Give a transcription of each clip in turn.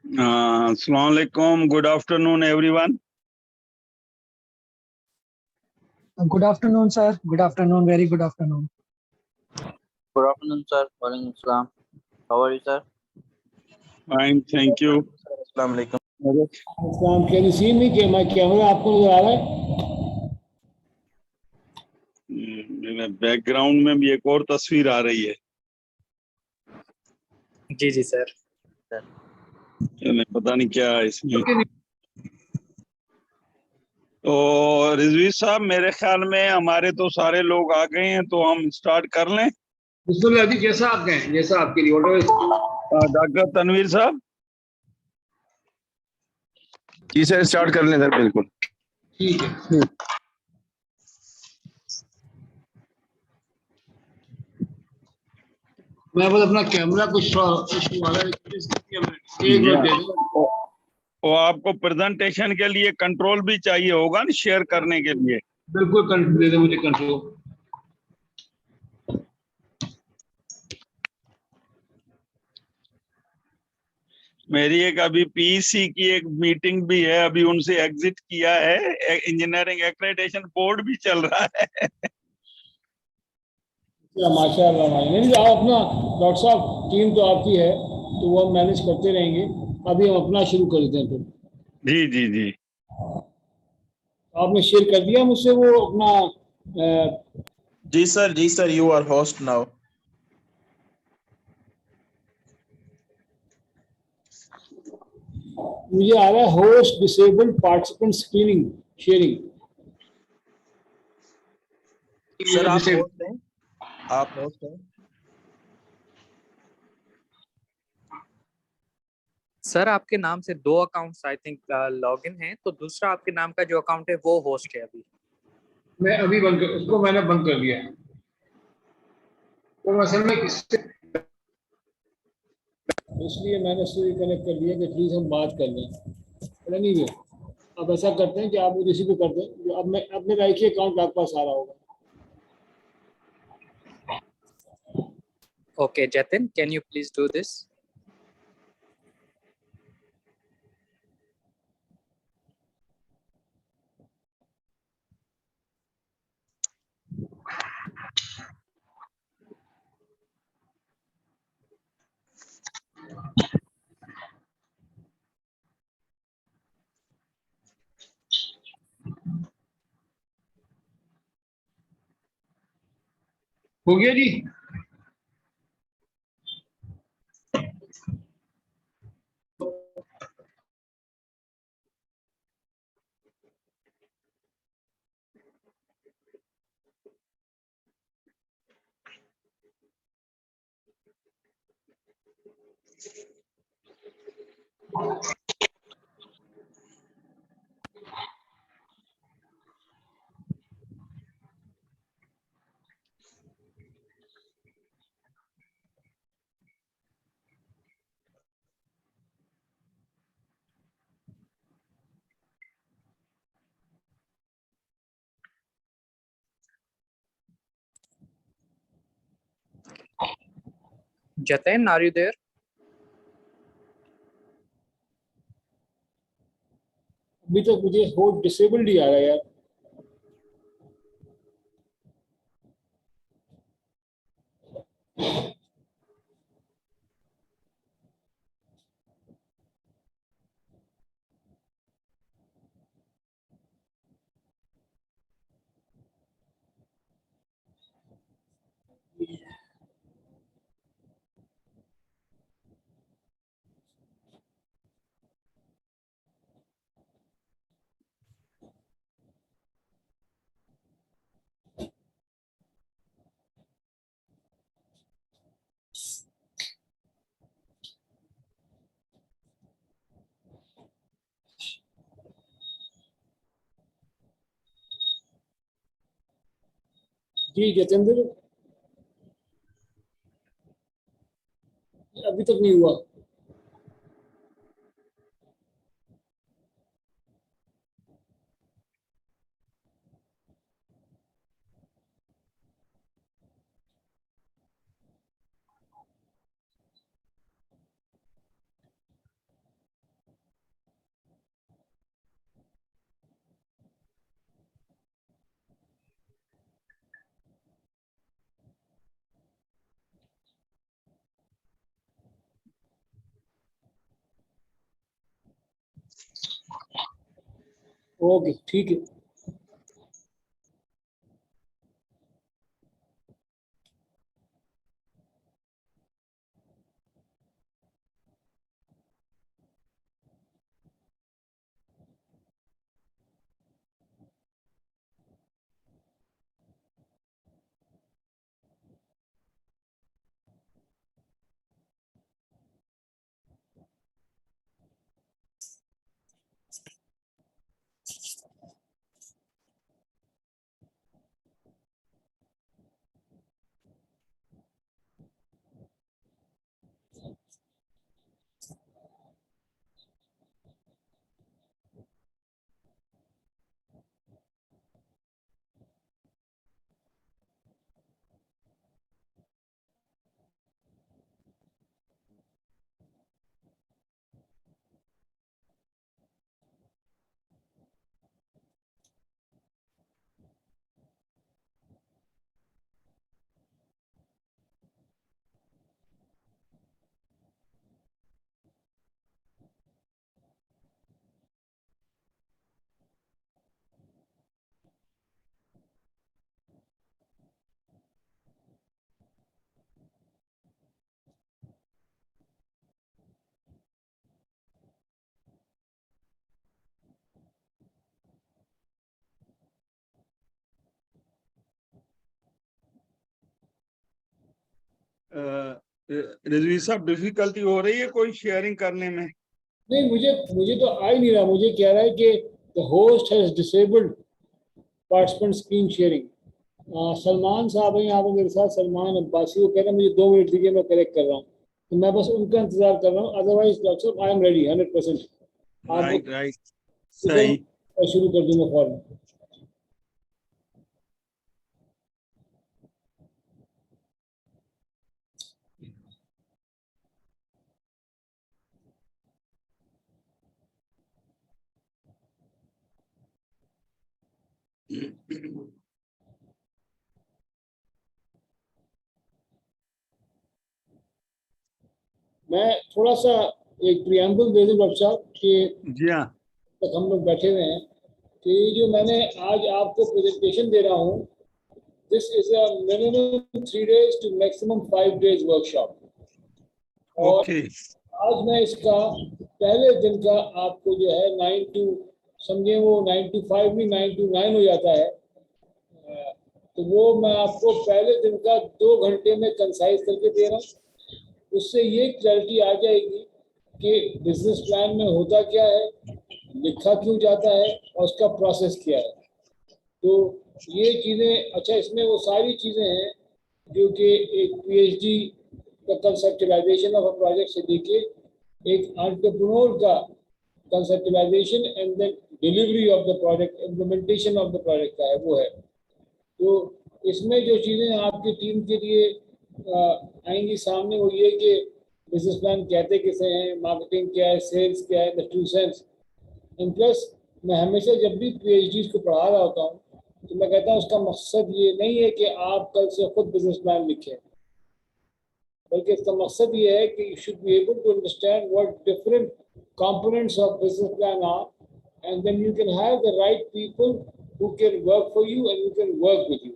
Assalamu alaikum. Good afternoon, everyone. Good afternoon, sir. Good afternoon. Very good afternoon. Good afternoon, sir. Walaikum Assalam. How are you, sir? Fine, thank you. Assalamu alaikum. Islam, can you see me? कि मैं camera आपको नजर आ रहा है? मेरे background में भी एक और तस्वीर आ रही है। जी जी सर। पता नहीं क्या है इसमें। तो रिजवी साहब, मेरे ख्याल में हमारे तो सारे लोग आ गए हैं, तो हम स्टार्ट कर लें। बिस्मिल्लाह जी, जैसा आप कहें, जैसा आपके लिए डॉक्टर तनवीर साहब। जी सर, स्टार्ट कर लें सर, बिल्कुल ठीक है। मैं बस अपना कैमरा कुछ इशू वाला है, एक मिनट दे दो। वो आपको प्रेजेंटेशन के लिए कंट्रोल भी चाहिए होगा ना, शेयर करने के लिए। बिल्कुल दे दो मुझे कंट्रोल। मेरी एक अभी पीसी की एक मीटिंग भी है, अभी उनसे एग्जिट किया है। इंजीनियरिंग एक्रेडिटेशन बोर्ड भी चल रहा है। माशाल्लाह नहीं, आप अपना डॉक्टर साहब, टीम तो आपकी है तो वो हम मैनेज करते रहेंगे। अभी हम अपना शुरू कर देते हैं फिर। जी जी जी। आपने शेयर कर दिया मुझसे वो अपना जी sir, you are host now. मुझे आ रहा है host disabled participant screening sharing. Sir आप होस्ट हैं? आप होस्ट हैं? सर आपके नाम से 2 अकाउंट्स आई थिंक लॉगिन है, तो दूसरा आपके नाम का जो अकाउंट है वो होस्ट है अभी। मैं अभी उसको मैंने बंद कर दिया है। तो असल में किससे, इसलिए मैंने उससे कनेक्ट कर दिया कि प्लीज हम बात कर लें। नहीं है, अब ऐसा करते हैं कि आप मुझे इसी पे कर दें। अब मैं अपने एक ही अकाउंट आपके पास आ रहा होगा। Okay, Jatin, can you please do this? हो गया जी। Jatin, are you there? अभी तक मुझे होस्ट डिसेबल्ड ही आ रहा है यार। जी जतेंद्र, अभी तक नहीं हुआ। ओके ठीक है। रिजवी साहब, डिफिकल्टी हो रही है कोई शेयरिंग करने में? नहीं, मुझे मुझे तो आ ही नहीं रहा। मुझे कह रहा है कि the host has disabled participant screen sharing. Salman साहब हैं यहाँ पे मेरे साथ, सलमान अब्बासी। वो कह रहे हैं मुझे 2 मिनट दीजिए, मैं करेक्ट कर रहा हूँ। तो मैं बस उनका इंतजार कर रहा हूँ। अदरवाइज डॉक्टर साहब, आई एम रेडी 100%। आप राइट राइट, इधर सही। शुरू कर दूंगा फॉर्म। मैं थोड़ा सा एक प्रियम्बल दे दूं डॉक्टर साहब कि जी हाँ। तक हम लोग बैठे हुए हैं कि जो मैंने आज आपको प्रेजेंटेशन दे रहा हूँ, this is a minimum 3 days to maximum 5 days workshop. और ओके। आज मैं इसका पहले दिन का आपको जो है 9 to, समझे वो 9 to 5 नहीं, 9 to 9 हो जाता है। तो वो मैं आपको पहले दिन का 2 घंटे में कंसाइज करके दे रहा हूँ। उससे ये क्लैरिटी आ जाएगी कि बिजनेस प्लान में होता क्या है, लिखा क्यों जाता है, और उसका प्रोसेस क्या है। तो ये चीज़ें, अच्छा इसमें वो सारी चीज़ें हैं जो कि एक पीएचडी का कंसेप्चुलाइजेशन ऑफ अ प्रोजेक्ट से लेके एक एंटरप्रेन्योर का conceptualisation and then delivery of the project, implementation of the project का है, वो है। तो इसमें जो चीज़ें आपकी टीम के लिए आएंगी सामने, वो ये कि बिजनेस प्लान कहते किसे हैं, मार्केटिंग क्या है, सेल्स क्या है, the true sense. And plus मैं हमेशा जब भी पीएचडी को पढ़ा रहा होता हूँ तो मैं कहता हूँ उसका मकसद ये नहीं है कि आप कल से खुद बिजनेस प्लान लिखें, बल्कि इसका मकसद ये है कि you should be able to understand what different components of business plan are, and then you can have the right people who can work for you and who can work with you.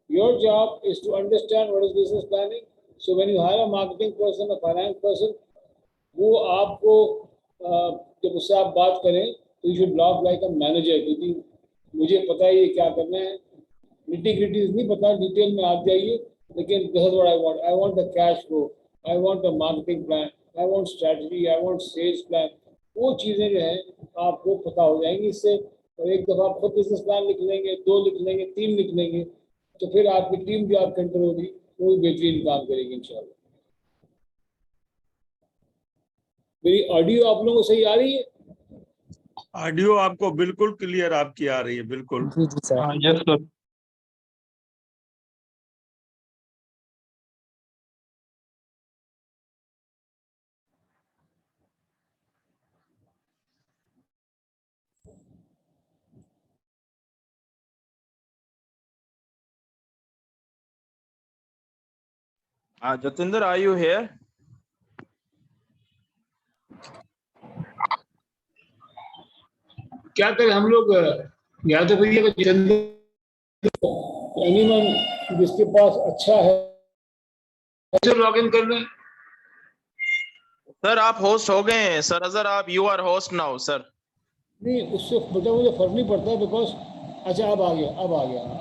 Your job is to understand what is business planning. So when you hire a marketing person, a finance person, वो आपको जब उससे आप बात करें तो you should lock like a manager, क्योंकि मुझे पता है ये क्या करना है। निटी ग्रिटीज नहीं पता, डिटेल में आप जाइए, लेकिन this is what I want. I want the cash flow, I want a marketing plan, I want strategy, I want sales plan. वो चीज़ें जो है आपको पता हो जाएंगी इससे। और एक दफ़ा आप खुद बिजनेस प्लान लिख लेंगे, 2 लिख लेंगे, 3 लिख लेंगे, तो फिर आपकी टीम जो आपके अंडर होगी वो भी बेहतरीन काम करेगी इंशाल्लाह। मेरी ऑडियो आप लोगों को सही आ रही है? ऑडियो आपको बिल्कुल क्लियर आपकी आ रही है, बिल्कुल। जी जी सर। हाँ, yes sir. Jatinder, are you here? क्या करें हम लोग, या तो फिर ये एनीवन जिसके पास अच्छा है लॉग इन कर लें। सर आप होस्ट हो गए हैं सर अजहर, आप you are host now sir. नहीं उससे बेटा मुझे फर्क नहीं पड़ता बिकॉज अच्छा अब आ गया,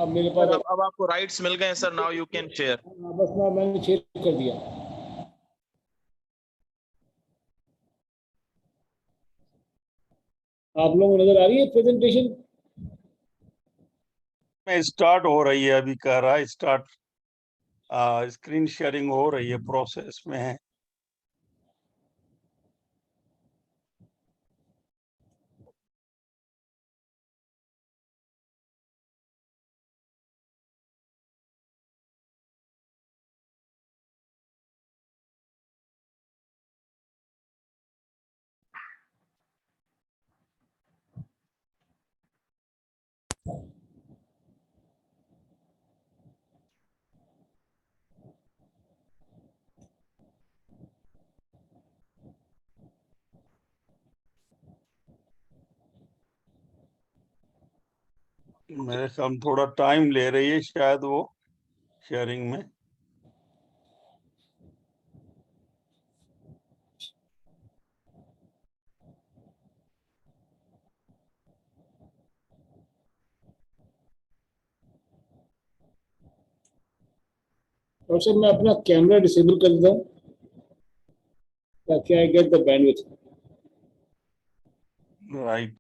अब मेरे सर पास अब आपको राइट्स मिल गए sir, now you can share. बस मैंने शेयर कर दिया। आप लोगों को नजर आ रही है प्रेजेंटेशन? में स्टार्ट हो रही है, अभी कर रहा है स्टार्ट, स्क्रीन शेयरिंग हो रही है, प्रोसेस में है। मेरे ख्याल में थोड़ा टाइम ले रही है शायद वो शेयरिंग में। और सर मैं अपना कैमरा डिसेबल कर देता हूँ ताकि I get the bandwidth. Right.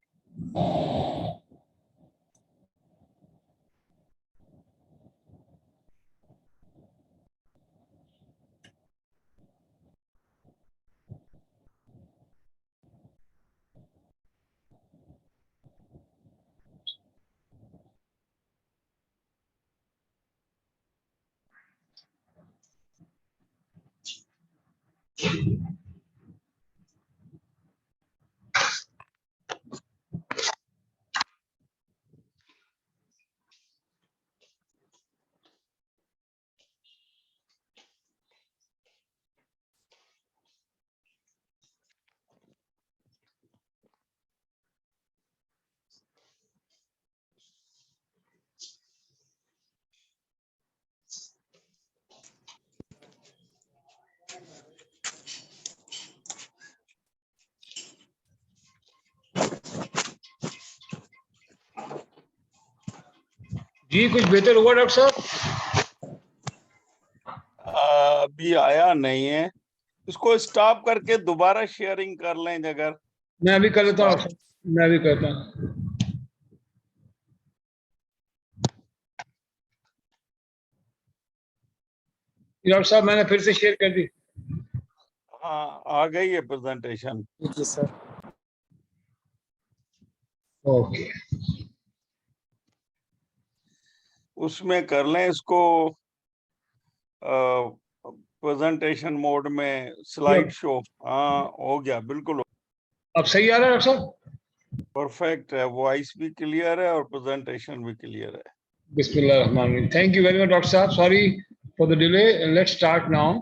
जी कुछ बेहतर हुआ डॉक्टर साहब? अभी आया नहीं है, इसको स्टॉप करके दोबारा शेयरिंग कर लें अगर। मैं अभी कर लेता हूँ, मैं अभी करता हूँ। डॉक्टर साहब मैंने फिर से शेयर कर दी। हाँ आ गई है प्रेजेंटेशन। जी सर। ओके उसमें कर लें इसको, प्रेजेंटेशन मोड में स्लाइड शो। हाँ हो गया, बिल्कुल अब सही आ रहा है डॉक्टर साहब? परफेक्ट है, वॉइस भी क्लियर है और प्रेजेंटेशन भी क्लियर है। बिस्मिल्लाहिर्रहमानिर्रहीम। Thank you very much doctor साहब, sorry for the delay. Let's start now.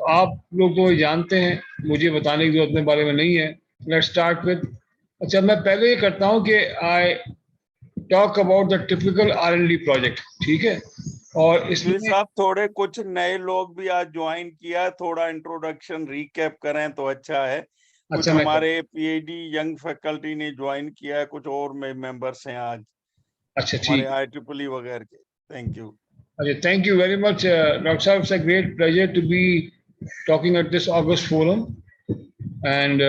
आप लोग तो जानते हैं, मुझे बताने की जरूरत अपने बारे में नहीं है। लेट्स स्टार्ट विद, अच्छा मैं पहले ये करता हूँ कि I talk about the typical R&D project, ठीक है? और जी इसमें साहब, थोड़े कुछ नए लोग भी आज ज्वाइन किया, थोड़ा इंट्रोडक्शन रिकैप करें तो अच्छा है। कुछ अच्छा मैं हमारे PhD यंग फैकल्टी ने ज्वाइन किया है, कुछ और मेंबर्स हैं आज अच्छा हमारे ठीक। IEEE वगैरह के। Thank you. अच्छा thank you very much doctor साहब, it's a great pleasure to be talking at this August forum, and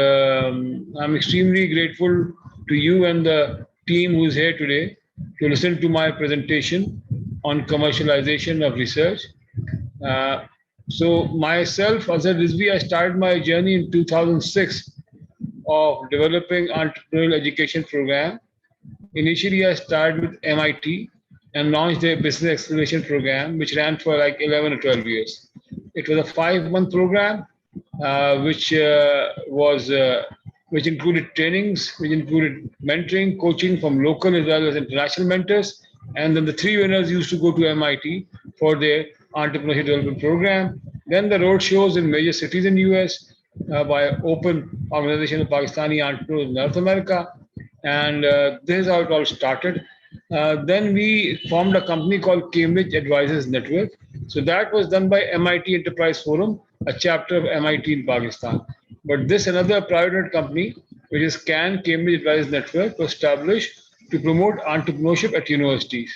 I'm extremely grateful to you and the team who is here today to listen to my presentation on commercialization of research. Uh, so myself, Azhar Rizvi, I started my journey in 2006 of developing entrepreneurial education program. Initially, I started with MIT and launched a business acceleration program, which ran for like 11 or 12 years. It was a 5-month program, which which included trainings, which included mentoring, coaching from local as well as international mentors. And then the 3 winners used to go to MIT for their entrepreneurship development program. Then the road shows in major cities in US by Open Organization of Pakistani Entrepreneurs in North America. And this is how it all started. Then we formed a company called Cambridge Advisors Network. So that was done by MIT Enterprise Forum, a chapter of MIT in Pakistan. But this another private company, which is CAN, Cambridge Advisors Network, was established to promote entrepreneurship at universities.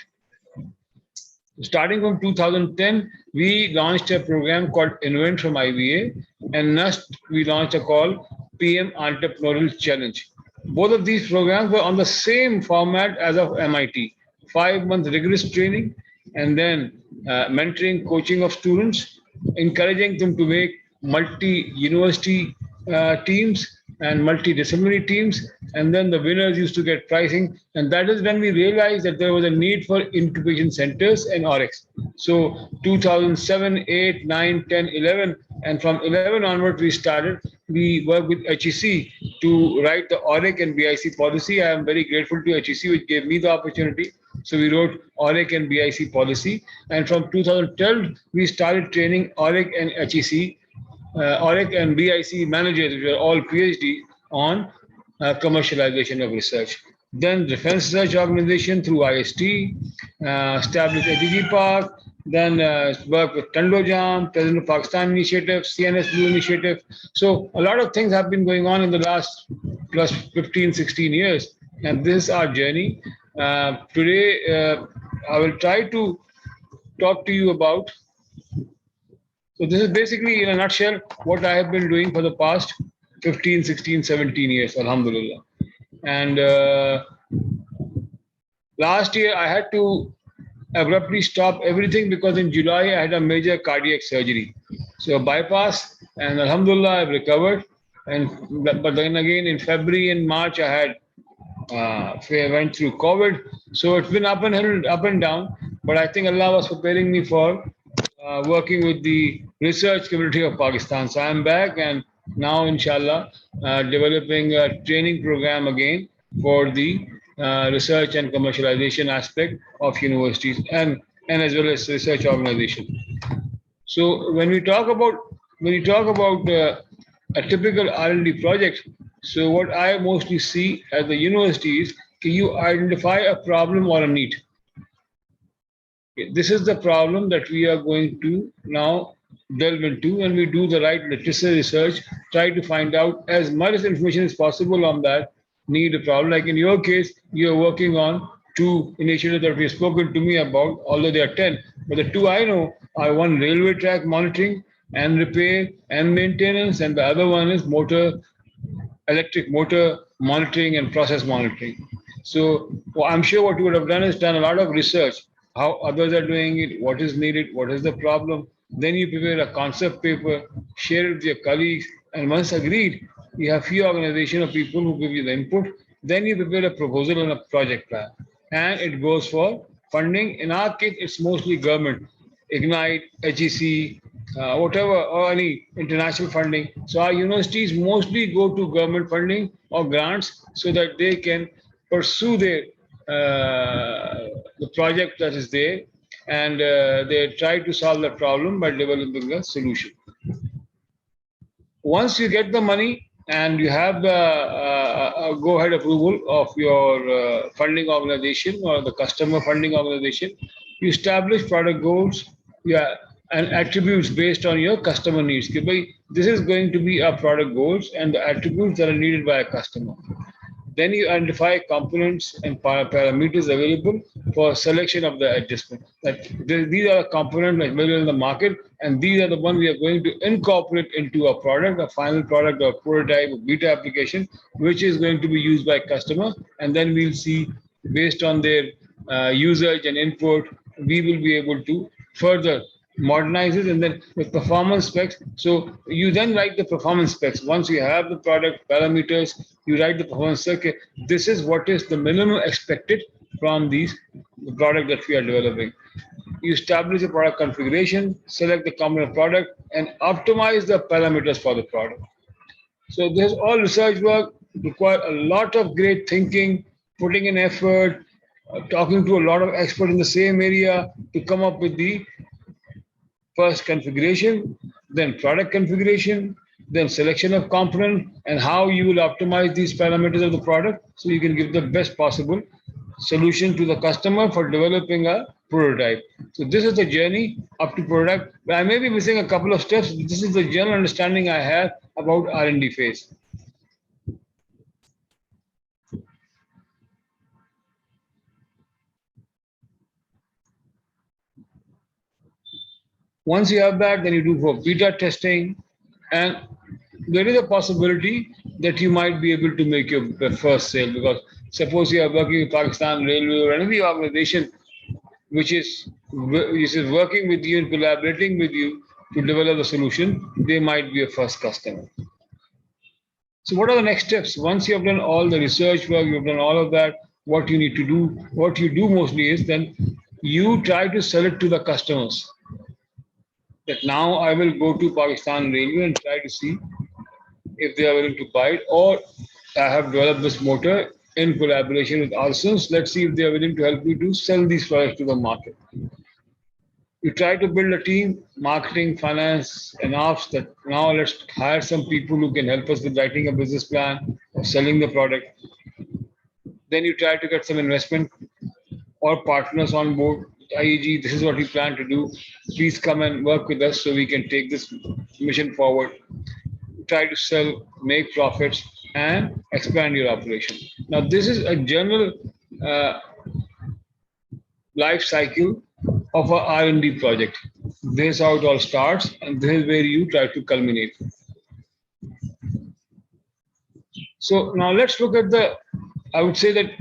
Starting from 2010, we launched a program called Invent from IBA, and next we launched a call PM Entrepreneurial Challenge. Both of these programs were on the same format as of MIT: 5 month rigorous training, and then mentoring, coaching of students, encouraging them to make multi-university teams and multidisciplinary teams, and then the winners used to get pricing. And that is when we realized that there was a need for incubation centers and OREX. So 2007, 8, 9, 10, 11, and from 11 onward we started. We worked with HEC to write the OREC and BIC policy. I am very grateful to HEC, which gave me the opportunity. So we wrote OREC and BIC policy. And from 2012, we started training OREC and HEC, OREC and BIC managers, which are all PhD, on commercialization of research. Then Defense Research Organization through IST, established ATG Park, then worked with Tandojam, President of Pakistan Initiative, CNS Blue Initiative. So a lot of things have been going on in the last plus 15, 16 years. And this is our journey. Today, I will try to talk to you about. So this is basically, in a nutshell, what I have been doing for the past 15, 16, 17 years, alhamdulillah. And last year, I had to abruptly stop everything because in July, I had a major cardiac surgery. So bypass, and alhamdulillah, I've recovered. But then again, in February and March, I had went through COVID. So it's been up and down. But I think Allah was preparing me for working with the research community of Pakistan. So I'm back, and now, inshallah, developing a training program again for the research and commercialization aspect of universities and as well as research organization. So when we talk about a typical R&D project, so what I mostly see at the university is, can you identify a problem or a need? This is the problem that we are going to now delve into, and we do the right literacy research, try to find out as much information as possible on that need a problem. Like in your case, you're working on 2 initiatives that we've spoken to me about, although there are 10. But the 2 I know are one railway track monitoring and repair and maintenance, and the other one is electric motor monitoring and process monitoring. So I'm sure what you would have done is done a lot of research, how others are doing it, what is needed, what is the problem. Then you prepare a concept paper, share it with your colleagues, and once agreed, you have few organization of people who give you the input. Then you prepare a proposal and a project plan, and it goes for funding. In our case, it's mostly government, Ignite, HEC, whatever, or any international funding. So our universities mostly go to government funding or grants so that they can pursue their the project that is there, and they try to solve the problem by developing a solution. Once you get the money and you have the go-ahead approval of your funding organization or the customer funding organization, you establish product goals, yeah, and attributes based on your customer needs. This is going to be our product goals and the attributes that are needed by a customer. Then you identify components and parameters available for selection of the adjustment. These are the components available in the market, and these are the ones we are going to incorporate into a product, a final product, or prototype, or beta application, which is going to be used by customer. And then we'll see, based on their usage and input, we will be able to further modernize it, and then with performance specs. So you then write the performance specs. Once you have the product parameters, you write the performance spec. This is what is the minimum expected from the product that we are developing. You establish a product configuration, select the component product, and optimize the parameters for the product. So this all research work requires a lot of great thinking, putting in effort, talking to a lot of experts in the same area to come up with the first configuration, then product configuration, then selection of component, and how you will optimize these parameters of the product so you can give the best possible solution to the customer for developing a prototype. So this is the journey up to product. I may be missing a couple of steps. This is the general understanding I have about R&D phase. Once you have that, then you do for beta testing, and there is a possibility that you might be able to make your first sale, because suppose you are working with Pakistan Railway or any organization which is working with you and collaborating with you to develop a solution, they might be a first customer. So what are the next steps? Once you have done all the research work, you've done all of that, what you need to do, what you do mostly is then you try to sell it to the customers. That now I will go to Pakistan Railway and try to see if they are willing to buy it, or I have developed this motor in collaboration with Alsons. Let's see if they are willing to help me to sell these products to the market. You try to build a team, marketing, finance, and ops, that now let's hire some people who can help us with writing a business plan or selling the product. Then you try to get some investment or partners on board. IEG, this is what we plan to do. Please come and work with us so we can take this mission forward. Try to sell, make profits, and expand your operation. Now, this is a general life cycle of a R&D project. This is how it all starts, and this is where you try to culminate. So now let's look at I would say that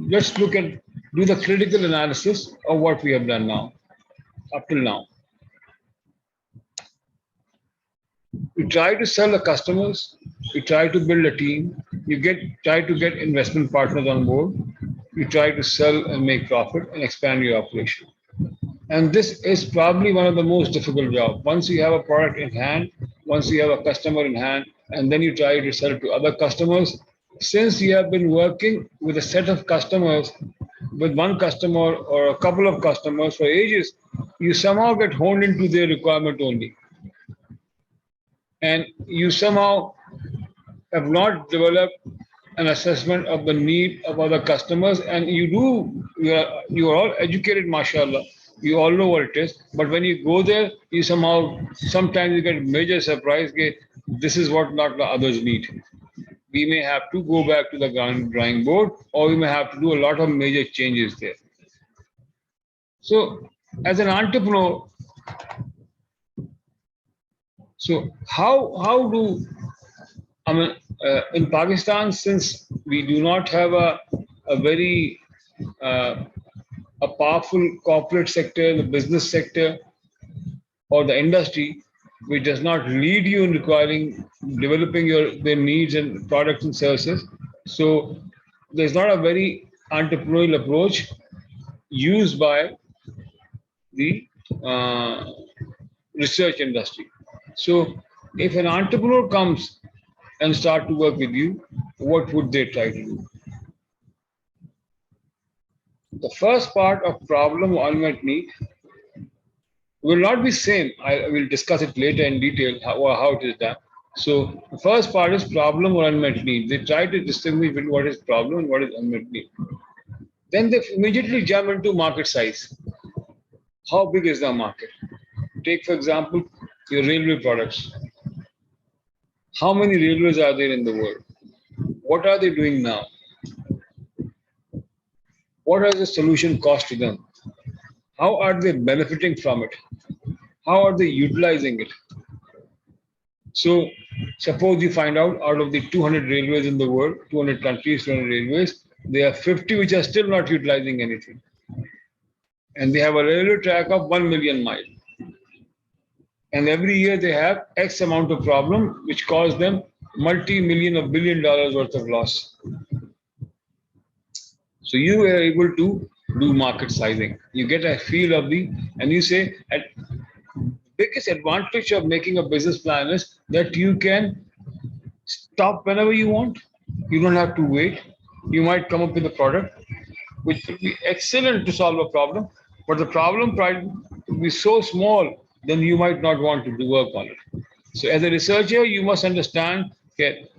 let's do the critical analysis of what we have done now, up till now. You try to sell the customers, you try to build a team, try to get investment partners on board, you try to sell and make profit and expand your operation. And this is probably one of the most difficult jobs. Once you have a product in hand, once you have a customer in hand, and then you try to sell it to other customers, since you have been working with a set of customers, with one customer or a couple of customers for ages, you somehow get honed into their requirement only. And you somehow have not developed an assessment of the need of other customers, and you are all educated, mashallah. You all know what it is, but when you go there, sometimes you get major surprise. Okay, this is what not the others need. We may have to go back to the drawing board, or we may have to do a lot of major changes there. So, as an entrepreneur, how do in Pakistan, since we do not have a very a powerful corporate sector, the business sector, or the industry, which does not lead you in developing their needs and products and services. So there's not a very entrepreneurial approach used by the research industry. So if an entrepreneur comes and start to work with you, what would they try to do? The first part of problem or unmet need will not be same. I will discuss it later in detail how it is done. So the first part is problem or unmet need. They try to distinguish between what is problem and what is unmet need. Then they immediately jump into market size. How big is the market? Take, for example, your railway products. How many railways are there in the world? What are they doing now? What are the solution cost to them? How are they benefiting from it? How are they utilizing it? So suppose you find out of the 200 railways in the world, 200 countries, 200 railways, there are 50 which are still not utilizing anything. And they have a railway track of 1 million miles. And every year they have X amount of problem which cause them multi-million or $1 billion worth of loss. So you are able to do market sizing. You get a feel of and you say, biggest advantage of making a business plan is that you can stop whenever you want. You don't have to wait. You might come up with a product which will be excellent to solve a problem, but the problem will be so small, then you might not want to do work on it. So as a researcher, you must understand that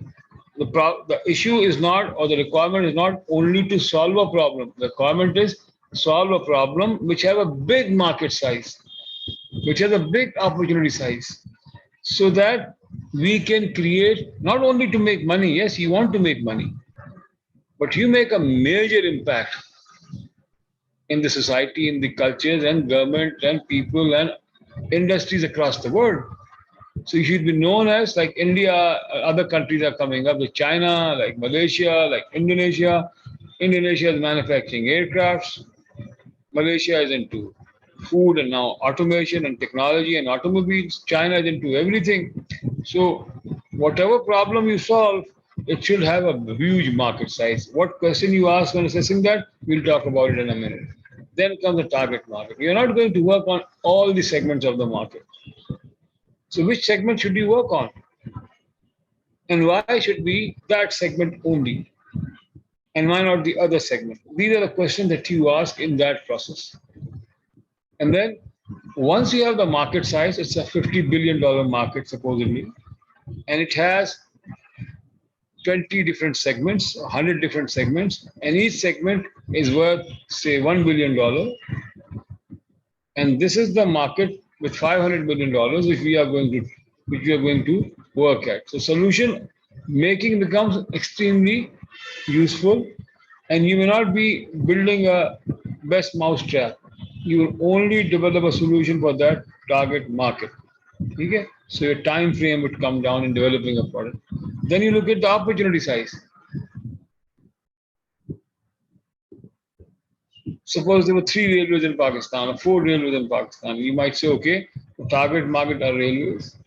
the issue is not, or the requirement is not only to solve a problem. The requirement is solve a problem which have a big market size, which has a big opportunity size, so that we can create not only to make money. Yes, you want to make money, but you make a major impact in the society, in the cultures and government and people and industries across the world. So you should be known as, like India, other countries are coming up, like China, like Malaysia, like Indonesia. Indonesia is manufacturing aircrafts. Malaysia is into food and now automation and technology and automobiles. China is into everything. So whatever problem you solve, it should have a huge market size. What question you ask when assessing that, we'll talk about it in a minute. Then comes the target market. You're not going to work on all the segments of the market. So which segment should you work on? And why should be that segment only? And why not the other segment? These are the questions that you ask in that process. And then once you have the market size, it's a $50 billion market supposedly, and it has 20 different segments, 100 different segments, and each segment is worth, say, $1 billion. And this is the market with $500 million which we are going to work at. So solution making becomes extremely useful, and you may not be building a best mousetrap. You will only develop a solution for that target market. Okay? So your time frame would come down in developing a product. Then you look at the opportunity size. Suppose there were 3 railways in Pakistan or 4 railways in Pakistan. You might say, okay, the target market are railways.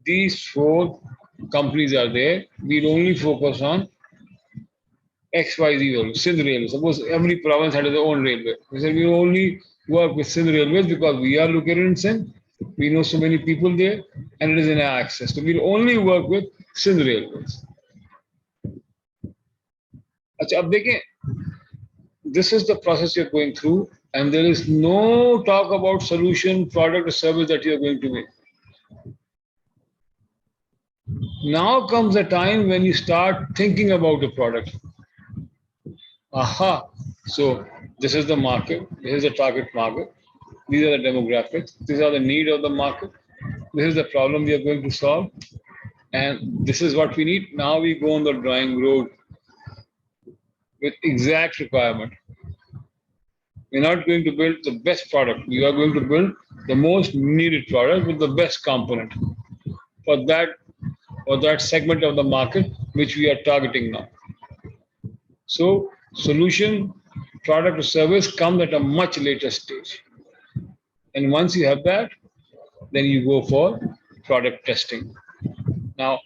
These 4 companies are there. We'll only focus on XYZ railways, Sindh railways. Suppose every province had its own railway. We said we only work with Sindh railways because we are located in Sindh. We know so many people there, and it is in our access. So we'll only work with Sindh railways. अच्छा अब देखें, this is the process you're going through, and there is no talk about solution, product, or service that you're going to make. Now comes a time when you start thinking about the product. Aha, so this is the market, this is the target market, these are the demographics, these are the need of the market, this is the problem we are going to solve, and this is what we need. Now we go on the drawing road with exact requirement. You're not going to build the best product. You are going to build the most needed product with the best component for that segment of the market which we are targeting now. So solution, product or service comes at a much later stage. And once you have that, then you go for product testing. Now,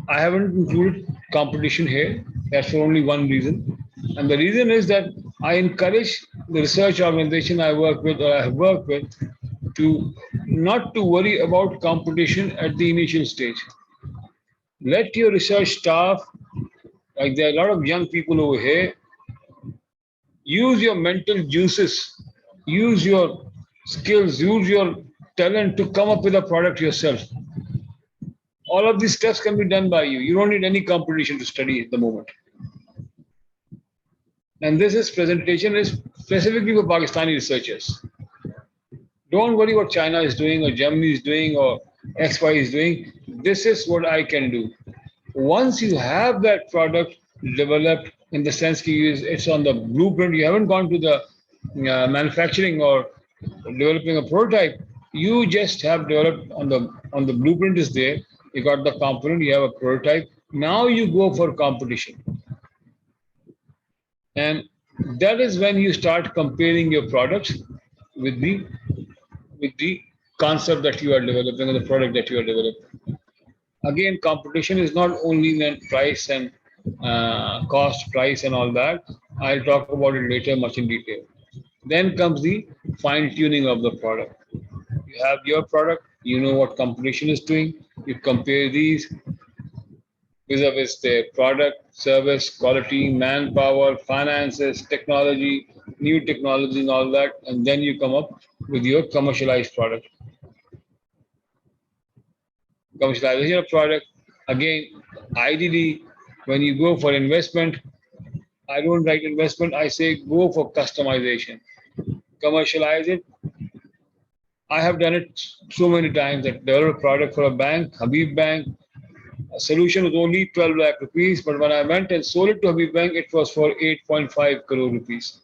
I haven't included competition here. That's for only one reason. And the reason is that I encourage the research organization I work with or I have worked with to not to worry about competition at the initial stage. Let your research staff, like there are a lot of young people over here, use your mental juices, use your skills, use your talent to come up with a product yourself. All of these steps can be done by you. You don't need any competition to study at the moment. And this presentation is specifically for Pakistani researchers. Don't worry what China is doing or Germany is doing or XY is doing. This is what I can do. Once you have that product developed in the sense it's on the blueprint, you haven't gone to the manufacturing or developing a prototype. You just have developed on the blueprint is there. You got the component, you have a prototype. Now you go for competition. And that is when you start comparing your products with the concept that you are developing or the product that you are developing. Again, competition is not only in price and cost, price and all that. I'll talk about it later much in detail. Then comes the fine tuning of the product. You have your product, you know what competition is doing, you compare these vis-a-vis their product, service, quality, manpower, finances, technology, new technology and all that, and then you come up with your commercialized product. Commercialization of product, again, ideally, when you go for investment, I don't write investment, I say go for customization. Commercialize it. I have done it so many times that developed a product for a bank, Habib Bank. A solution was only 12 lakh rupees, but when I went and sold it to Habib Bank, it was for 8.5 crore rupees.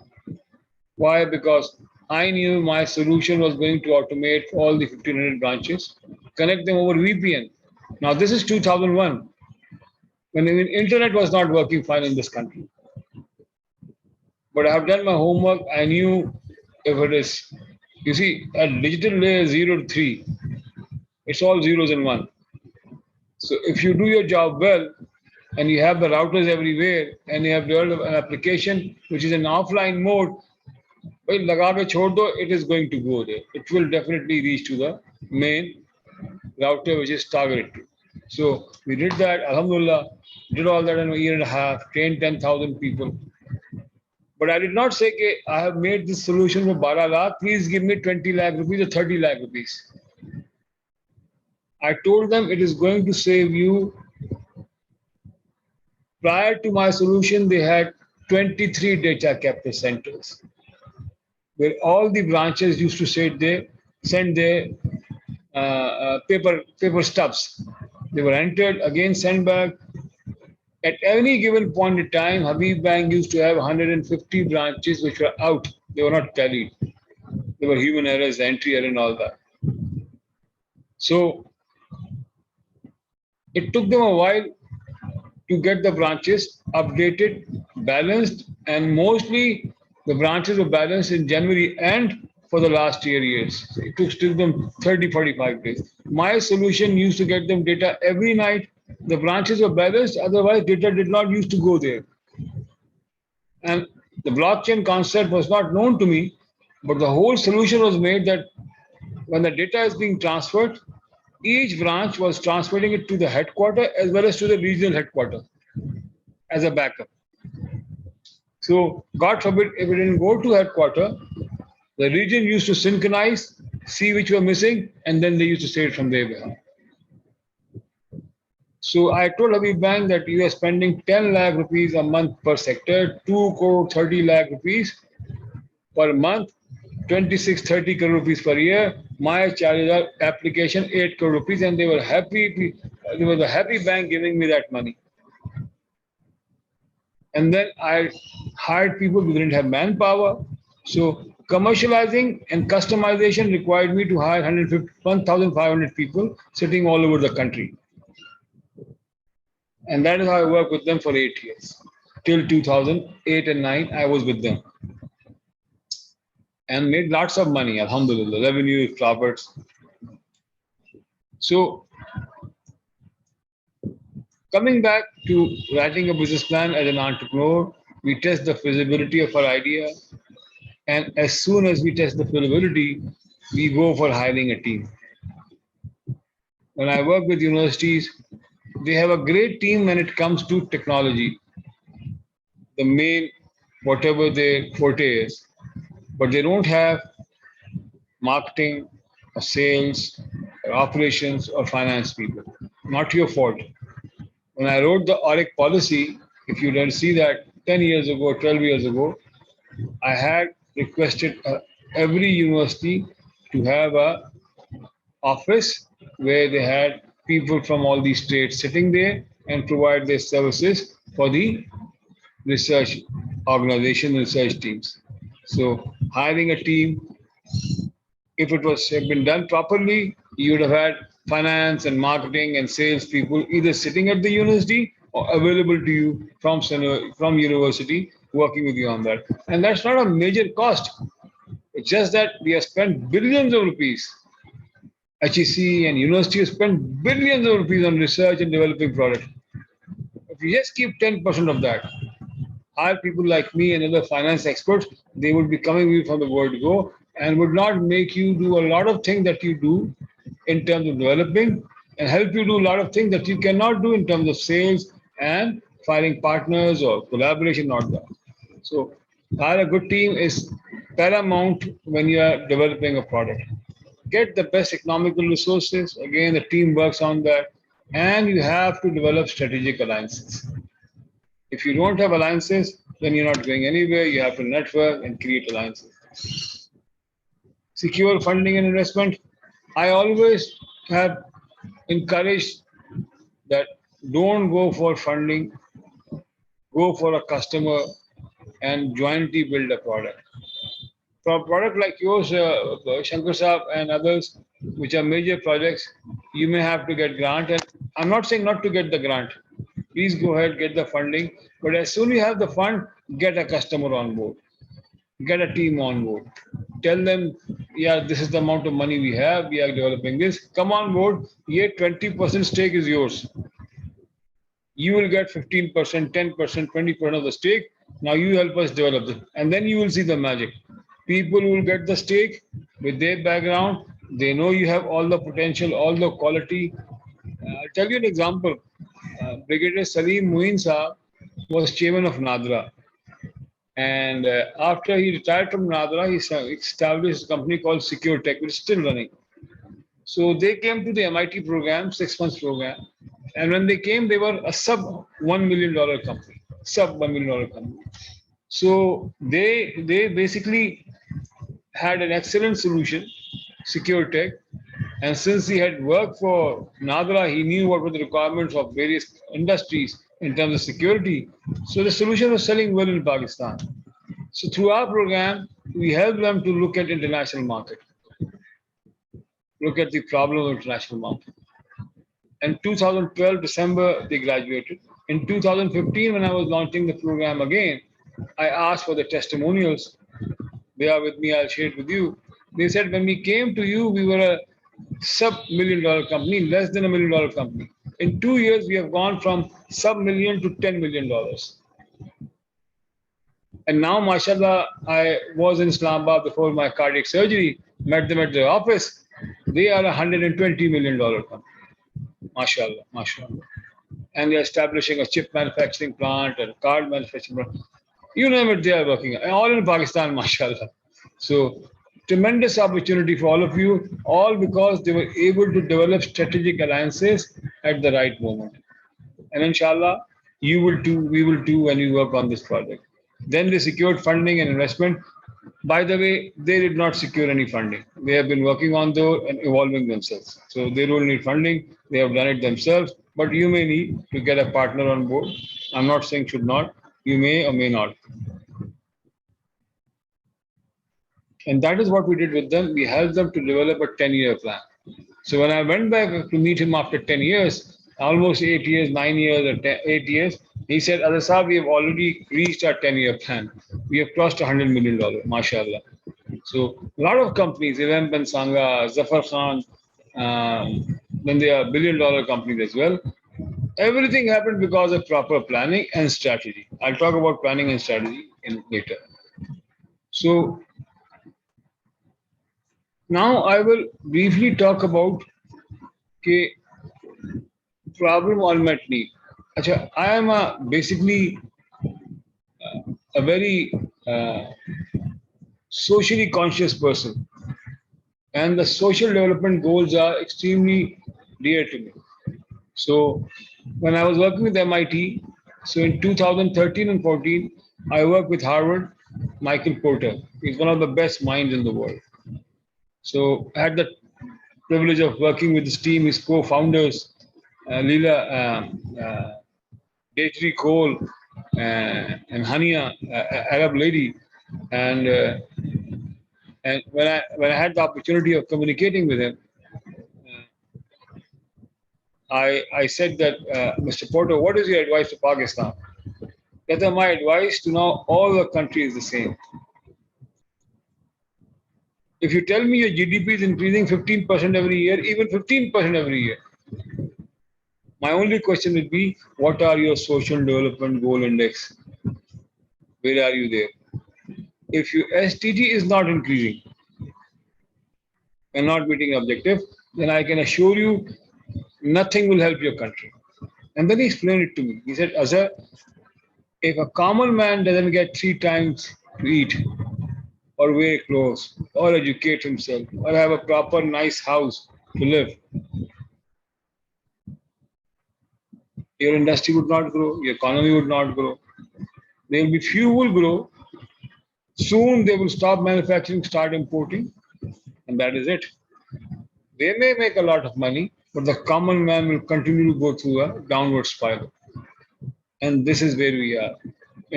Why? Because I knew my solution was going to automate all the 1500 branches, connect them over VPN. Now, this is 2001, when even internet was not working fine in this country. But I have done my homework. I knew if it is, you see, at digital layer 0 to 3, it's all zeros and one. So if you do your job well and you have the routers everywhere and you have developed an application which is in offline mode, well, laga ke chhod do, it is going to go there. It will definitely reach to the main router which is targeted to. So we did that, Alhamdulillah, did all that in a year and a half, trained 10,000 people. But I did not say, okay, I have made this solution for 12 lakh, please give me 20 lakh rupees or 30 lakh rupees. I told them it is going to save you. Prior to my solution, they had 23 data capture centers where all the branches used to send their paper stubs. They were entered, again sent back. At any given point in time, Habib Bank used to have 150 branches which were out. They were not tallied. There were human errors, entry error and all that. So it took them a while to get the branches updated, balanced, and mostly the branches were balanced in January and for the last years. So it took still them 30, 45 days. My solution used to get them data every night. The branches were balanced, otherwise data did not used to go there. And the blockchain concept was not known to me, but the whole solution was made that when the data is being transferred, each branch was transferring it to the headquarter as well as to the regional headquarter as a backup. So, God forbid, if it didn't go to headquarter, the region used to synchronize, see which were missing, and then they used to say it from there. So I told Habib Bank that you are spending 10 lakh rupees a month per sector, 2 crore 30 lakh rupees per month, 26, 30 crore rupees per year. My charges are application 8 crore rupees, and they were happy. They were the happy bank giving me that money. And then I hired people who didn't have manpower. So commercializing and customization required me to hire 1,500 people sitting all over the country. And that is how I worked with them for 8 years. Till 2008 and 9, I was with them. And made lots of money, alhamdulillah, revenue, profits. So coming back to writing a business plan as an entrepreneur, we test the feasibility of our idea. And as soon as we test the feasibility, we go for hiring a team. When I work with universities, they have a great team when it comes to technology, the main, whatever their forte is. But they don't have marketing or sales or operations or finance people. Not your fault. When I wrote the ORIC policy, if you didn't see that 10 years ago, 12 years ago, I had requested every university to have a office where they had people from all these states sitting there and provide their services for the research organization, research teams. So hiring a team, if it was had been done properly, you would have had finance and marketing and sales people either sitting at the university or available to you from university working with you on that. And that's not a major cost. It's just that we have spent billions of rupees. HEC and university have spent billions of rupees on research and developing products. If you just keep 10% of that, hire people like me and other finance experts, they would be coming with you from the word go and would not make you do a lot of things that you do in terms of developing and help you do a lot of things that you cannot do in terms of sales and finding partners or collaboration, not that. So hire a good team is paramount when you are developing a product. get the best economical resources. Again, the team works on that. And you have to develop strategic alliances. If you don't have alliances, then you're not going anywhere. You have to network and create alliances. Secure funding and investment. I always have encouraged that don't go for funding, go for a customer and jointly build a product. For a product like yours, Shankar Saab and others, which are major projects, you may have to get grant. And I'm not saying not to get the grant. Please go ahead, get the funding. But as soon as you have the fund, get a customer on board, get a team on board. Tell them, yeah, this is the amount of money we have. We are developing this. Come on board. Yet 20% stake is yours. You will get 15%, 10%, 20% of the stake. Now you help us develop it. And then you will see the magic. People will get the stake with their background. They know you have all the potential, all the quality. I'll tell you an example. Brigadier Salim Muin Saab was chairman of NADRA. And after he retired from NADRA, he established a company called Secure Tech, which is still running. So they came to the MIT program, 6 months program. And when they came, they were a sub $1 million company, sub $1 million company. So they basically had an excellent solution, Secure Tech. And since he had worked for NADRA, he knew what were the requirements of various industries in terms of security. So the solution was selling well in Pakistan. So through our program, we help them to look at international market, look at the problem of international market. In 2012, December, they graduated. In 2015, when I was launching the program again, I asked for the testimonials. They are with me, I'll share it with you. They said, when we came to you, we were a sub-$1 million company, less than $1 million company. In 2 years, we have gone from sub-million to $10 million. And now, mashallah, I was in Islamabad before my cardiac surgery, met them at their office. They are a $120 million company. Mashallah, mashallah. And they're establishing a chip manufacturing plant and a card manufacturing plant. You name it, they are working. All in Pakistan, mashallah. So, tremendous opportunity for all of you, all because they were able to develop strategic alliances at the right moment. And inshallah, you will too, we will too when we work on this project. Then they secured funding and investment. By the way, they did not secure any funding. They have been working on those and evolving themselves. So they don't need funding. They have done it themselves. But you may need to get a partner on board. I'm not saying should not. You may or may not. And that is what we did with them. We helped them to develop a 10-year plan. So when I went back to meet him after 10 years, almost 8 years, 9 years, or 8 years, he said, Azhar, we have already reached our 10-year plan. We have crossed $100 million, mashallah. So a lot of companies, Ilham Ben Sanga, Zafar Khan, then they are billion-dollar companies as well. Everything happened because of proper planning and strategy. I'll talk about planning and strategy later. So now I will briefly talk about the problem unmet need. Achha, I am basically a very socially conscious person, and the social development goals are extremely dear to me. So when I was working with MIT, so in 2013 and 14, I worked with Harvard, Michael Porter. He's one of the best minds in the world. So I had the privilege of working with his team, his co-founders, Leela, Deirdre Cole, and Hania, Arab lady, and when I had the opportunity of communicating with him, I said that, Mr. Porter, what is your advice to Pakistan? That my advice to now all the country is the same. If you tell me your GDP is increasing 15% every year, even 15% every year, my only question would be, what are your social development goal index? Where are you there? If your SDG is not increasing and not meeting objective, then I can assure you nothing will help your country. And then he explained it to me. He said, Azhar, if a common man doesn't get 3 times to eat, or wear clothes or educate himself or have a proper nice house to live, your industry would not grow, your economy would not grow. There will be few who will grow. Soon they will stop manufacturing, start importing, and that is it. They may make a lot of money, but the common man will continue to go through a downward spiral. And this is where we are.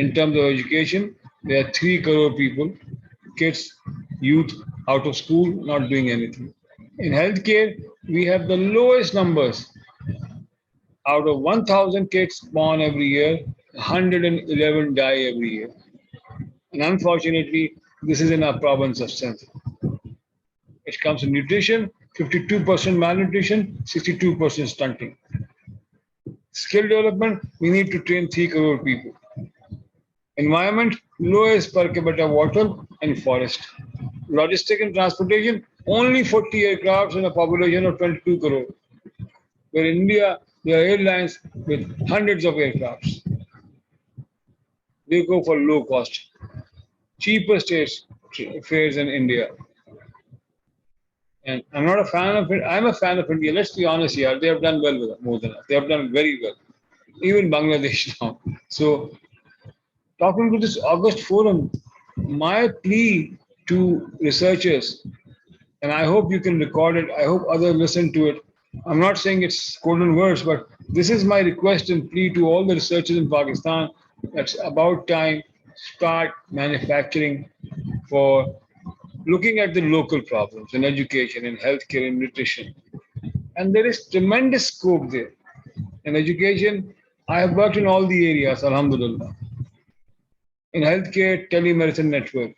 In terms of education, there are 3 crore people, kids, youth out of school, not doing anything. In healthcare, we have the lowest numbers. Out of 1,000 kids born every year, 111 die every year. And unfortunately, this is in our province of Central. It comes to nutrition, 52% malnutrition, 62% stunting. Skill development, we need to train 3 crore people. Environment, lowest per capita water and forest. Logistic and transportation, only 40 aircrafts in a population of 22 crore. Where in India, there are airlines with hundreds of aircrafts. They go for low cost, cheapest fares in India. And I'm not a fan of it. I'm a fan of India. Let's be honest here. They have done well with it, more than us. They have done very well. Even Bangladesh now. So, talking to this August forum, my plea to researchers, and I hope you can record it. I hope others listen to it. I'm not saying it's golden words, but this is my request and plea to all the researchers in Pakistan. That's about time start manufacturing for looking at the local problems in education, in healthcare, in nutrition. And there is tremendous scope there. In education, I have worked in all the areas, alhamdulillah. In healthcare, telemedicine network,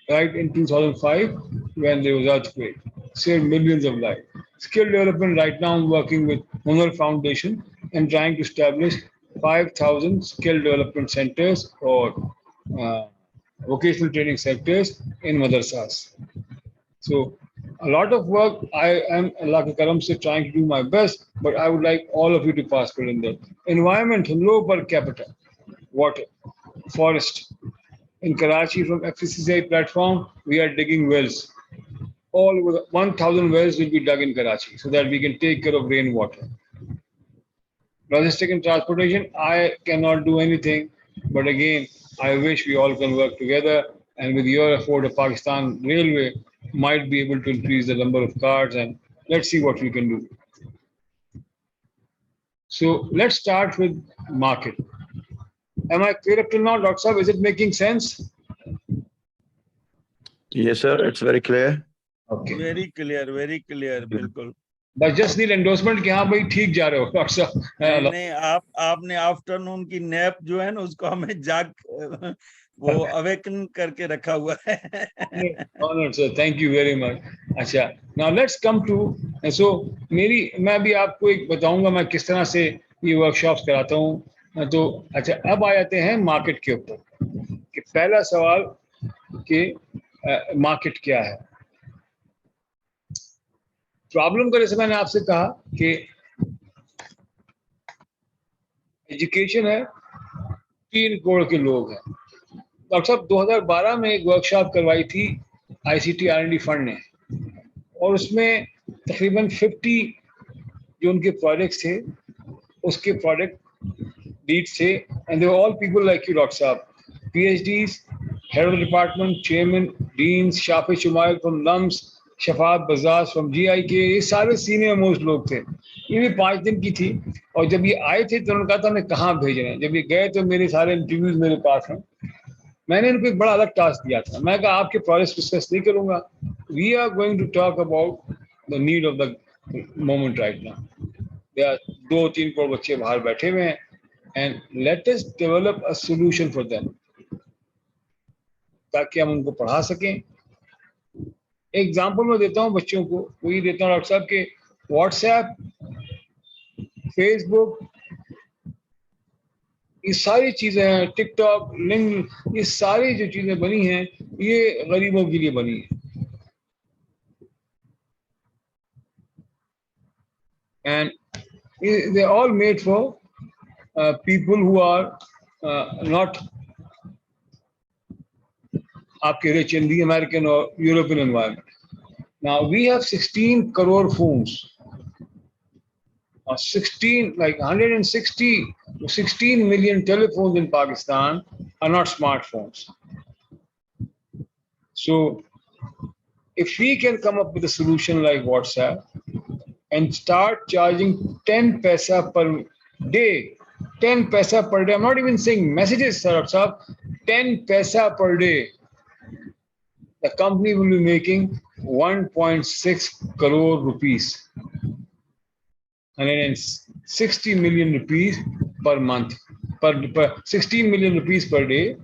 right in 2005 when there was earthquake, saved millions of lives. Skill development right now, I'm working with Hunar Foundation and trying to establish 5,000 skill development centers or vocational training sectors in madrasas. So a lot of work. I am Allah ke karam se trying to do my best, but I would like all of you to participate in that. Environment, low per capita, water, forest. In Karachi from FCCI platform, we are digging wells. All over 1,000 wells will be dug in Karachi so that we can take care of rainwater. Logistic and transportation, I cannot do anything, but again, I wish we all can work together. And with your effort, the Pakistan Railway might be able to increase the number of cars, and let's see what we can do. So let's start with market. Am I clear up till now, Dr. Saab? Is it making sense? Yes, sir. It's very clear. Okay. Very clear, बिल्कुल. But just need endorsement कि हाँ भाई ठीक जा रहे हो, Dr. Saab. नहीं, आपने आफ्टरनून की नैप जो है ना उसको हमें जाग वो अवेकन करके रखा हुआ है. Honored, sir. Thank you very much. अच्छा, now let's come to, so मैं भी आपको एक बताऊंगा मैं किस तरह से ये वर्कशॉप्स कराता हूँ. तो अच्छा, अब आ जाते हैं मार्केट के ऊपर कि पहला सवाल कि मार्केट क्या है. प्रॉब्लम का जैसे मैंने आपसे कहा कि एजुकेशन है, 3 करोड़ के लोग हैं. डॉक्टर साहब 2012 में एक वर्कशॉप करवाई थी ICT R&D फंड ने, और उसमें तकरीबन 50 जो उनके प्रोजेक्ट्स थे उसके प्रोजेक्ट लीड्स थे, and they were all people like you doctor साहब, PhDs, head of the department, chairman, deans, Shafi Shumail from LUMS, Shafat Bajaj from GIK, ये सारे सीनियर मोस्ट लोग थे. ये भी 5 दिन की थी, और जब ये आए थे तो उन्होंने कहा था हमें कहाँ भेजना है. जब ये गए तो मेरे सारे इंटरव्यूज मेरे पास हैं. मैंने इनको एक बड़ा अलग टास्क दिया था. मैं कहा आपके प्रोजेक्ट डिस्कस नहीं करूंगा. We are going to talk about the need of the moment right now. There are 2-3 crore बच्चे बाहर बैठे हुए हैं, and let us develop a solution for them ताकि हम उनको पढ़ा सकें. एग्जाम्पल मैं देता हूँ बच्चों को, वही देता हूँ डॉक्टर साहब के व्हाट्सएप, फेसबुक, ये सारी चीजें हैं, टिकटॉक, लिंक, ये सारी जो चीजें बनी हैं ये गरीबों के लिए बनी है. And they're all made for people who are not आपके rich in the American or European environment. Now we have 16 crore phones. 16, like 160 to 16 million telephones in Pakistan are not smartphones. So if we can come up with a solution like WhatsApp and start charging 10 paisa per day, 10 paisa per day, I'm not even saying messages, sir, 10 paisa per day, the company will be making 1.6 crore rupees, 160 million rupees per month, per 16 million rupees per day,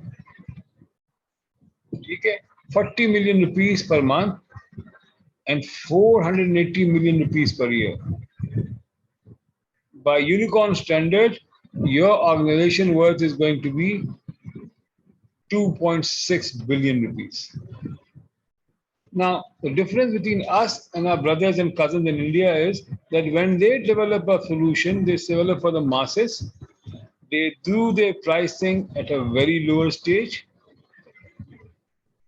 okay, 40 million rupees per month, and 480 million rupees per year. By unicorn standard, your organization worth is going to be 2.6 billion rupees. Now, the difference between us and our brothers and cousins in India is that when they develop a solution, they develop for the masses, they do their pricing at a very lower stage,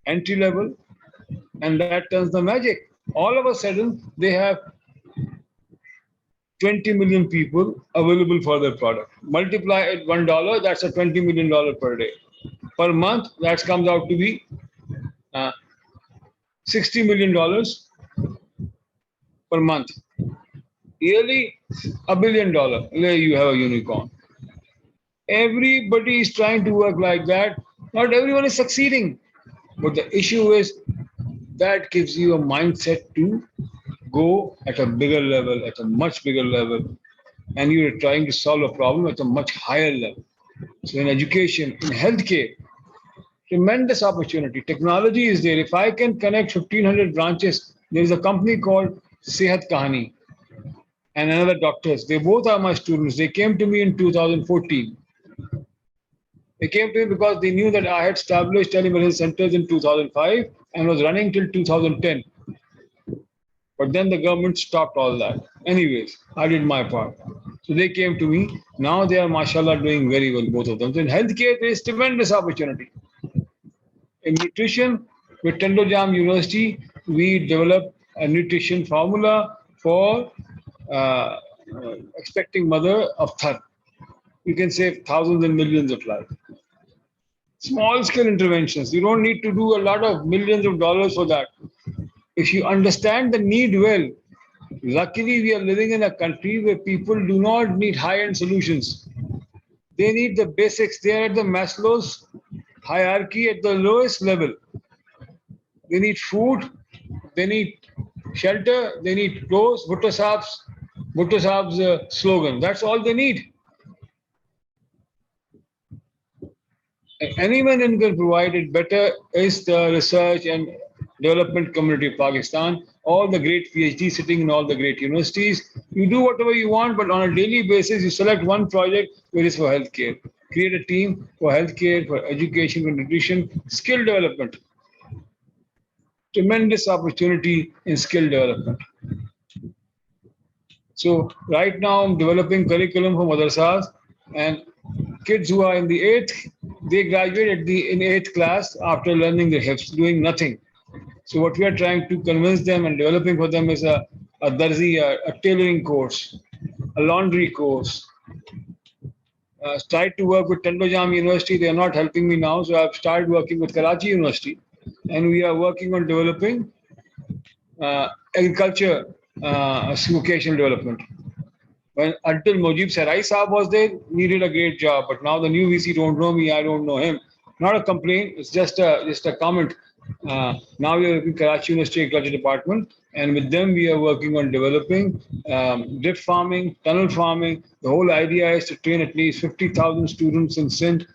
entry level, and that turns the magic. All of a sudden, they have 20 million people available for their product. Multiply at $1, that's a $20 million per day. Per month, that comes out to be $60 million per month. Yearly, $1 billion. There you have a unicorn. Everybody is trying to work like that. Not everyone is succeeding. But the issue is that gives you a mindset to go at a bigger level, at a much bigger level. And you're trying to solve a problem at a much higher level. So in education, in healthcare, tremendous opportunity. Technology is there. If I can connect 1,500 branches, there is a company called Sehat Kahani and another doctors. They both are my students. They came to me in 2014. They came to me because they knew that I had established telemedicine centers in 2005 and was running till 2010. But then the government stopped all that. Anyways, I did my part. So they came to me. Now they are, mashallah, doing very well, both of them. So in healthcare, there is tremendous opportunity. In nutrition, with Tendojam University, we developed a nutrition formula for expecting mother of third. You can save thousands and millions of lives. Small scale interventions. You don't need to do a lot of millions of dollars for that. If you understand the need well, luckily we are living in a country where people do not need high-end solutions. They need the basics. They are at the Maslow's hierarchy at the lowest level. They need food, they need shelter, they need clothes. Bhutto Saab's slogan. That's all they need. Anyone who can provide it better is the research and development community of Pakistan. All the great PhDs sitting in all the great universities. You do whatever you want, but on a daily basis, you select one project which is for healthcare. Create a team for healthcare, for education, for nutrition, skill development. Tremendous opportunity in skill development. So right now I'm developing curriculum for madrasas, and kids who are in the they graduate in 8th class after learning the hifz, doing nothing. So what we are trying to convince them and developing for them is a darzi, a tailoring course, a laundry course. Tried to work with Tendojam University. They are not helping me now, so I've started working with Karachi University, and we are working on developing agriculture vocational development. Until Mujib Sarai Saab was there, we did a great job. But now the new VC don't know me, I don't know him. Not a complaint, it's just a comment. Now we are working Karachi University Agriculture Department, and with them we are working on developing drip farming, tunnel farming. The whole idea is to train at least 50,000 students in Sindh,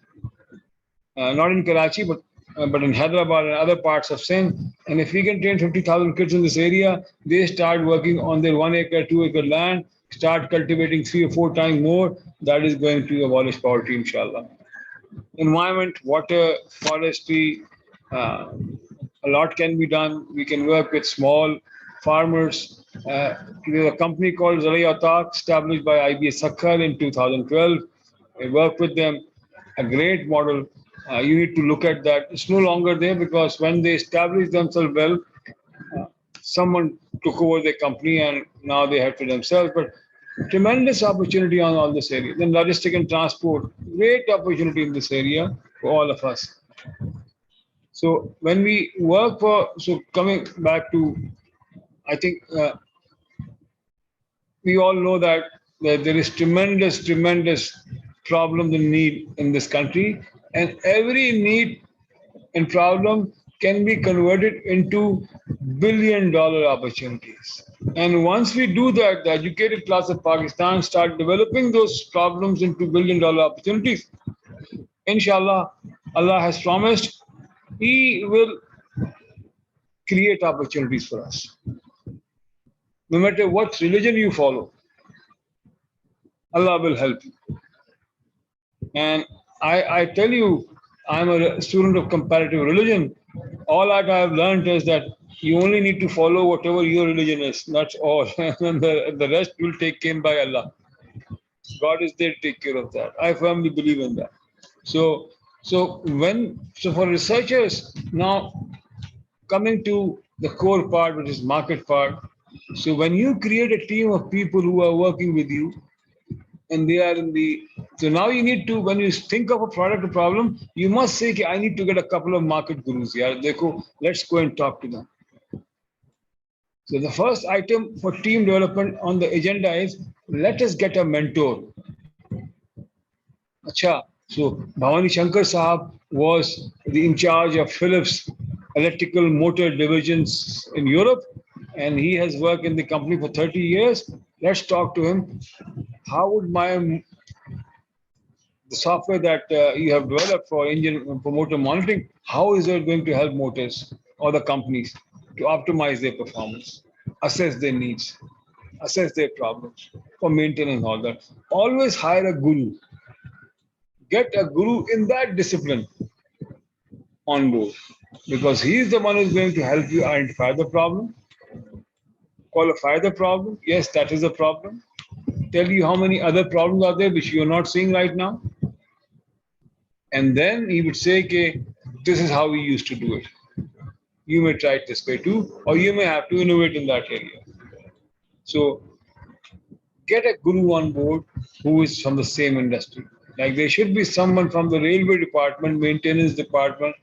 not in Karachi, but in Hyderabad and other parts of Sindh. And if we can train 50,000 kids in this area, they start working on their 1 acre, 2 acre land, start cultivating 3 or 4 times more. That is going to abolish poverty, inshallah. Environment, water, forestry, a lot can be done. We can work with small farmers. There's a company called Zarai Atak, established by IBS Sakhar in 2012. I work with them, a great model. You need to look at that. It's no longer there because when they established themselves well, someone took over the company and now they have to themselves. But tremendous opportunity on all this area. Then logistic and transport, great opportunity in this area for all of us. So when we work for, so coming back to, I think we all know that there is tremendous problem and need in this country, and every need and problem can be converted into billion-dollar opportunities. And once we do that, the educated class of Pakistan start developing those problems into billion-dollar opportunities. Inshallah, Allah has promised He will create opportunities for us. No matter what religion you follow, Allah will help you. And I tell you, I'm a student of comparative religion. All that I have learned is that you only need to follow whatever your religion is. That's all. And the rest will take care by Allah. God is there to take care of that. I firmly believe in that. So for researchers, now coming to the core part, which is market part. So when you create a team of people who are working with you, and they are in the, so now you need to, when you think of a product or problem, you must say, I need to get a couple of market gurus here. Let's go and talk to them. So the first item for team development on the agenda is, let us get a mentor. Acha, so Bhavani Shankar Sahab was in charge of Philips electrical motor divisions in Europe, and he has worked in the company for 30 years. Let's talk to him. How would the software that you have developed for engine for motor monitoring, how is it going to help motors or the companies to optimize their performance, assess their needs, assess their problems for maintenance and all that? Always hire a guru. Get a guru in that discipline on board, because he is the one who is going to help you identify the problem, qualify the problem. Yes, that is a problem. Tell you how many other problems are there which you are not seeing right now. And then he would say, okay, this is how we used to do it. You may try it this way too, or you may have to innovate in that area. So get a guru on board who is from the same industry. Like there should be someone from the railway department, maintenance department,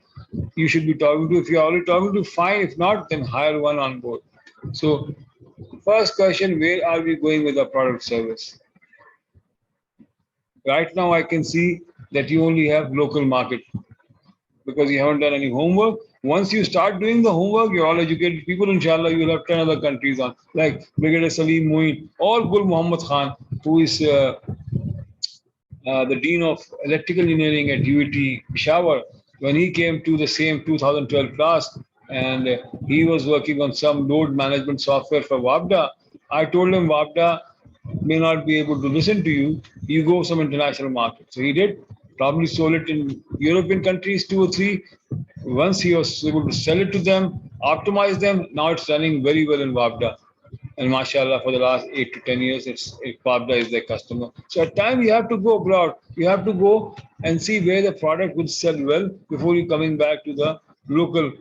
you should be talking to. If you're already talking to, fine. If not, then hire one on board. So first question, where are we going with our product service? Right now, I can see that you only have local market because you haven't done any homework. Once you start doing the homework, you're all educated people, inshallah, you'll have 10 other countries on, like Brigadier Salim Moin or Gul Muhammad Khan, who is the Dean of Electrical Engineering at UET Peshawar. When he came to the same 2012 class and he was working on some load management software for WAPDA, I told him WAPDA may not be able to listen to you. You go some international market. So he did. Probably sold it in European countries, 2 or 3. Once he was able to sell it to them, optimize them, now it's running very well in WAPDA. And mashallah, for the last 8 to 10 years, WAPDA is their customer. So at times you have to go abroad. You have to go and see where the product would sell well before you coming back to the local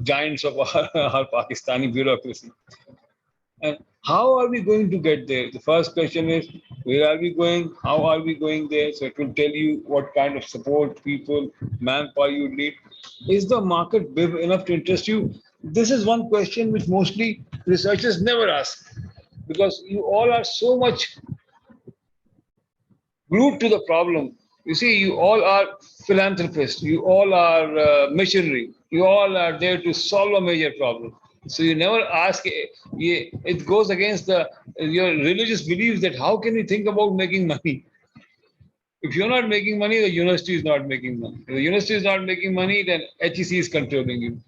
giants of our Pakistani bureaucracy. And how are we going to get there? The first question is, where are we going? How are we going there? So it will tell you what kind of support, people, manpower you need. Is the market big enough to interest you? This is one question which mostly researchers never ask, because you all are so much glued to the problem. You see, you all are philanthropists. You all are missionary. You all are there to solve a major problem. So you never ask. It goes against your religious beliefs that how can you think about making money? If you're not making money, the university is not making money. If the university is not making money, then HEC is controlling you.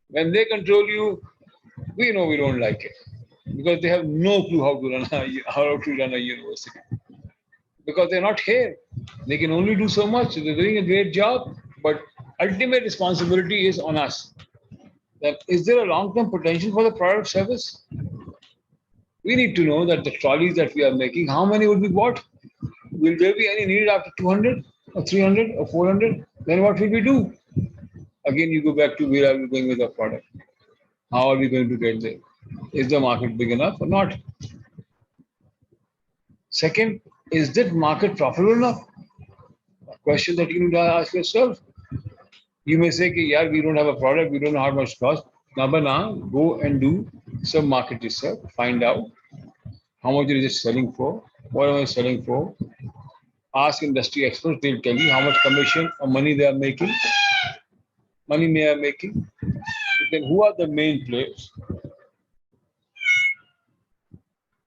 When they control you, we know we don't like it because they have no clue how to run a university. Because they're not here. They can only do so much. They're doing a great job, but ultimate responsibility is on us. That is there a long-term potential for the product service? We need to know that the trolleys that we are making, how many would be bought? Will there be any needed after 200? or 300 or 400, then what will we do? Again, you go back to where are we going with the product? How are we going to get there? Is the market big enough or not? Second, is that market profitable enough? A question that you need to ask yourself. You may say, yeah, we don't have a product, we don't know how much it costs. Now, go and do some market research, find out how much it is selling for, what am I selling for. Ask industry experts, they'll tell you how much commission or money they are making, Then who are the main players?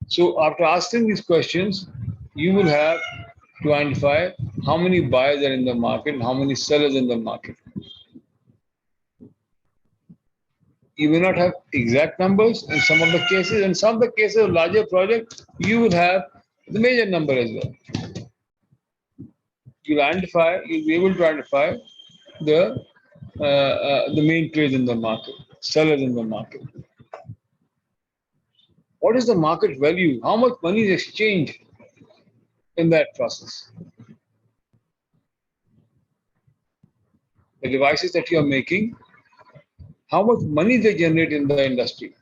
So after asking these questions, you will have to identify how many buyers are in the market and how many sellers in the market. You will not have exact numbers in some of the cases. In some of the cases of larger projects, you will have the major number as well. You'll be able to identify the main players in the market, sellers in the market. What is the market value? How much money is exchanged in that process? The devices that you are making, how much money they generate in the industry?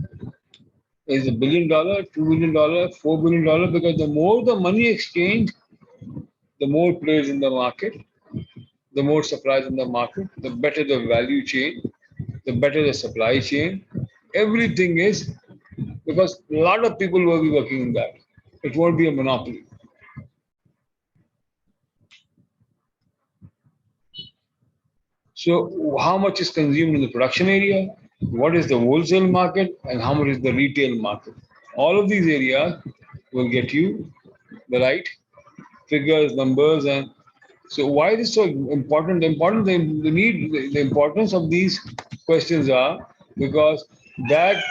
Is $1 billion, $2 billion, $4 billion? Because the more the money exchange, the more players in the market, the more supplies in the market, the better the value chain, the better the supply chain. Everything is because a lot of people will be working in that. It won't be a monopoly. So how much is consumed in the production area? What is the wholesale market and how much is the retail market? All of these areas will get you the right figures, numbers, and so why is this so important? The importance of these questions are because that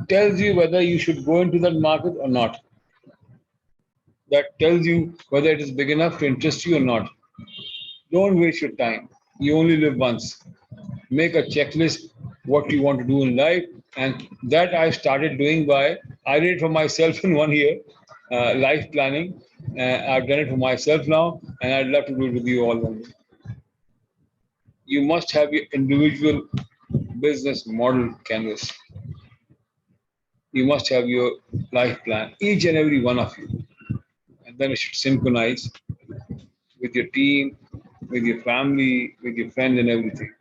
tells you whether you should go into that market or not. That tells you whether it is big enough to interest you or not. Don't waste your time. You only live once. Make a checklist what you want to do in life, and that I started doing by I did it for myself in 1 year, life planning. I've done it for myself now, and I'd love to do it with you all one day. You must have your individual business model canvas. You must have your life plan, each and every one of you, and then it should synchronize with your team, with your family, with your friends, and everything.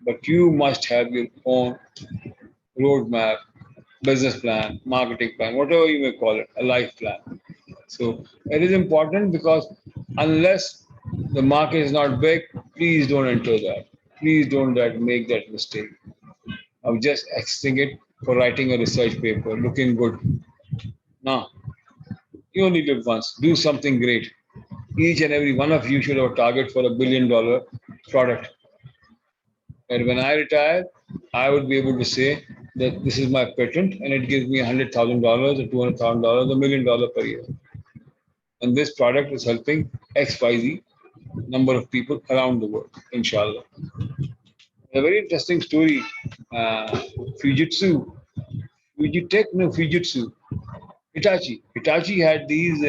But you must have your own roadmap, business plan, marketing plan, whatever you may call it, a life plan. So it is important because unless the market is not big, please don't enter that. Please don't make that mistake of just exiting it for writing a research paper, looking good. No, you only live once. Do something great. Each and every one of you should have a target for $1 billion product. And when I retire, I would be able to say that this is my patent and it gives me $100,000 or $200,000, $1 million per year. And this product is helping XYZ number of people around the world, inshallah. A very interesting story. Fujitsu, Fujitsu. Hitachi had these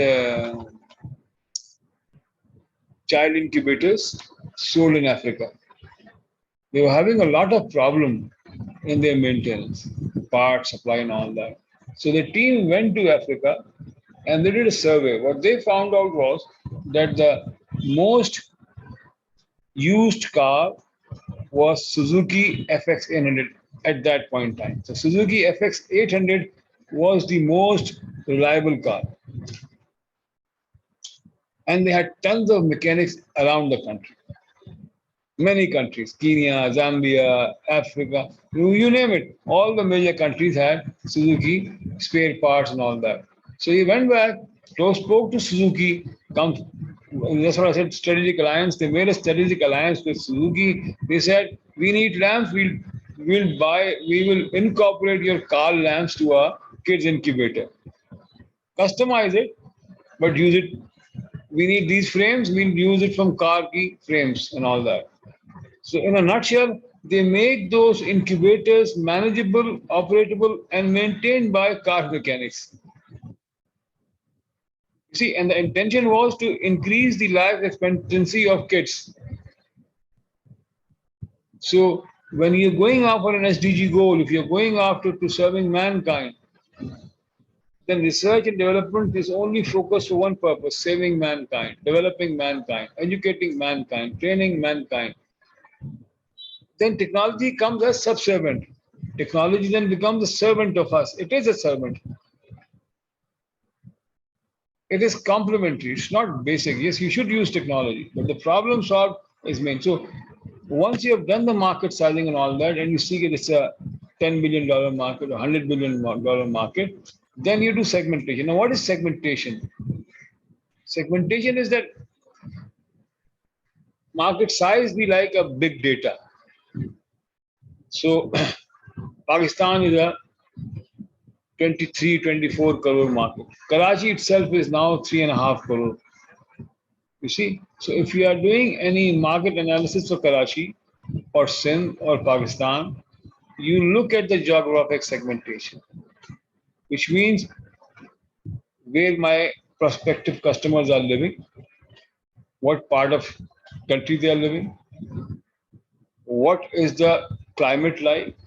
child incubators sold in Africa. They were having a lot of problem in their maintenance, part supply and all that. So the team went to Africa and they did a survey. What they found out was that the most used car was Suzuki FX800 at that point in time. So Suzuki FX800 was the most reliable car. And they had tons of mechanics around the country. Many countries, Kenya, Zambia, Africa, you name it. All the major countries had Suzuki spare parts and all that. So he went back, spoke to Suzuki, that's what I said, strategic alliance. They made a strategic alliance with Suzuki. They said, we need lamps, we will incorporate your car lamps to our kids incubator. Customize it, but use it. We need these frames, we'll use it from car key frames and all that. So in a nutshell, they make those incubators manageable, operable, and maintained by car mechanics. see, and the intention was to increase the life expectancy of kids. So when you're going after an SDG goal, if you're going after to serving mankind, then research and development is only focused for one purpose: saving mankind, developing mankind, educating mankind, training mankind. Then technology comes as subservient. Technology then becomes a servant of us. It is a servant. It is complementary. It's not basic. Yes, you should use technology, but the problem solved is main. So once you have done the market sizing and all that, and you see that it's a $10 billion market or $100 billion market, then you do segmentation. Now, what is segmentation? Segmentation is that market size be like a big data. So Pakistan is a 23, 24 crore market. Karachi itself is now 3.5 crore. You see, so if you are doing any market analysis for Karachi or Sindh or Pakistan, you look at the geographic segmentation, which means where my prospective customers are living, what part of country they are living, what is the climate like,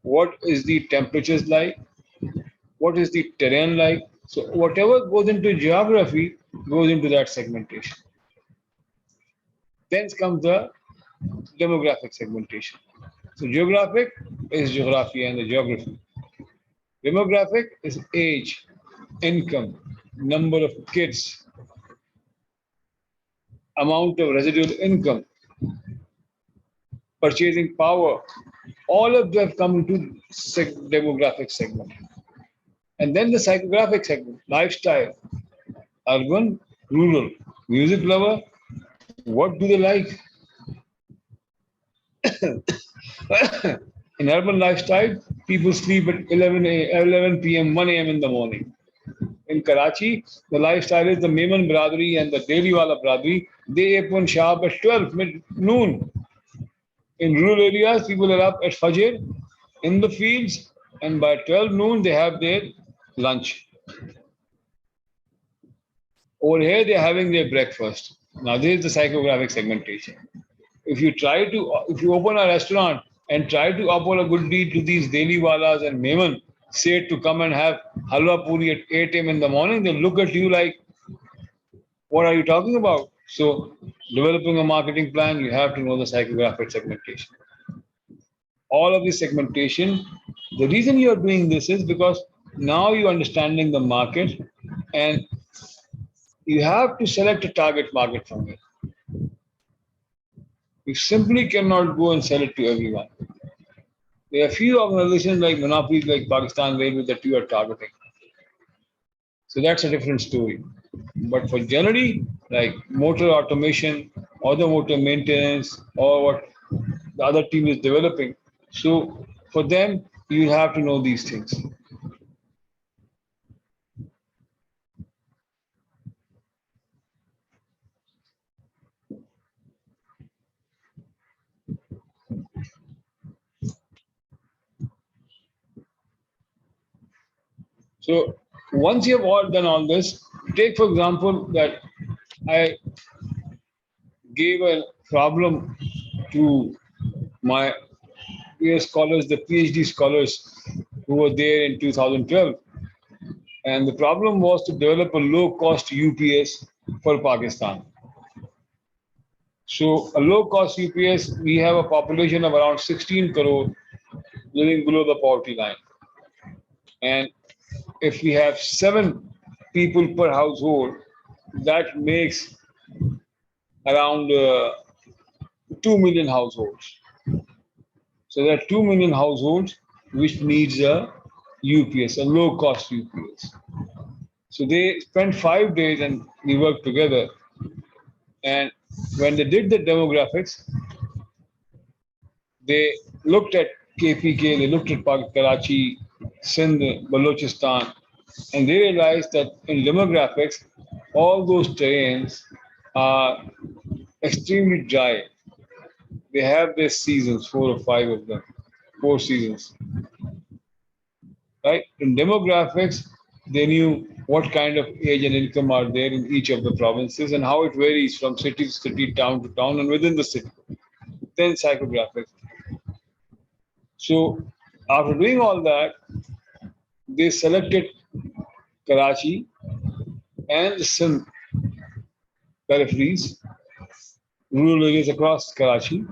what is the temperatures like, what is the terrain like. So whatever goes into geography goes into that segmentation. Then comes the demographic segmentation. So geographic is geography and the geography. Demographic is age, income, number of kids, amount of residual income, purchasing power. All of them come into demographic segment. And then the psychographic segment, lifestyle, urban, rural, music lover, what do they like? In urban lifestyle, people sleep at 11 p.m., 1 a.m. in the morning. In Karachi, the lifestyle is the Memon Bradri and the Deliwala Bradri. They open shop at 12 noon. In rural areas, people are up at Fajr in the fields, and by 12 noon, they have their lunch. Over here, they're having their breakfast. Now, this is the psychographic segmentation. If you open a restaurant and try to offer a good deed to these Deliwalas and Memon, say to come and have halwa puri at 8 a.m. in the morning, they'll look at you like, what are you talking about? So, developing a marketing plan, you have to know the psychographic segmentation. All of this segmentation, the reason you are doing this is because now you're understanding the market and you have to select a target market from it. You simply cannot go and sell it to everyone. There are few organizations like monopolies like Pakistan Railway that you are targeting. So that's a different story. But for generally, like motor automation, automotive maintenance, or what the other team is developing, so for them, you have to know these things. So once you have all done all this, take for example that I gave a problem to my peer scholars, the PhD scholars who were there in 2012. And the problem was to develop a low-cost UPS for Pakistan. So a low-cost UPS, we have a population of around 16 crore living below the poverty line. And if we have 7 people per household, that makes around 2 million households. So there are 2 million households which needs a UPS, a low-cost UPS. So they spent 5 days and we worked together. And when they did the demographics, they looked at KPK, they looked at Karachi, Sindh, Balochistan, and they realized that in demographics, all those terrains are extremely dry. They have their seasons, 4 or 5 of them, 4 seasons. Right? In demographics, They knew what kind of age and income are there in each of the provinces and how it varies from city to city, town to town, and within the city. Then psychographics. So after doing all that, they selected Karachi and the Sindh peripheries, rural areas across Karachi,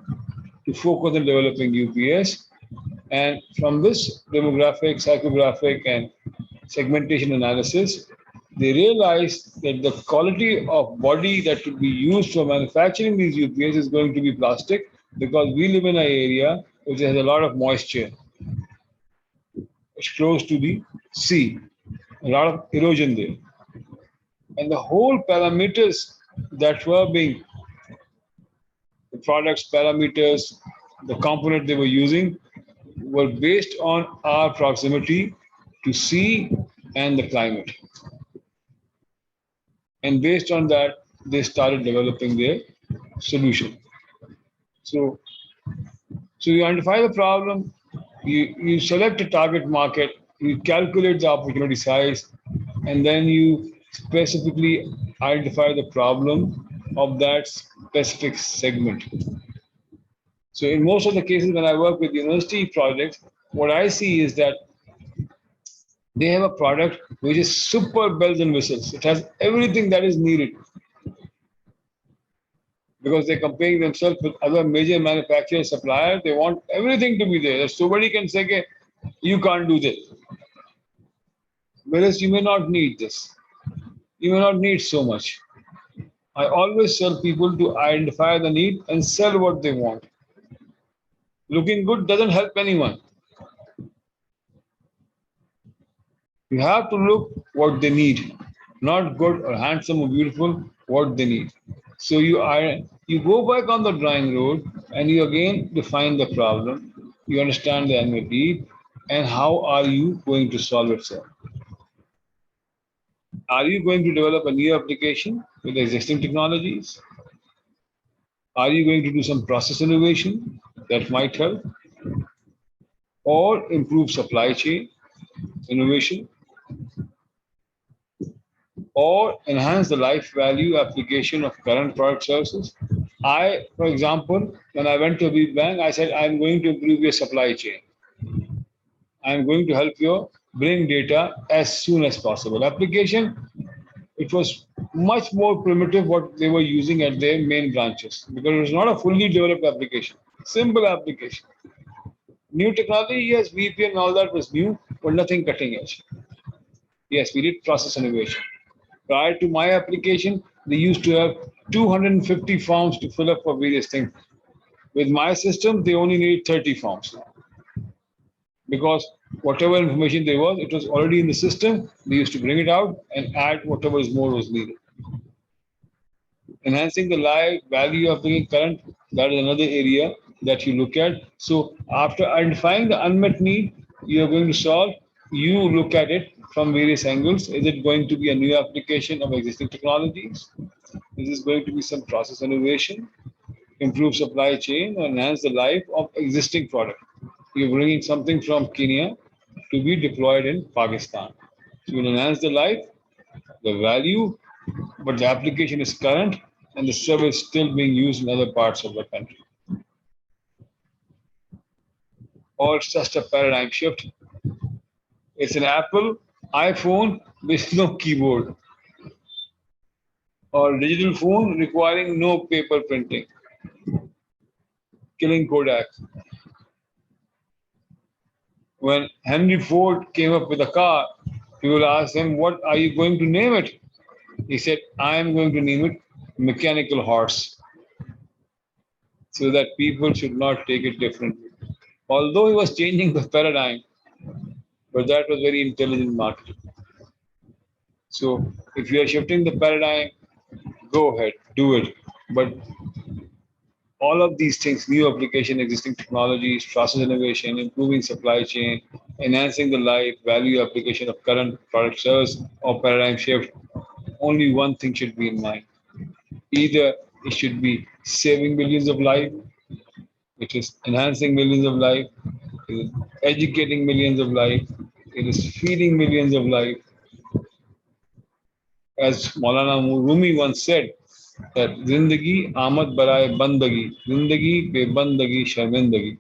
to focus on developing UPS. And from this demographic, psychographic, and segmentation analysis, they realized that the quality of body that would be used for manufacturing these UPS is going to be plastic because we live in an area which has a lot of moisture. It's close to the sea, a lot of erosion there. And the whole parameters that were being the products parameters, the component they were using were based on our proximity to sea and the climate. And based on that, they started developing their solution. So, so you identify the problem, you select a target market, you calculate the opportunity size, and then you specifically identify the problem of that specific segment. So in most of the cases when I work with university projects, what I see is that they have a product which is super bells and whistles. It has everything that is needed because they're comparing themselves with other major manufacturer suppliers. They want everything to be there. Somebody can say, okay, you can't do this. Whereas you may not need this. You may not need so much. I always tell people to identify the need and sell what they want. Looking good doesn't help anyone. You have to look what they need, not good or handsome or beautiful, what they need. So you go back on the drawing road and you again define the problem. You understand the unmet need and how are you going to solve it, sir? Are you going to develop a new application with existing technologies? Are you going to do some process innovation that might help? Or improve supply chain innovation? Or enhance the life value application of current product services? I, for example, when I went to a big bank, I said, I'm going to improve your supply chain. I'm going to help you bring data as soon as possible. Application, it was much more primitive what they were using at their main branches because it was not a fully developed application, simple application. New technology, yes, VPN and all that was new, but nothing cutting edge. Yes, we did process innovation. Prior to my application, they used to have 250 forms to fill up for various things. With my system, they only need 30 forms now. Because whatever information there was, it was already in the system. They used to bring it out and add whatever is more was needed. Enhancing the life value of the current, that is another area that you look at. So after identifying the unmet need you are going to solve, you look at it from various angles. Is it going to be a new application of existing technologies? Is this going to be some process innovation, improve supply chain, or enhance the life of existing product? You're bringing something from Kenya to be deployed in Pakistan. So you enhance the life, the value, but the application is current and the service still being used in other parts of the country. Or it's just a paradigm shift. It's an Apple iPhone with no keyboard, or digital phone requiring no paper printing, killing Kodak. When Henry Ford came up with a car, people asked him, what are you going to name it? He said, I am going to name it Mechanical Horse, so that people should not take it differently. Although he was changing the paradigm, but that was very intelligent marketing. So if you are shifting the paradigm, go ahead, do it. But all of these things, new application, existing technologies, process innovation, improving supply chain, enhancing the life, value application of current product service or paradigm shift, only one thing should be in mind. Either it should be saving millions of lives, which is enhancing millions of life, it is educating millions of life, it is feeding millions of life, As Maulana Rumi once said, that Zindagi Amad Baraye Bandagi, Zindagi Be Bandagi Sharmindagi.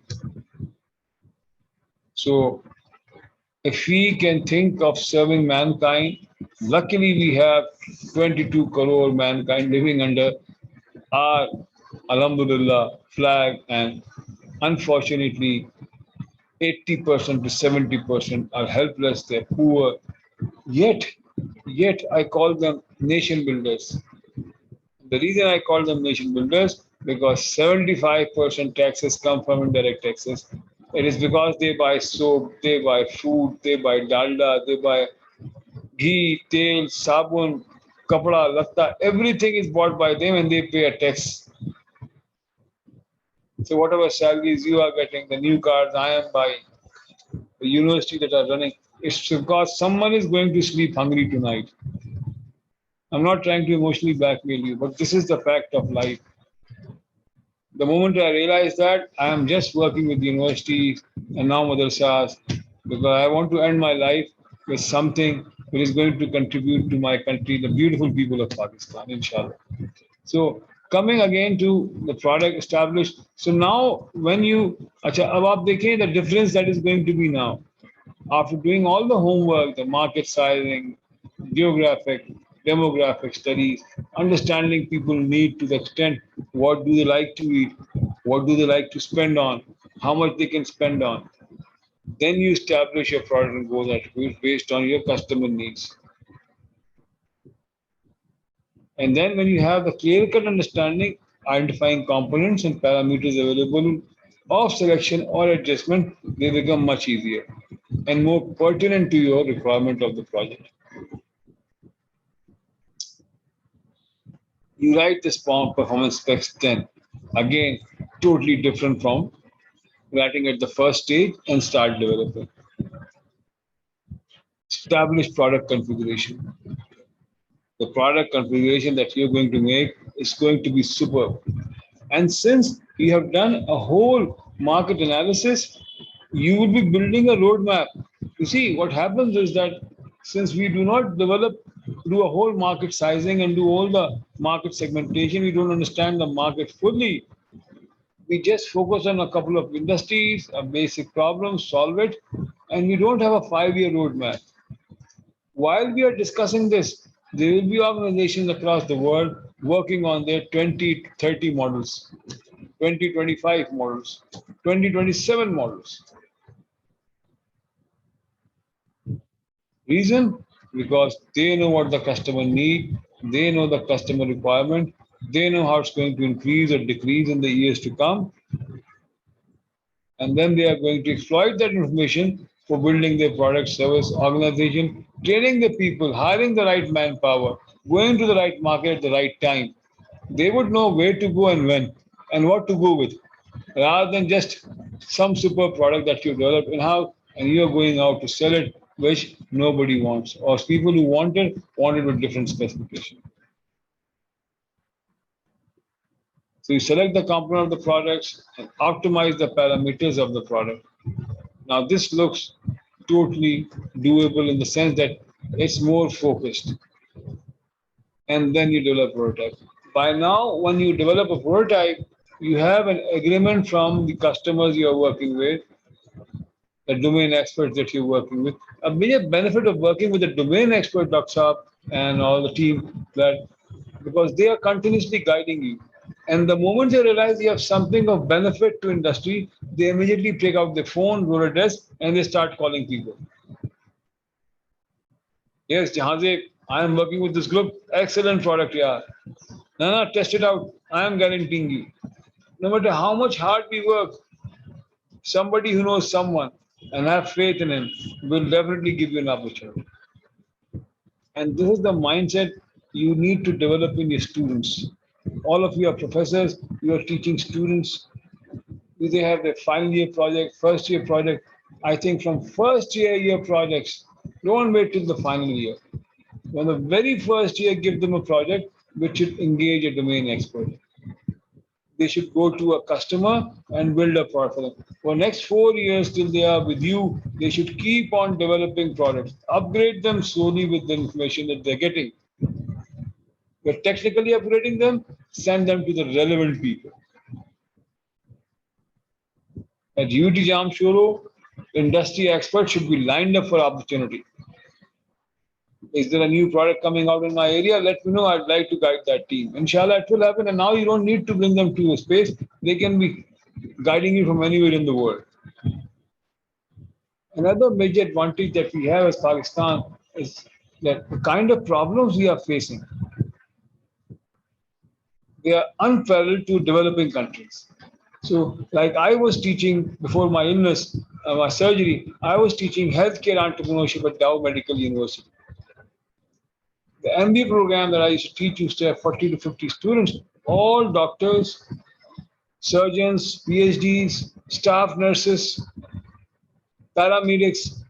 So, if we can think of serving mankind, luckily we have 22 crore mankind living under our Alhamdulillah flag, and unfortunately 80% to 70% are helpless, they're poor. Yet I call them nation builders. The reason I call them nation builders, because 75% taxes come from indirect taxes. It is because they buy soap, they buy food, they buy dalda, they buy ghee, tel, sabun, kapda, latta, everything is bought by them and they pay a tax. So whatever salaries you are getting, the new cars I am buying, the university that are running, it's because someone is going to sleep hungry tonight. I'm not trying to emotionally blackmail you, but this is the fact of life. The moment I realized that, I am just working with universities and now madrasas, because I want to end my life with something which is going to contribute to my country, the beautiful people of Pakistan, inshallah. So coming again to the product established. So now when you, acha, ab aap dekhiye the difference that is going to be now. After doing all the homework, the market sizing, geographic, demographic studies, understanding people need to the extent what do they like to eat, what do they like to spend on, how much they can spend on. Then you establish your product and goals attributes based on your customer needs. And then when you have the clear-cut understanding, identifying components and parameters available of selection or adjustment, they become much easier and more pertinent to your requirement of the project. You write this performance specs then. Again, totally different from writing at the first stage and start developing. Establish product configuration. The product configuration that you're going to make is going to be superb. And since you have done a whole market analysis, you will be building a roadmap. You see, what happens is that since we do not do a whole market sizing and do all the market segmentation, we don't understand the market fully. We just focus on a couple of industries, a basic problem, solve it, and we don't have a 5-year roadmap. While we are discussing this, there will be organizations across the world working on their 2030 models, 2025 models, 2027 models. Reason? Because they know what the customer needs, they know the customer requirement, they know how it's going to increase or decrease in the years to come, and then they are going to exploit that information for building their product, service, organization, training the people, hiring the right manpower, going to the right market at the right time. They would know where to go and when and what to go with, rather than just some super product that you develop in-house and you're going out to sell it, which nobody wants, or people who want it with different specification. So you select the component of the products and optimize the parameters of the product. Now this looks totally doable in the sense that it's more focused. And then you develop a prototype. By now, when you develop a prototype, you have an agreement from the customers you're working with, the domain experts that you're working with. A major benefit of working with a domain expert, Dr. Saab, and all the team, that because they are continuously guiding you. And the moment they realize you have something of benefit to industry, they immediately take out their phone, go to a desk, and they start calling people. Yes, Jahanzeb, I am working with this group. Excellent product, yeah. No, test it out. I am guaranteeing you. No matter how much hard we work, somebody who knows someone and have faith in him will definitely give you an opportunity. And this is the mindset you need to develop in your students. All of you are professors, you are teaching students. They have their final year project, first year project. I think from first year projects, don't wait till the final year. From the very first year, give them a project which should engage a domain expert. They should go to a customer and build a product for them. For next 4 years till they are with you, they should keep on developing products. Upgrade them slowly with the information that they're getting. You're technically upgrading them, send them to the relevant people. At UT Jamshoro, industry experts should be lined up for opportunity. Is there a new product coming out in my area? Let me know. I'd like to guide that team. Inshallah, it will happen. And now you don't need to bring them to a space. They can be guiding you from anywhere in the world. Another major advantage that we have as Pakistan is that the kind of problems we are facing, they are unparalleled to developing countries. So, like I was teaching before my illness, my surgery, I was teaching healthcare entrepreneurship at Dow Medical University. The MBA program that I used to teach used to have 40 to 50 students, all doctors, surgeons, PhDs, staff nurses, paramedics.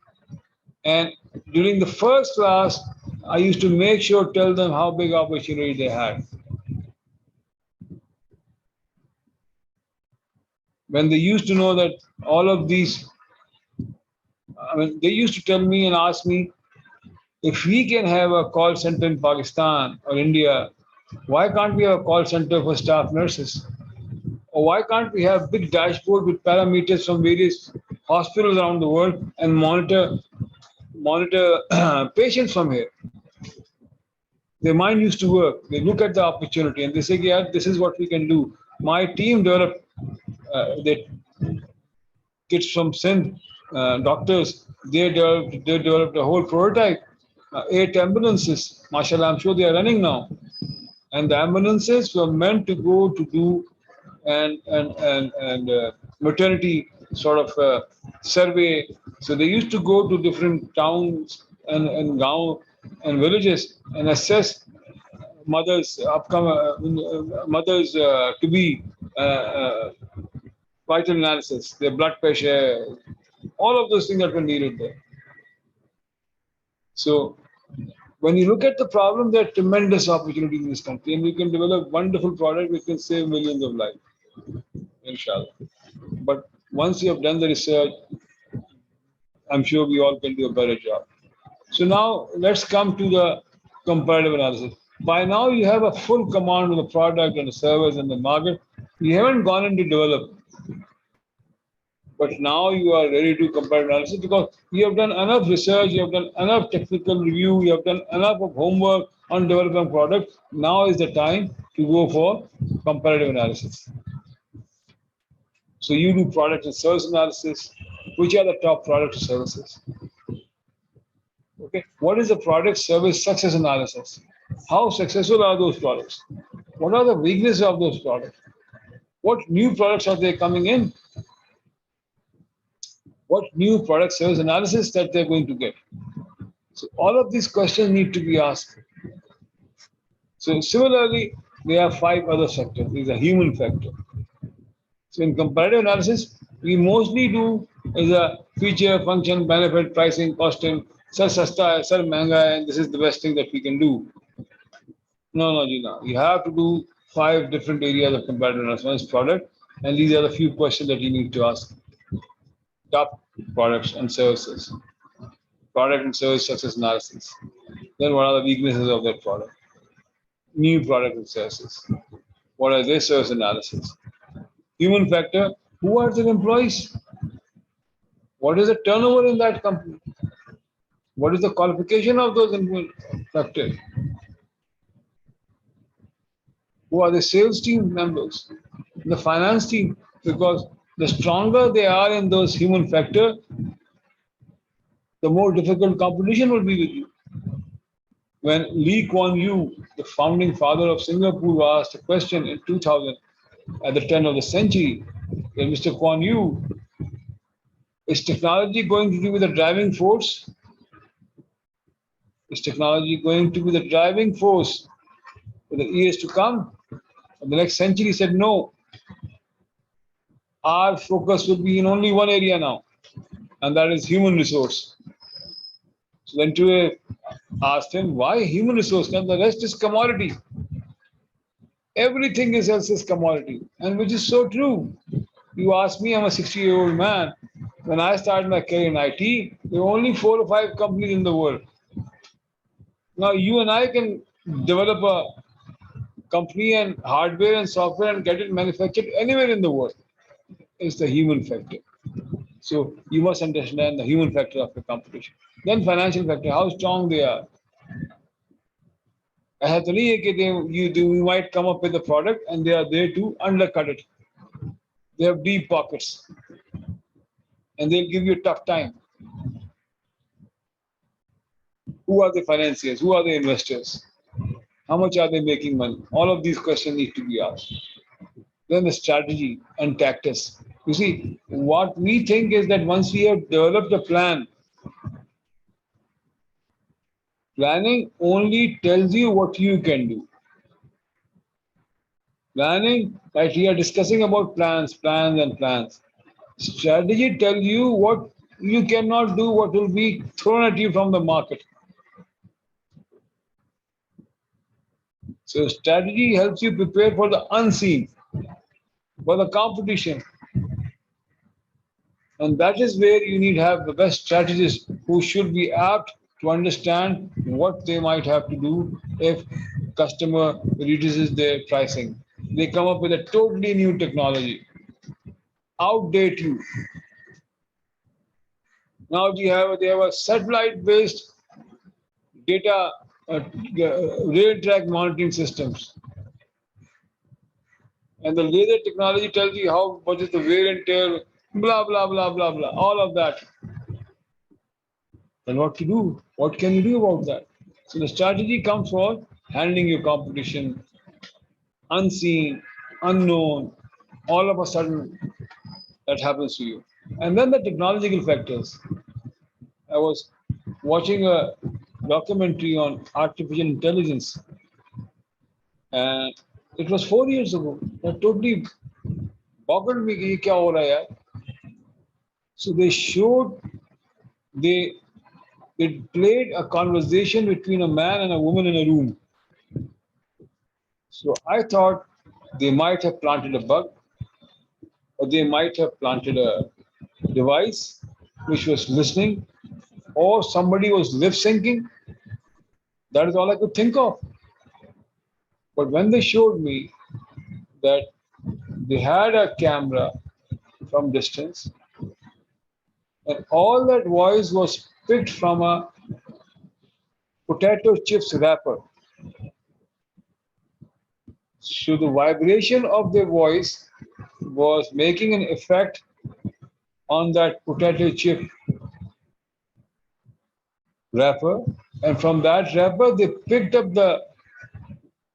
And during the first class, I used to make sure tell them how big opportunity they had. When they used to know that all of these, they used to tell me and ask me, if we can have a call center in Pakistan or India, why can't we have a call center for staff nurses? Or why can't we have big dashboard with parameters from various hospitals around the world and monitor patients from here? Their mind used to work. They look at the opportunity and they say, yeah, this is what we can do. My team developed the kids from Sindh, doctors, they developed a whole prototype. 8 ambulances, mashallah, I'm sure they are running now. And the ambulances were meant to go to do and maternity sort of survey. So they used to go to different towns and gaon and villages and assess mothers to be vital analysis, their blood pressure, all of those things that were needed there. So when you look at the problem, there are tremendous opportunities in this country, and we can develop wonderful product. We can save millions of lives, inshallah. But once you have done the research, I'm sure we all can do a better job. So now let's come to the comparative analysis. By now you have a full command of the product and the service and the market. You haven't gone into development. But now you are ready to compare analysis because you have done enough research, you have done enough technical review, you have done enough of homework on developing product. Now is the time to go for comparative analysis. So you do product and service analysis. Which are the top product and services? Okay. What is the product service success analysis? How successful are those products? What are the weaknesses of those products? What new products are they coming in? What new product service analysis that they're going to get? So all of these questions need to be asked. So similarly, there are 5 other sectors. These are human factor. So in comparative analysis, we mostly do is a feature, function, benefit, pricing, costing, sir sasta hai, sir महंगा hai, and this is the best thing that we can do. No, Gina. You have to do 5 different areas of comparative analysis. One is product, and these are the few questions that you need to ask. Top products and services. Product and service success analysis. Then what are the weaknesses of that product? New product and services. What are their service analysis? Human factor, who are their employees? What is the turnover in that company? What is the qualification of those factors? Who are the sales team members? The finance team, because the stronger they are in those human factor, the more difficult competition will be with you. When Lee Kuan Yew, the founding father of Singapore, was asked a question in 2000 at the turn of the century, that Mr. Kuan Yew, is technology going to be the driving force? Is technology going to be the driving force for the years to come? And the next century, he said, no. Our focus will be in only one area now, and that is human resource. So then Tue asked him, why human resource? And the rest is commodity. Everything else is commodity, and which is so true. You ask me, I'm a 60-year-old man. When I started my career in IT, there were only 4 or 5 companies in the world. Now you and I can develop company and hardware and software and get it manufactured anywhere in the world. It's the human factor. So you must understand the human factor of the competition. Then financial factor, how strong they are. You might come up with a product and they are there to undercut it. They have deep pockets and they'll give you a tough time. Who are the financiers? Who are the investors? How much are they making money? All of these questions need to be asked. Then the strategy and tactics. You see, what we think is that once we have developed a plan, planning only tells you what you can do. Planning, like we are discussing about plans. Strategy tells you what you cannot do, what will be thrown at you from the market. So strategy helps you prepare for the unseen, for the competition. And that is where you need to have the best strategists who should be apt to understand what they might have to do if customer reduces their pricing. They come up with a totally new technology, outdate you. Now they have a satellite-based data rail track monitoring systems. And the laser technology tells you what is the wear and tear, blah, blah, blah, blah, blah, all of that. And what to do? What can you do about that? So the strategy comes for handling your competition, unseen, unknown, all of a sudden that happens to you. And then the technological factors. I was watching a documentary on artificial intelligence, and it was 4 years ago. That totally boggled me. कि ये क्या हो रहा है यार? So they played a conversation between a man and a woman in a room. So I thought they might have planted a bug, or they might have planted a device which was listening, or somebody was lip syncing. That is all I could think of. But when they showed me that they had a camera from distance, and all that voice was picked from a potato chips wrapper. So the vibration of their voice was making an effect on that potato chip wrapper, and from that wrapper they picked up the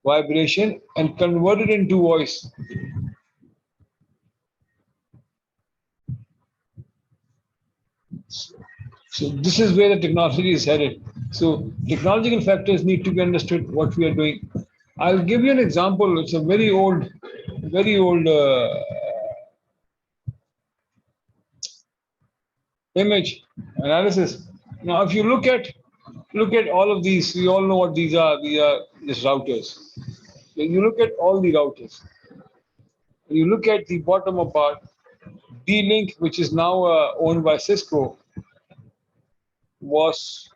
vibration and converted into voice. So this is where the technology is headed. So technological factors need to be understood what we are doing. I'll give you an example. It's a very old image analysis. Now, if you look at all of these, we all know what these are. These are just routers. When you look at all the routers, when you look at the bottom of part, D-Link, which is now owned by Cisco, was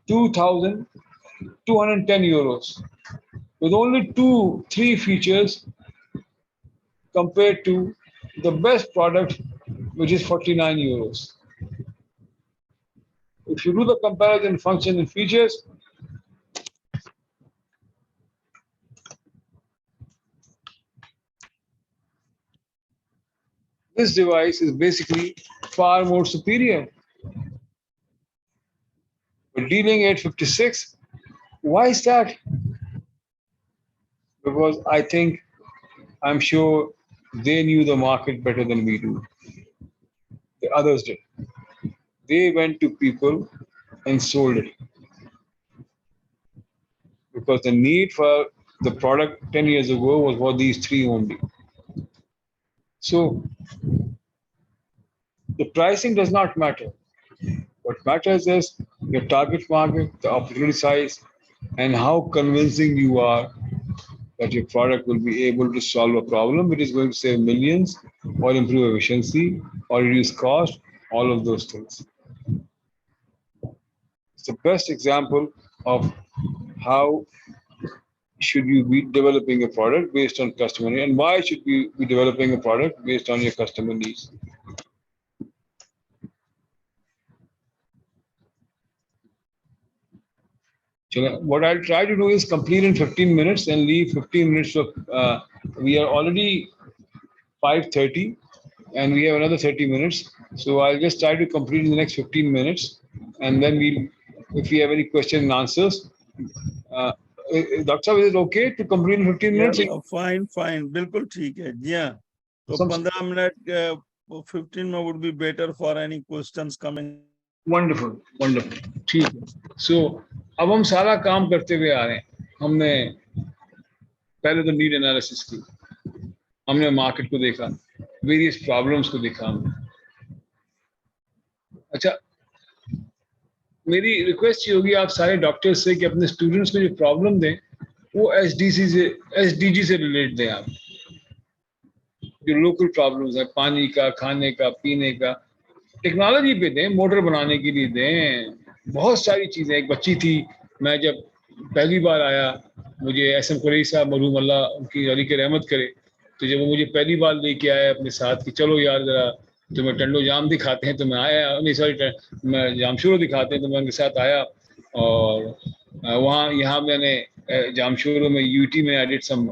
2,210 euros, with only 3 features compared to the best product, which is 49 euros. If you do the comparison function and features, this device is basically far more superior. But dealing 856, why is that? Because I'm sure they knew the market better than we do. The others did. They went to people and sold it. Because the need for the product 10 years ago was for these 3 only. So the pricing does not matter. What matters is your target market, the opportunity size, and how convincing you are that your product will be able to solve a problem which is going to save millions or improve efficiency or reduce cost, all of those things. It's the best example of how should you be developing a product based on customer need, and why should you be developing a product based on your customer needs? What I'll try to do is complete in 15 minutes and leave 15 minutes of, we are already 5:30 and we have another 30 minutes. So I'll just try to complete in the next 15 minutes. And then if we have any questions and answers, Dr. Saab, is it okay to complete in 15 minutes? Fine. बिल्कुल ठीक है जी हाँ तो 15 minute 15 में would be better for any questions coming. Wonderful. ठीक है. So अब हम सारा काम करते हुए आ रहे हैं. हमने पहले तो नीड एनालिसिस की, हमने मार्केट को देखा, वेरियस प्रॉब्लम्स को देखा हमने. अच्छा, मेरी रिक्वेस्ट ये होगी आप सारे डॉक्टर्स से कि अपने स्टूडेंट्स को जो प्रॉब्लम दें वो एसडीजी से रिलेट दें. आप जो लोकल प्रॉब्लम्स है, पानी का, खाने का, पीने का, टेक्नोलॉजी पे दें, मोटर बनाने के लिए दें, बहुत सारी चीजें. एक बच्ची थी, मैं जब पहली बार आया, मुझे एसएम कुरैशी साहब मरहूम अल्लाह उनकी अली के रहमत करे, तो जब वो मुझे पहली बार लेके आया अपने साथ कि चलो यार जरा तुम्हें टंडो जाम दिखाते हैं, तो मैं आया. नहीं सॉरी, मैं जामशोरो दिखाते हैं, तो मैं उनके साथ आया. और वहाँ यहाँ मैंने जामशोरो में यूटी में I did some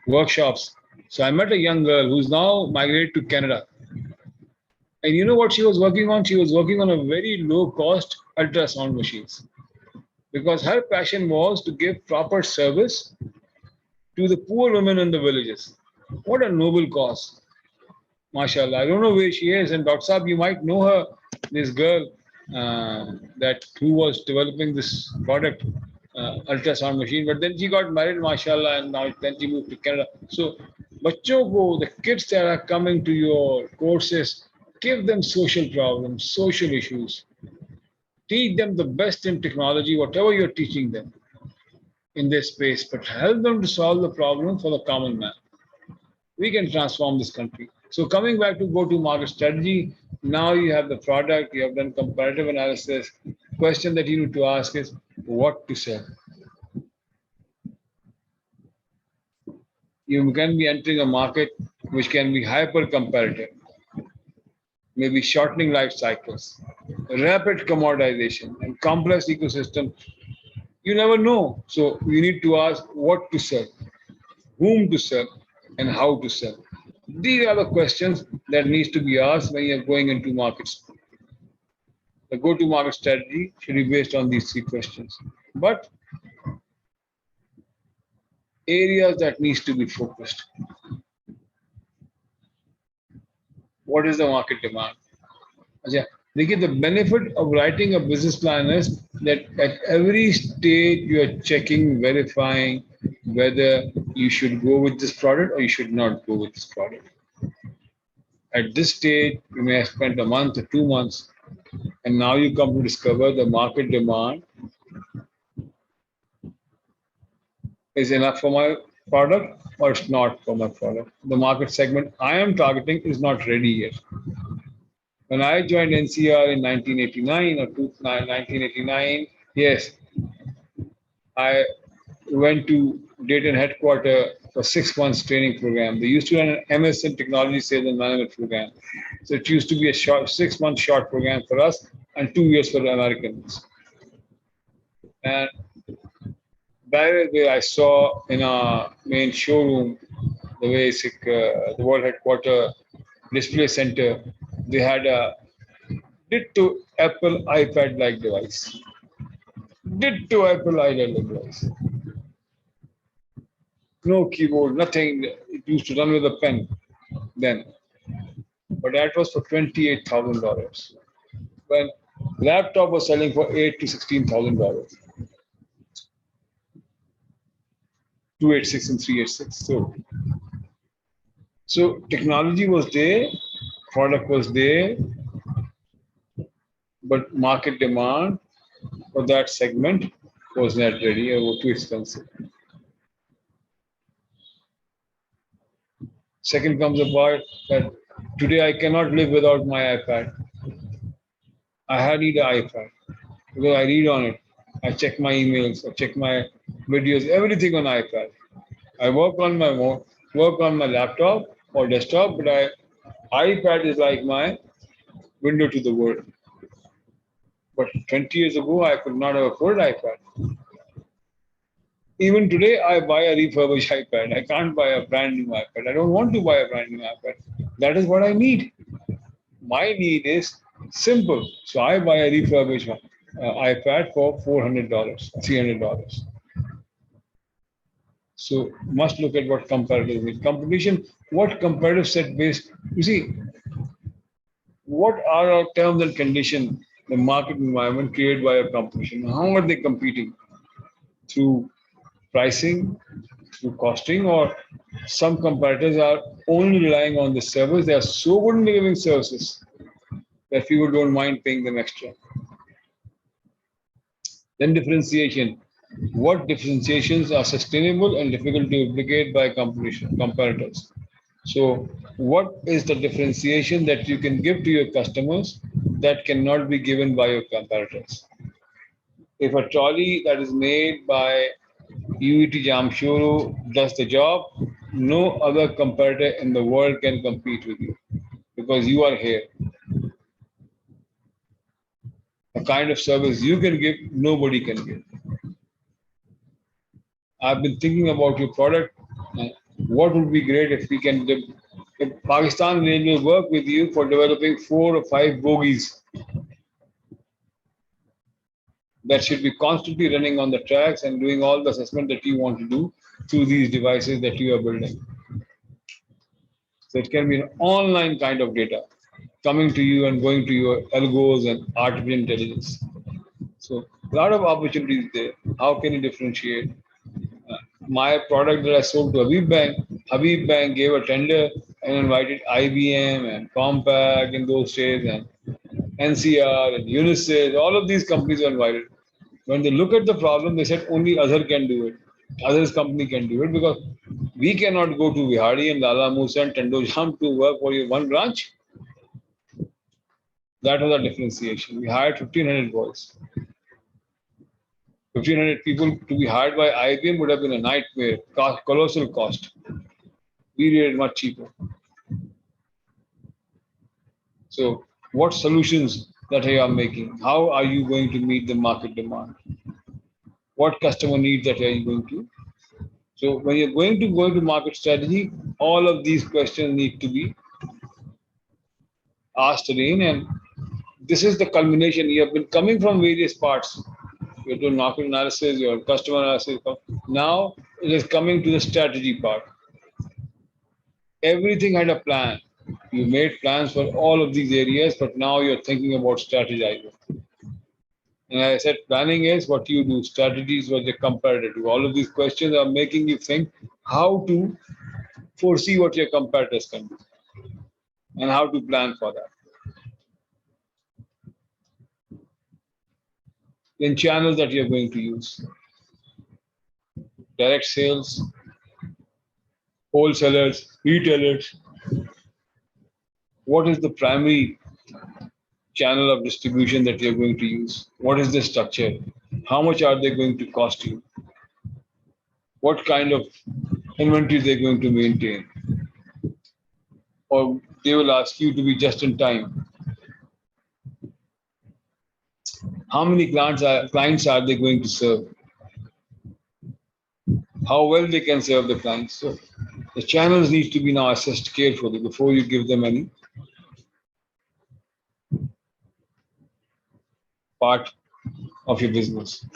workshops. So I met a young girl who's now migrated to Canada. And you know what she was working on? She was working on a very low-cost ultrasound machines. Because her passion was to give proper service to the poor women in the villages. What a noble cause. MashaAllah. I don't know where she is. And Dr. Saab, you might know her, this girl who was developing this product, ultrasound machine. But then she got married, MashaAllah, and then she moved to Canada. So, बच्चों को, the kids that are coming to your courses, give them social problems, social issues. Teach them the best in technology, whatever you're teaching them in this space, but help them to solve the problem for the common man. We can transform this country. So coming back to go-to-market strategy, now you have the product, you have done comparative analysis. Question that you need to ask is what to sell. You can be entering a market which can be hyper-competitive, maybe shortening life cycles, rapid commoditization, and complex ecosystem. You never know. So you need to ask what to sell, whom to sell, and how to sell. These are the questions that needs to be asked when you're going into markets. The go-to-market strategy should be based on these three questions. But areas that needs to be focused. What is the market demand? The benefit of writing a business plan is that at every stage you are checking, verifying whether you should go with this product or you should not go with this product. At this stage, you may have spent a month or 2 months, and now you come to discover the market demand is enough for my product or it's not for my product. The market segment I am targeting is not ready yet. When I joined NCR in 1989 or 1989, yes, I went to Dayton headquarters for 6 months training program. They used to run an MS in technology sales and management program. So it used to be a 6-month short program for us and 2 years for the Americans. And that way I saw in our main showroom, the basic, the World Headquarter Display Center, they had a ditto Apple iPad-like device. Ditto Apple iPad-like device. No keyboard, nothing. It used to run with a pen then. But that was for $28,000. When laptop was selling for $8,000 to $16,000. 286 and 386. So technology was there, product was there, but market demand for that segment was not ready or was too expensive. Second comes about that today I cannot live without my iPad. I need an iPad because I read on it. I check my emails, I check my videos, everything on iPad. I work on my laptop or desktop, but iPad is like my window to the world. But 20 years ago, I could not have afforded iPad. Even today, I buy a refurbished iPad. I can't buy a brand new iPad. I don't want to buy a brand new iPad. That is what I need. My need is simple. So I buy a refurbished iPad for $400, $300. So must look at what comparative is. Competition, what comparative set based, you see, what are our terms and conditions, the market environment created by a competition? How are they competing? Through pricing, through costing, or some competitors are only relying on the service. They are so good in giving services that people don't mind paying them extra. Then differentiation. What differentiations are sustainable and difficult to replicate by competitors? So, what is the differentiation that you can give to your customers that cannot be given by your competitors? If a trolley that is made by UET Jamshoro does the job, no other competitor in the world can compete with you because you are here. The kind of service you can give, nobody can give. I've been thinking about your product. What would be great if we can, if Pakistan Railway will work with you for developing 4 or 5 bogies that should be constantly running on the tracks and doing all the assessment that you want to do through these devices that you are building. So it can be an online kind of data coming to you and going to your algos and artificial intelligence. So a lot of opportunities there. How can you differentiate? My product that I sold to Habib Bank gave a tender and invited IBM and Compaq in those days and NCR and Unisys. All of these companies were invited. When they look at the problem, they said only Azhar can do it. Azhar's company can do it because we cannot go to Vihari and Lala Musa and Tandojam to work for your one branch. That was our differentiation. We hired 1,500 boys. 1,500 people to be hired by IBM would have been a nightmare, colossal cost. We did it much cheaper. So, what solutions that you are making? How are you going to meet the market demand? What customer needs that are you going to? So, when you're going to go into market strategy, all of these questions need to be asked again, and this is the culmination. You have been coming from various parts. You're doing market analysis, your customer analysis. Now it is coming to the strategy part. Everything had a plan. You made plans for all of these areas, but now you're thinking about strategizing. And I said, planning is what you do, strategy is what you're comparative to. All of these questions are making you think how to foresee what your competitors can do and how to plan for that. In channels that you're going to use, direct sales, wholesalers, retailers. What is the primary channel of distribution that you're going to use? What is the structure? How much are they going to cost you? What kind of inventory they're going to maintain? Or they will ask you to be just in time. How many clients are they going to serve? How well they can serve the clients. So the channels need to be now assessed carefully before you give them any part of your business.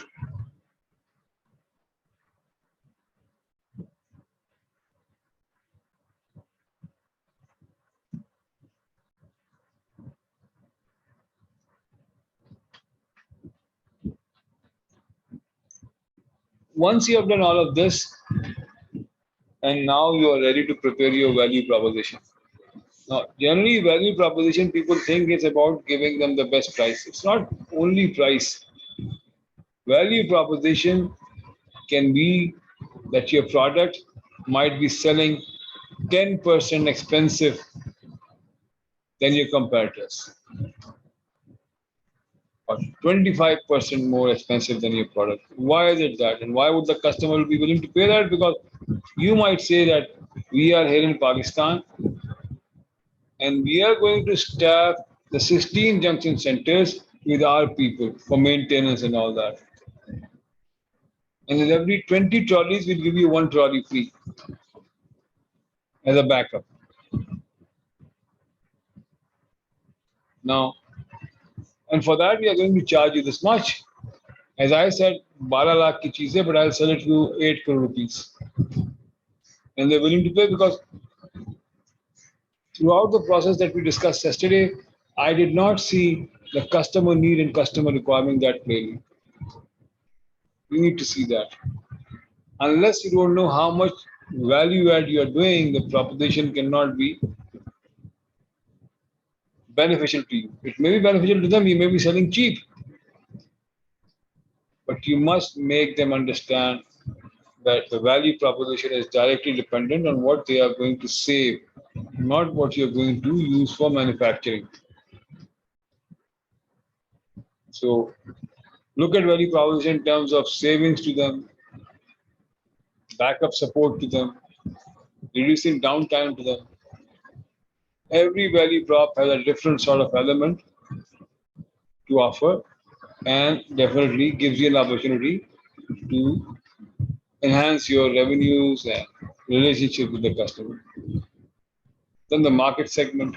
Once you have done all of this, and now you are ready to prepare your value proposition. Now, generally, value proposition, people think it's about giving them the best price. It's not only price. Value proposition can be that your product might be selling 10% expensive than your competitors, or 25% more expensive than your product. Why is it that? And why would the customer be willing to pay that? Because You might say that we are here in Pakistan and we are going to staff the 16 junction centers with our people for maintenance and all that. And in every 20 trolleys, we'll give you 1 trolley free as a backup. Now, and for that, we are going to charge you this much. As I said, 12 lakh ki cheez hai, but I'll sell it to you 8 crore rupees. And they're willing to pay because throughout the process that we discussed yesterday, I did not see the customer need and customer requirement that clearly. You need to see that. Unless you don't know how much value add you are doing, the proposition cannot be beneficial to you. It may be beneficial to them, you may be selling cheap, but you must make them understand that the value proposition is directly dependent on what they are going to save, not what you're going to use for manufacturing. So look at value proposition in terms of savings to them, backup support to them, reducing downtime to them. Every value prop has a different sort of element to offer and definitely gives you an opportunity to enhance your revenues and relationship with the customer. Then the market segment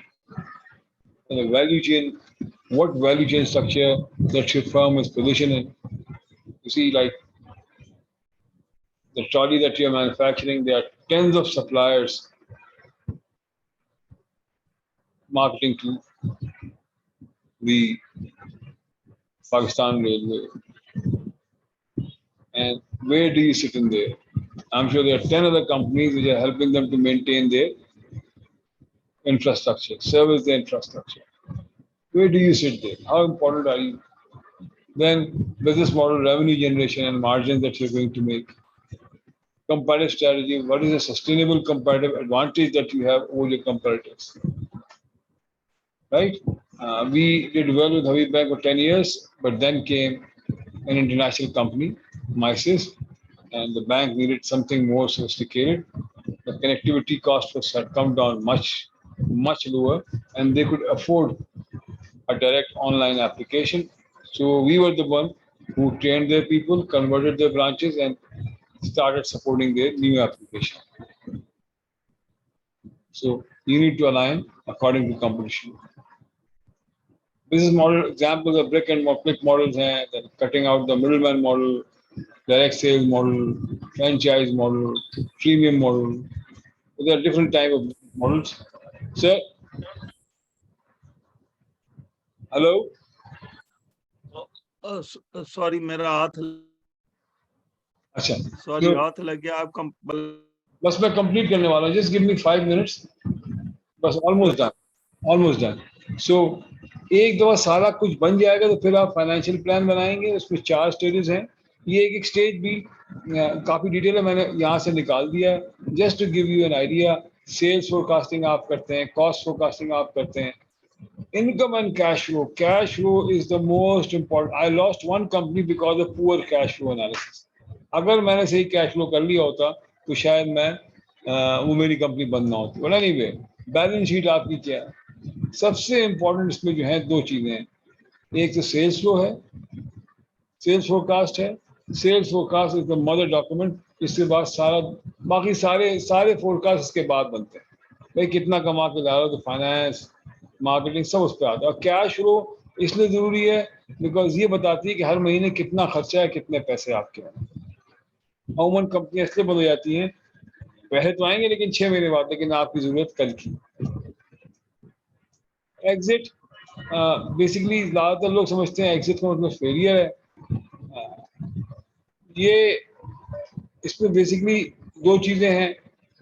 and the value chain, what value chain structure that your firm is positioned in. You see, like the trolley that you're manufacturing, there are tens of suppliers marketing to the Pakistan Railway. And where do you sit in there? I'm sure there are 10 other companies which are helping them to maintain their infrastructure, service their infrastructure. Where do you sit there? How important are you? Then business model, revenue generation and margins that you're going to make. Competitive strategy, what is a sustainable competitive advantage that you have over your competitors? Right? We did well with Habib Bank for 10 years, but then came an international company, MISIS, and the bank needed something more sophisticated. The connectivity cost had come down much lower, and they could afford a direct online application. So we were the one who trained their people, converted their branches, and started supporting their new application. So you need to align according to competition. Business model examples of brick and click models, then cutting out the middleman model, direct sales model, franchise model, freemium model. There are different type of models. Sir, hello. Sorry मेरा हाथ अच्छा sorry हाथ लग गया आप बस मैं complete करने वाला हूँ. Just give me 5 minutes. बस almost done. So एक दफा सारा कुछ बन जाएगा तो फिर आप फाइनेंशियल प्लान बनाएंगे. उसमें 4 स्टेजेस हैं. ये एक स्टेज भी काफी डिटेल है, मैंने यहाँ से निकाल दिया है. Just to give you an idea. Sales forecasting आप करते हैं, कॉस्ट फोरकास्टिंग आप करते हैं, income and cash flow. Cash flow is the most important. I lost one company because of poor cash flow analysis. अगर मैंने सही कैश फ्लो कर लिया होता तो शायद मैं वो मेरी कंपनी बंद ना होती. But anyway, बैलेंस शीट आपकी क्या है? सबसे इंपॉर्टेंट इसमें जो है 2 चीजें हैं. एक तो सेल्स फ्लो है, सेल्स फोरकास्ट है. Sales forecast is the mother document. इसके बाद बाकी सारे फोरकास्ट इसके बाद बनते हैं. भाई कितना कमा के ला रहा हो, तो फाइनेंस, मार्केटिंग सब उस पर आता है. और कैश फ्लो इसलिए जरूरी है बिकॉज ये बताती है कि हर महीने कितना खर्चा है, कितने पैसे आपके हैं. अमूमन कंपनियां इसलिए बंद हो जाती हैं, पैसे तो आएंगे लेकिन 6 महीने बाद, लेकिन आपकी जरूरत कल की. एग्जिट बेसिकली ज्यादातर लोग समझते हैं एग्जिट का मतलब फेलियर है. ये इसमें बेसिकली 2 चीजें हैं.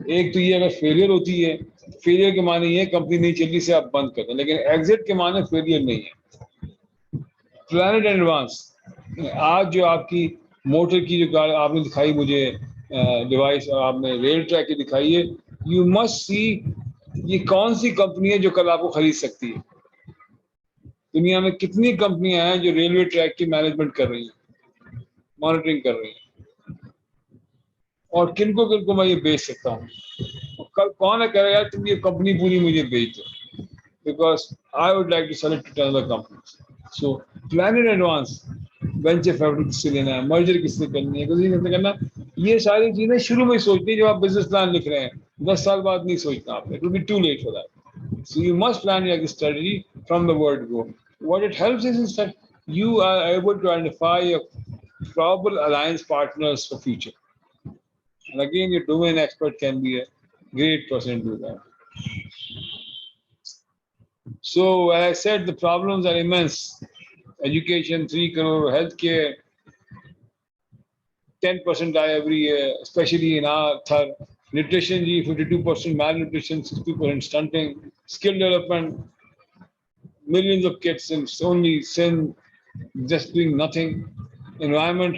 एक तो ये अगर फेलियर होती है, फेलियर के माने ये कंपनी नहीं चल रही से आप बंद कर दें, लेकिन एग्जिट के माने फेलियर नहीं है. Plan in advance. आज जो आपकी मोटर की जो कार आपने दिखाई मुझे डिवाइस, और आपने रेल ट्रैक की दिखाई है, यू मस्ट सी ये कौन सी कंपनी है जो कल आपको खरीद सकती है. दुनिया में कितनी कंपनियां हैं जो रेलवे ट्रैक की मैनेजमेंट कर रही हैं, मॉनिटरिंग कर रही हैं. और किनको मैं ये बेच सकता हूँ। कल कौन है कहेगा यार तुम ये कंपनी पूरी मुझे बेच दो, because I would like to sell it to another company. So plan in advance. Venture capital किससे लेना है, मर्जर किससे करनी है, किसी किससे करना, ये सारी चीजें शुरू में ही सोचनी है जब आप बिजनेस प्लान लिख रहे हैं। 10 साल बाद नहीं सोचना आपने, it will be too late for that. So you must plan your strategy from the word go. What it helps is that you are able to identify your probable alliance partners for future. And again, your domain expert can be a great person to do that. So, as I said, the problems are immense. Education, 3 crore, healthcare, 10% die every year, especially in our third. Nutrition, 52% malnutrition, 60% stunting. Skill development, millions of kids in only sin, just doing nothing. Environment,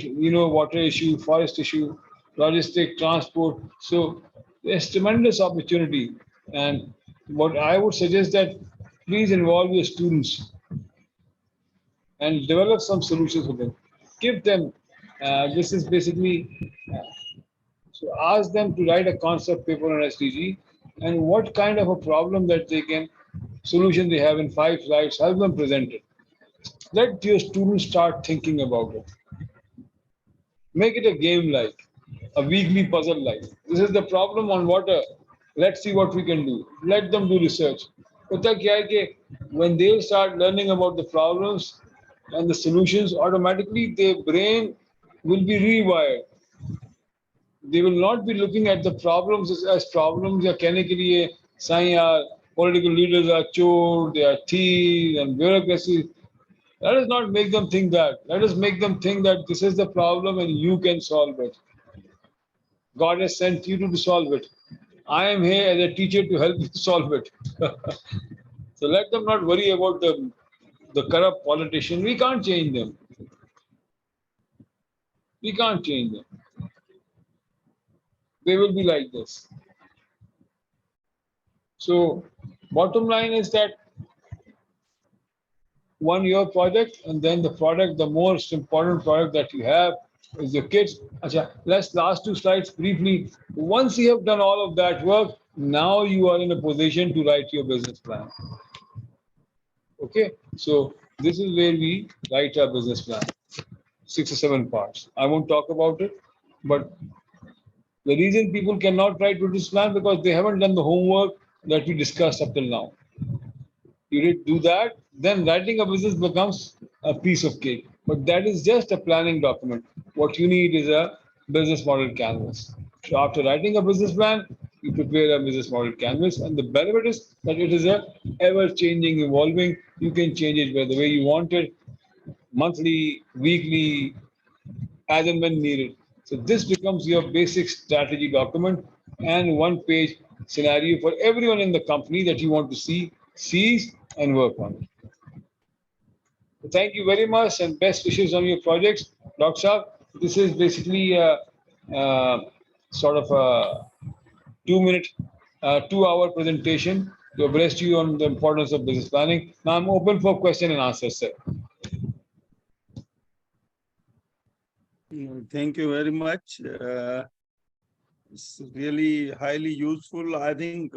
water issue, forest issue, logistic, transport. So there's tremendous opportunity. And what I would suggest that please involve your students and develop some solutions for them. Give them, this is basically, so ask them to write a concept paper on SDG and what kind of a problem that they can, solution they have in 5 slides, help them present it. Let your students start thinking about it. Make it a game like, a weekly puzzle like. This is the problem on water. Let's see what we can do. Let them do research. होता क्या है कि when they start learning about the problems and the solutions, automatically their brain will be rewired. They will not be looking at the problems as problems या कहने के लिए साईं यार political leaders are chore, they are thieves and bureaucracy. Let us not make them think that. Let us make them think that this is the problem and you can solve it. God has sent you to solve it. I am here as a teacher to help you solve it. So let them not worry about the corrupt politician. We can't change them. We can't change them. They will be like this. So bottom line is that one, your project, and then the product, the most important product that you have is your kids. Achha, let's last 2 slides briefly. Once you have done all of that work, now you are in a position to write your business plan. Okay, so this is where we write our business plan. 6 or 7 parts. I won't talk about it, but the reason people cannot write business plan because they haven't done the homework that we discussed up till now. You did do that, then writing a business becomes a piece of cake. But that is just a planning document. What you need is a business model canvas. So after writing a business plan, you prepare a business model canvas, and the benefit is that it is a ever-changing, evolving. You can change it by the way you want it, monthly, weekly, as and when needed. So this becomes your basic strategy document and one-page scenario for everyone in the company that you want to see, sees, and work on it. So thank you very much and best wishes on your projects. Dr. Saab, this is basically sort of a 2-minute, 2-hour presentation to abreast you on the importance of business planning. Now I'm open for question and answers, sir. Thank you very much. It's really highly useful. I think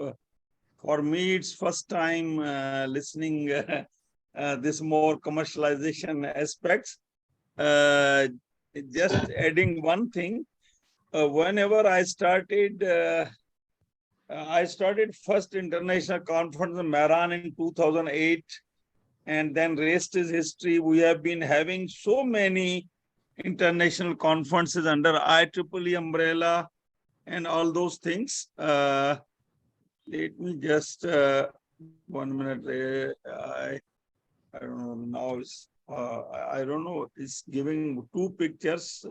for me, it's first time listening this more commercialization aspects. Just adding one thing, whenever I started first international conference in Mehran in 2008, and then rest is history. We have been having so many international conferences under IEEE umbrella and all those things. Let me just 1 minute. I don't know now. It's, I don't know. It's giving 2 pictures.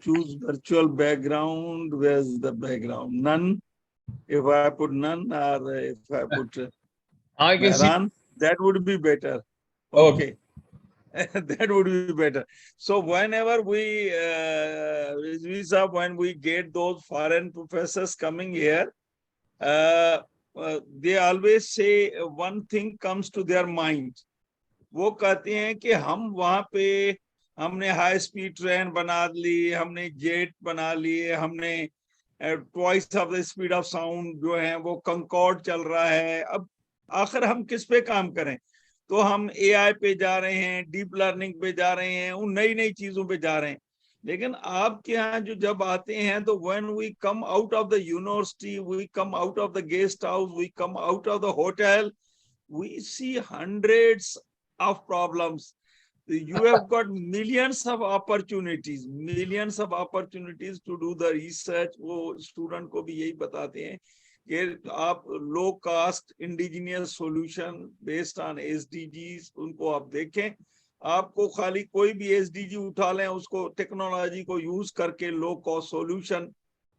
Choose virtual background. Where's the background? None. If I put none, or if I put I can see. Mehran, that would be better. Okay. That would be better. So whenever when we get those foreign professors coming here, they always say one thing comes to their mind. वो कहते हैं कि हम वहाँ पे हमने high speed train बना ली, हमने जेट बना लिए, हमने twice of the speed of sound जो है वो कंकॉर्ड चल रहा है। अब आखिर हम किस पे काम करें? तो हम एआई पे जा रहे हैं, डीप लर्निंग पे जा रहे हैं, उन नई नई चीजों पे जा रहे हैं। लेकिन आपके यहाँ जो जब आते हैं तो when we come out of the university, we come out of the guest house, we come out of the hotel, we see hundreds of problems. You have got millions of opportunities to do the research. वो student को भी यही बताते हैं कि आप low cost indigenous solution based on SDGs उनको आप देखें। आपको खाली कोई भी एसडीजी उठा लें, उसको टेक्नोलॉजी को यूज करके लो कॉस्ट सॉल्यूशन।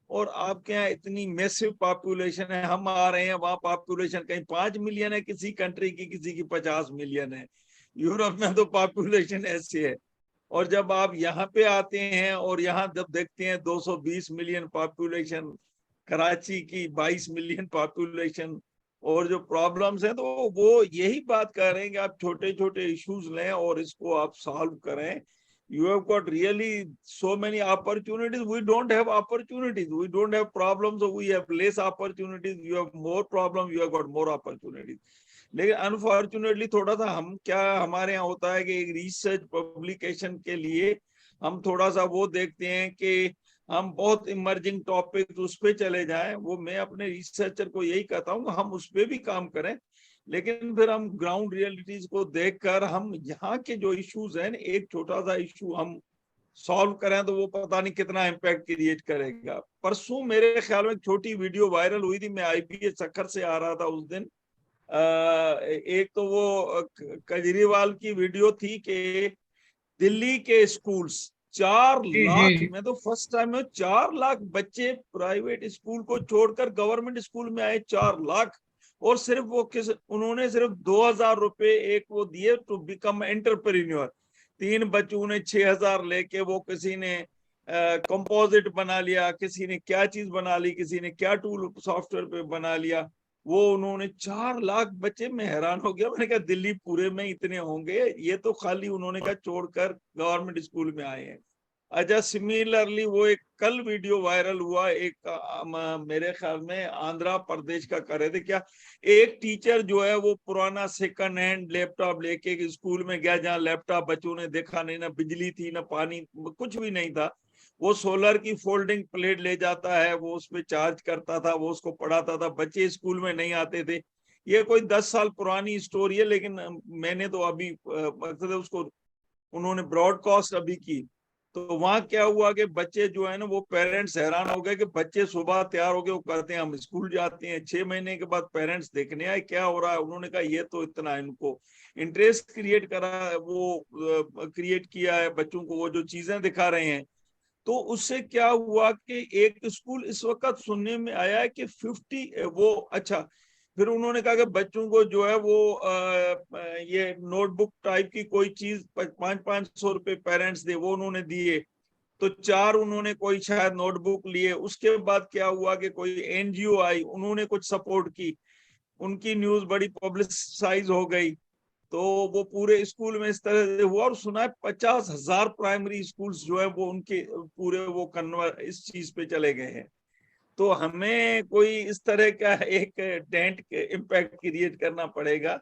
और आपके यहाँ इतनी मैसिव पॉपुलेशन है, हम आ रहे हैं वहां पॉपुलेशन कहीं 5 मिलियन है किसी कंट्री की, किसी की 50 मिलियन है। यूरोप में तो पॉपुलेशन ऐसी है। और जब आप यहाँ पे आते हैं और यहाँ जब देखते हैं 220 मिलियन पॉपुलेशन, कराची की 22 मिलियन पॉपुलेशन, और जो प्रॉब्लम्स हैं, तो वो यही बात कर रहे हैं कि आप छोटे छोटे इश्यूज लें और इसको आप सॉल्व करें। You have got really so many opportunities. We don't have opportunities. We don't have problems. So we have less opportunities. You have more problems. You have got more opportunities. लेकिन unfortunately थोड़ा सा हम क्या हमारे यहाँ होता है कि एक रिसर्च पब्लिकेशन के लिए हम थोड़ा सा वो देखते हैं कि हम बहुत इमर्जिंग टॉपिक उस पर चले जाएं। वो मैं अपने रिसर्चर को यही कहता हूँ हम उस पर भी काम करें, लेकिन फिर हम ग्राउंड रियलिटीज को देखकर हम यहाँ के जो इश्यूज हैं, एक छोटा सा इशू हम सॉल्व करें तो वो पता नहीं कितना इम्पैक्ट क्रिएट करेगा। परसों मेरे ख्याल में एक छोटी वीडियो वायरल हुई थी, मैं आईपीए चक्कर से आ रहा था उस दिन। एक तो वो केजरीवाल की वीडियो थी कि दिल्ली के स्कूल्स 4 लाख, मैं तो फर्स्ट टाइम में 4 लाख बच्चे प्राइवेट स्कूल को छोड़कर गवर्नमेंट स्कूल में आए, 4 लाख। और सिर्फ वो उन्होंने सिर्फ 2,000 रुपए एक वो दिए टू बिकम एंटरप्रेन्योर। 3 बच्चों ने 6,000 लेके वो किसी ने कंपोजिट बना लिया, किसी ने क्या चीज बना ली, किसी ने क्या टूल सॉफ्टवेयर पे बना लिया। वो उन्होंने 4 लाख बच्चे, मैं हैरान हो गया। मैंने कहा दिल्ली पूरे में इतने होंगे, ये तो खाली उन्होंने कहा छोड़कर गवर्नमेंट स्कूल में आए हैं। अच्छा, सिमिलरली वो एक कल वीडियो वायरल हुआ, एक मेरे ख्याल में आंध्र प्रदेश का कर रहे थे क्या, एक टीचर जो है वो पुराना सेकंड हैंड लैपटॉप लेके स्कूल में गया, जहाँ लैपटॉप बच्चों ने देखा नहीं, ना बिजली थी ना पानी, कुछ भी नहीं था। वो सोलर की फोल्डिंग प्लेट ले जाता है, वो उस पर चार्ज करता था, वो उसको पढ़ाता था, बच्चे स्कूल में नहीं आते थे। ये कोई 10 साल पुरानी स्टोरी है, लेकिन मैंने तो अभी मकसद है उसको उन्होंने ब्रॉडकास्ट अभी की। तो वहां क्या हुआ कि बच्चे जो है ना, वो पेरेंट्स हैरान हो गए कि बच्चे सुबह तैयार हो गए, वो कहते हैं हम स्कूल जाते हैं। 6 महीने के बाद पेरेंट्स देखने आए क्या हो रहा है। उन्होंने कहा ये तो इतना इनको इंटरेस्ट क्रिएट करा, वो क्रिएट किया है बच्चों को, वो जो चीजें दिखा रहे हैं। तो उससे क्या हुआ कि एक स्कूल इस वक्त सुनने में आया है कि 50 वो, अच्छा, फिर उन्होंने कहा कि बच्चों को जो है वो ये नोटबुक टाइप की कोई चीज 500-500 रुपए पेरेंट्स दे, वो उन्होंने दिए। तो 4 उन्होंने कोई शायद नोटबुक लिए। उसके बाद क्या हुआ कि कोई एनजीओ आई, उन्होंने कुछ सपोर्ट की, उनकी न्यूज बड़ी पब्लिसाइज हो गई। तो वो पूरे स्कूल में इस तरह से हुआ। और सुना है 50,000 प्राइमरी स्कूल्स जो है वो उनके पूरे वो कन्वर्ट इस चीज पे चले गए हैं। तो हमें कोई इस तरह का एक टेंट इम्पैक्ट क्रिएट करना पड़ेगा।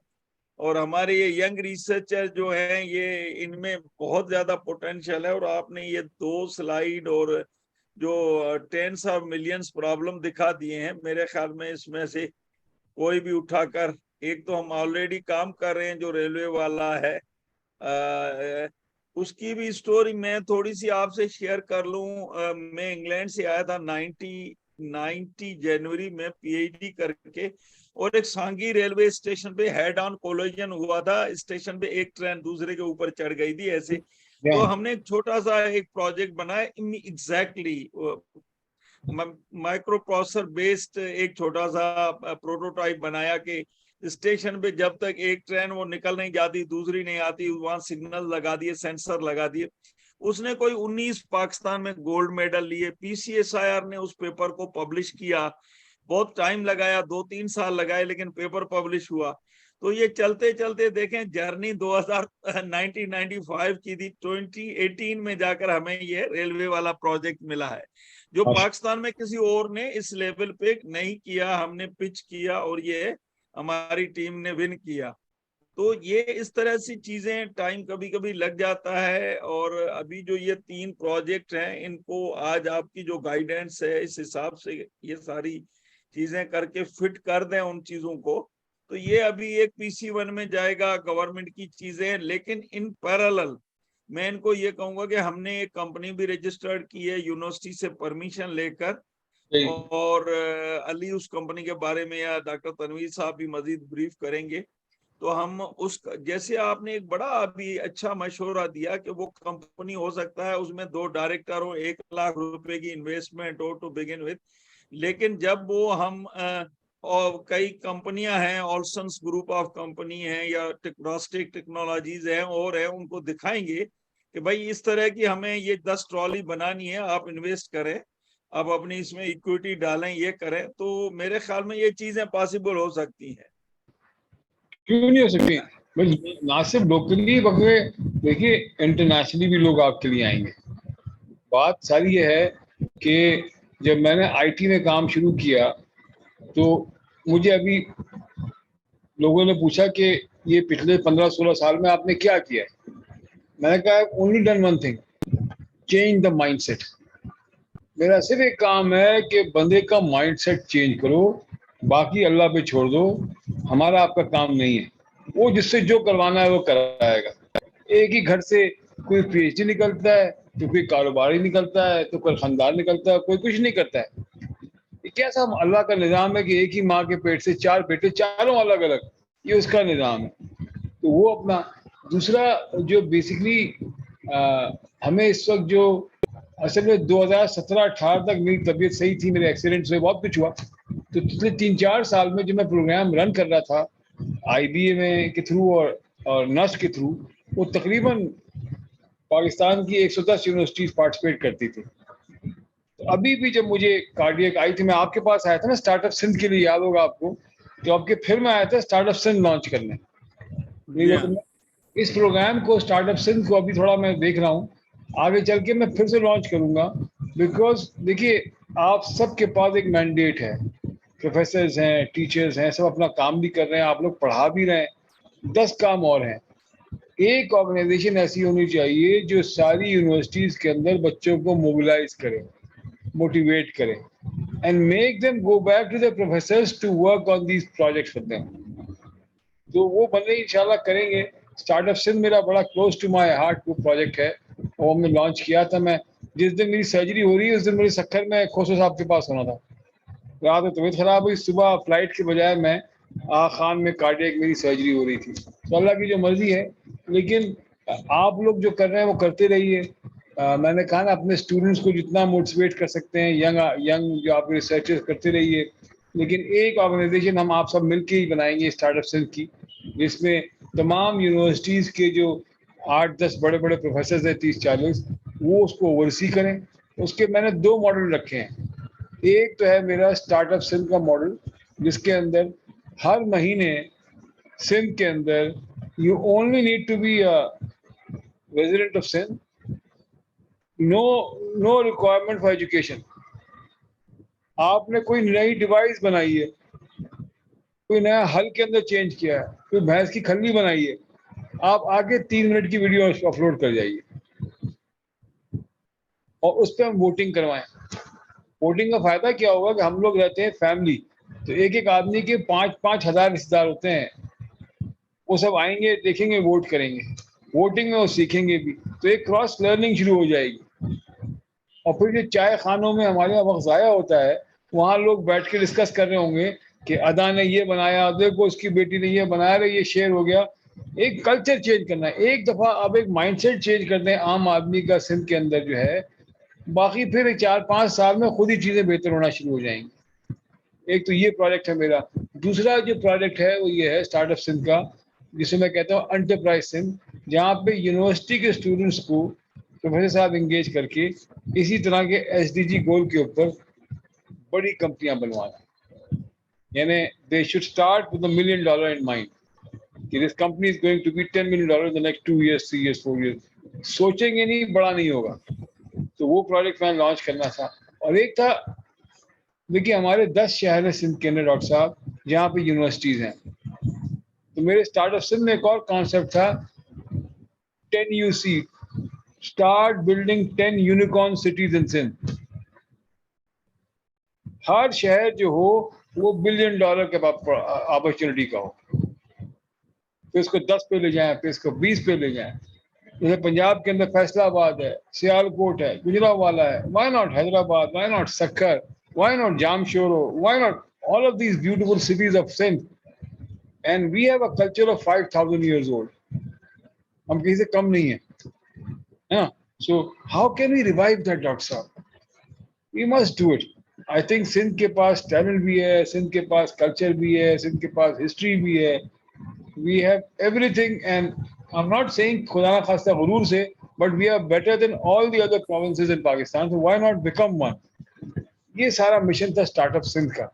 और हमारे ये यंग रिसर्चर जो हैं, ये इनमें बहुत ज्यादा पोटेंशियल है। और आपने ये 2 स्लाइड और जो टेंस ऑफ मिलियंस प्रॉब्लम दिखा दिए हैं, मेरे ख्याल में इसमें से कोई भी उठाकर, एक तो हम ऑलरेडी काम कर रहे हैं जो रेलवे वाला है, उसकी भी स्टोरी मैं थोड़ी सी आपसे शेयर कर लूं। मैं इंग्लैंड से आया था 90 जनवरी में पीएचडी करके, और एक सांगी रेलवे स्टेशन पे हेड ऑन कोलिजन हुआ था। स्टेशन पे एक ट्रेन दूसरे के ऊपर चढ़ गई थी ऐसे। तो हमने एक छोटा सा एक प्रोजेक्ट बनाया, एग्जैक्टली माइक्रो प्रोसेसर बेस्ड एक छोटा सा प्रोटोटाइप बनाया कि स्टेशन पे जब तक एक ट्रेन वो निकल नहीं जाती दूसरी नहीं आती, वहां सिग्नल लगा दिए, सेंसर लगा दिए। उसने कोई 19 पाकिस्तान में गोल्ड मेडल लिए। पीसीएसआईआर ने उस पेपर को पब्लिश किया, बहुत टाइम लगाया, 2-3 साल लगाए, लेकिन पेपर पब्लिश हुआ। तो ये चलते चलते देखें जर्नी 1995 की थी, 2018 में जाकर हमें ये रेलवे वाला प्रोजेक्ट मिला है, जो पाकिस्तान में किसी और ने इस लेवल पे नहीं किया। हमने पिच किया और ये हमारी टीम ने विन किया। तो ये इस तरह से चीजें, टाइम कभी कभी लग जाता है। और अभी जो ये 3 प्रोजेक्ट हैं, इनको आज आपकी जो गाइडेंस है, इस हिसाब से ये सारी चीजें करके फिट कर दें उन चीजों को, तो ये अभी एक PC1 में जाएगा, गवर्नमेंट की चीजें। लेकिन इन पैरेलल मैं इनको ये कहूंगा कि हमने एक कंपनी भी रजिस्टर्ड की है यूनिवर्सिटी से परमिशन लेकर, और अली उस कंपनी के बारे में या डॉक्टर तनवीर साहब भी मजीद ब्रीफ करेंगे। तो हम उस, जैसे आपने एक बड़ा अभी अच्छा मशवरा दिया कि वो कंपनी हो सकता है उसमें 2 डायरेक्टर हो, 1 लाख रुपए की इन्वेस्टमेंट हो टू बिगिन विद, लेकिन जब वो हम और कई कंपनियां हैं, ऑल्सन्स ग्रुप ऑफ कंपनी है या टेक्नोस्टिक टेक्नोलॉजीज है और है, उनको दिखाएंगे कि भाई इस तरह की हमें ये 10 ट्रॉली बनानी है, आप इन्वेस्ट करें, आप अपनी इसमें इक्विटी डालें, ये करें, तो मेरे ख्याल में ये चीजें पॉसिबल हो सकती हैं। क्यों नहीं हो सकती? भाई ना सिर्फ लोकली बल्कि देखिए इंटरनेशनली भी लोग आपके लिए आएंगे। बात सारी ये है कि जब मैंने आईटी में काम शुरू किया तो मुझे अभी लोगों ने पूछा कि ये पिछले 15-16 साल में आपने क्या किया है। मैंने कहा only done one thing, change the mindset. मेरा सिर्फ एक काम है कि बंदे का माइंडसेट चेंज करो, बाकी अल्लाह पे छोड़ दो, हमारा आपका काम नहीं है। वो जिससे जो करवाना है वो कराएगा। एक ही घर से कोई पीएचडी निकलता है, तो कोई कारोबारी निकलता है, तो कोई खानदार निकलता है, कोई कुछ नहीं करता है। ये कैसा अल्लाह का निज़ाम है कि एक ही माँ के पेट से 4 बेटे, चारों अलग अलग, ये उसका निज़ाम है। तो वो अपना दूसरा जो बेसिकली हमें इस वक्त जो असल में 2017-18 तक मेरी तबीयत सही थी, मेरे एक्सीडेंट से बहुत कुछ हुआ। तो पिछले 3-4 साल में जो मैं प्रोग्राम रन कर रहा था आईबीए में के थ्रू और नस्ट के थ्रू, वो तकरीबन पाकिस्तान की 110 यूनिवर्सिटीज पार्टिसिपेट करती थी। तो अभी भी जब मुझे कार्डियक आई थी, मैं आपके पास आया था ना स्टार्टअप सिंध के लिए, याद होगा आपको, तो आपके फिर मैं आया था स्टार्टअप सिंध लॉन्च करने। इस प्रोग्राम को स्टार्टअप सिंध को अभी थोड़ा मैं देख रहा हूँ, आगे चल के मैं फिर से लॉन्च करूंगा। बिकॉज देखिए आप सबके पास एक मैंडेट है, प्रोफेसर्स हैं, टीचर्स हैं, सब अपना काम भी कर रहे हैं, आप लोग पढ़ा भी रहे हैं, 10 काम और हैं। एक ऑर्गेनाइजेशन ऐसी होनी चाहिए जो सारी यूनिवर्सिटीज के अंदर बच्चों को मोबिलाइज करे, मोटिवेट करे, and make them go back to the professors to work on these projects with them. तो वो बंदे इंशाल्लाह करेंगे। स्टार्टअप सिंध मेरा बड़ा क्लोज टू माय हार्ट वो प्रोजेक्ट है, और हमने लॉन्च किया था। मैं जिस दिन मेरी सर्जरी हो रही है उस दिन मेरी सक्खर में खोसो साहब के पास होना था, रात में तबीयत खराब हुई, सुबह फ्लाइट के बजाय मैं खान में कार्डियक मेरी सर्जरी हो रही थी। तो अल्लाह की जो मर्जी है, लेकिन आप लोग जो कर रहे हैं वो करते रहिए। मैंने कहा ना, अपने स्टूडेंट्स को जितना मोटिवेट कर सकते हैं, यंग जो आप रिसर्चर्स करते रहिए। लेकिन एक ऑर्गेनाइजेशन हम आप सब मिलके ही बनाएंगे स्टार्टअप सिंध की, जिसमें तमाम यूनिवर्सिटीज़ के जो 8-10 बड़े बड़े प्रोफेसर हैं, 30-40, वो उसको ओवरसी करें। उसके मैंने 2 मॉडल रखे हैं। एक तो है मेरा स्टार्टअप सिंध का मॉडल, जिसके अंदर हर महीने सिंध के अंदर you only need to be a resident of Sindh, no requirement for education. आपने कोई नई डिवाइस बनाई है, कोई नया हल के अंदर चेंज किया है, कोई भैंस की खल्ली बनाई है, आप आगे 3 मिनट की वीडियो अपलोड कर जाइए और उस पर हम वोटिंग करवाएं। वोटिंग का फायदा क्या होगा कि हम लोग रहते हैं फैमिली, तो एक एक आदमी के 5-5 हज़ार रिश्तेदार होते हैं, वो सब आएंगे, देखेंगे, वोट करेंगे, वोटिंग में वो सीखेंगे भी, तो एक क्रॉस लर्निंग शुरू हो जाएगी। और फिर जो चाय खानों में हमारे यहाँ वक्त ज़ाया होता है, वहाँ लोग बैठ के डिस्कस कर रहे होंगे कि अदा ने ये बनाया, देखो उसकी बेटी ने ये बनाया, रे ये शेयर हो गया। एक कल्चर चेंज करना है, एक दफ़ा अब एक माइंडसेट चेंज करते हैं आम आदमी का सिंध के अंदर जो है, बाकी फिर 4-5 साल में खुद ही चीज़ें बेहतर होना शुरू हो जाएंगी। एक तो ये प्रोजेक्ट है मेरा। दूसरा जो प्रोजेक्ट है वो ये है स्टार्टअप सिंध का, जिसे मैं कहता हूँ एंटरप्राइज सिंध, जहाँ पे यूनिवर्सिटी के स्टूडेंट्स को प्रोफेसर साहब इंगेज करके इसी तरह के एसडीजी गोल के ऊपर बड़ी कंपनियां बनवाना। यानी they should start with $1 million in mind. कि this company is going to be $10 million in the next 2 years, 3 years, 4 years. सोचेंगे नहीं, बड़ा नहीं होगा. तो वो प्रोजेक्ट मैं लॉन्च करना था. और एक था, देखिए हमारे 10 शहर हैं सिंध के अंदर डॉक्टर साहब, जहाँ पे यूनिवर्सिटीज हैं. तो मेरे स्टार्टअप सिंध में एक और कॉन्सेप्ट था, 10UC, start building 10 unicorn cities in Sindh. हर शहर जो हो वो $1 billion के अपॉर्चुनिटी का हो. फिर इसको 10 पे ले जाएं, फिर इसको 20 पे ले जाएं. जैसे पंजाब के अंदर फैसलाबाद है, सियालकोट है, गुजरांवाला है. Why not Hyderabad, why not Sukkur, why not Jamshoro, why not all of these beautiful cities of Sindh. And we have a culture of 5,000 years old. हम कहीं से कम नहीं है, हाँ. So how can we revive that, Dr. Saab? We must do it. I think Sindh के पास talent भी है, सिंध के पास कल्चर भी है, सिंध के पास हिस्ट्री भी है. We have everything, and I'm not saying खुदा ना खास्ता गुरूर से, but we are better than all the other provinces in Pakistan. So why not become one? ये सारा मिशन था स्टार्टअप सिंध का.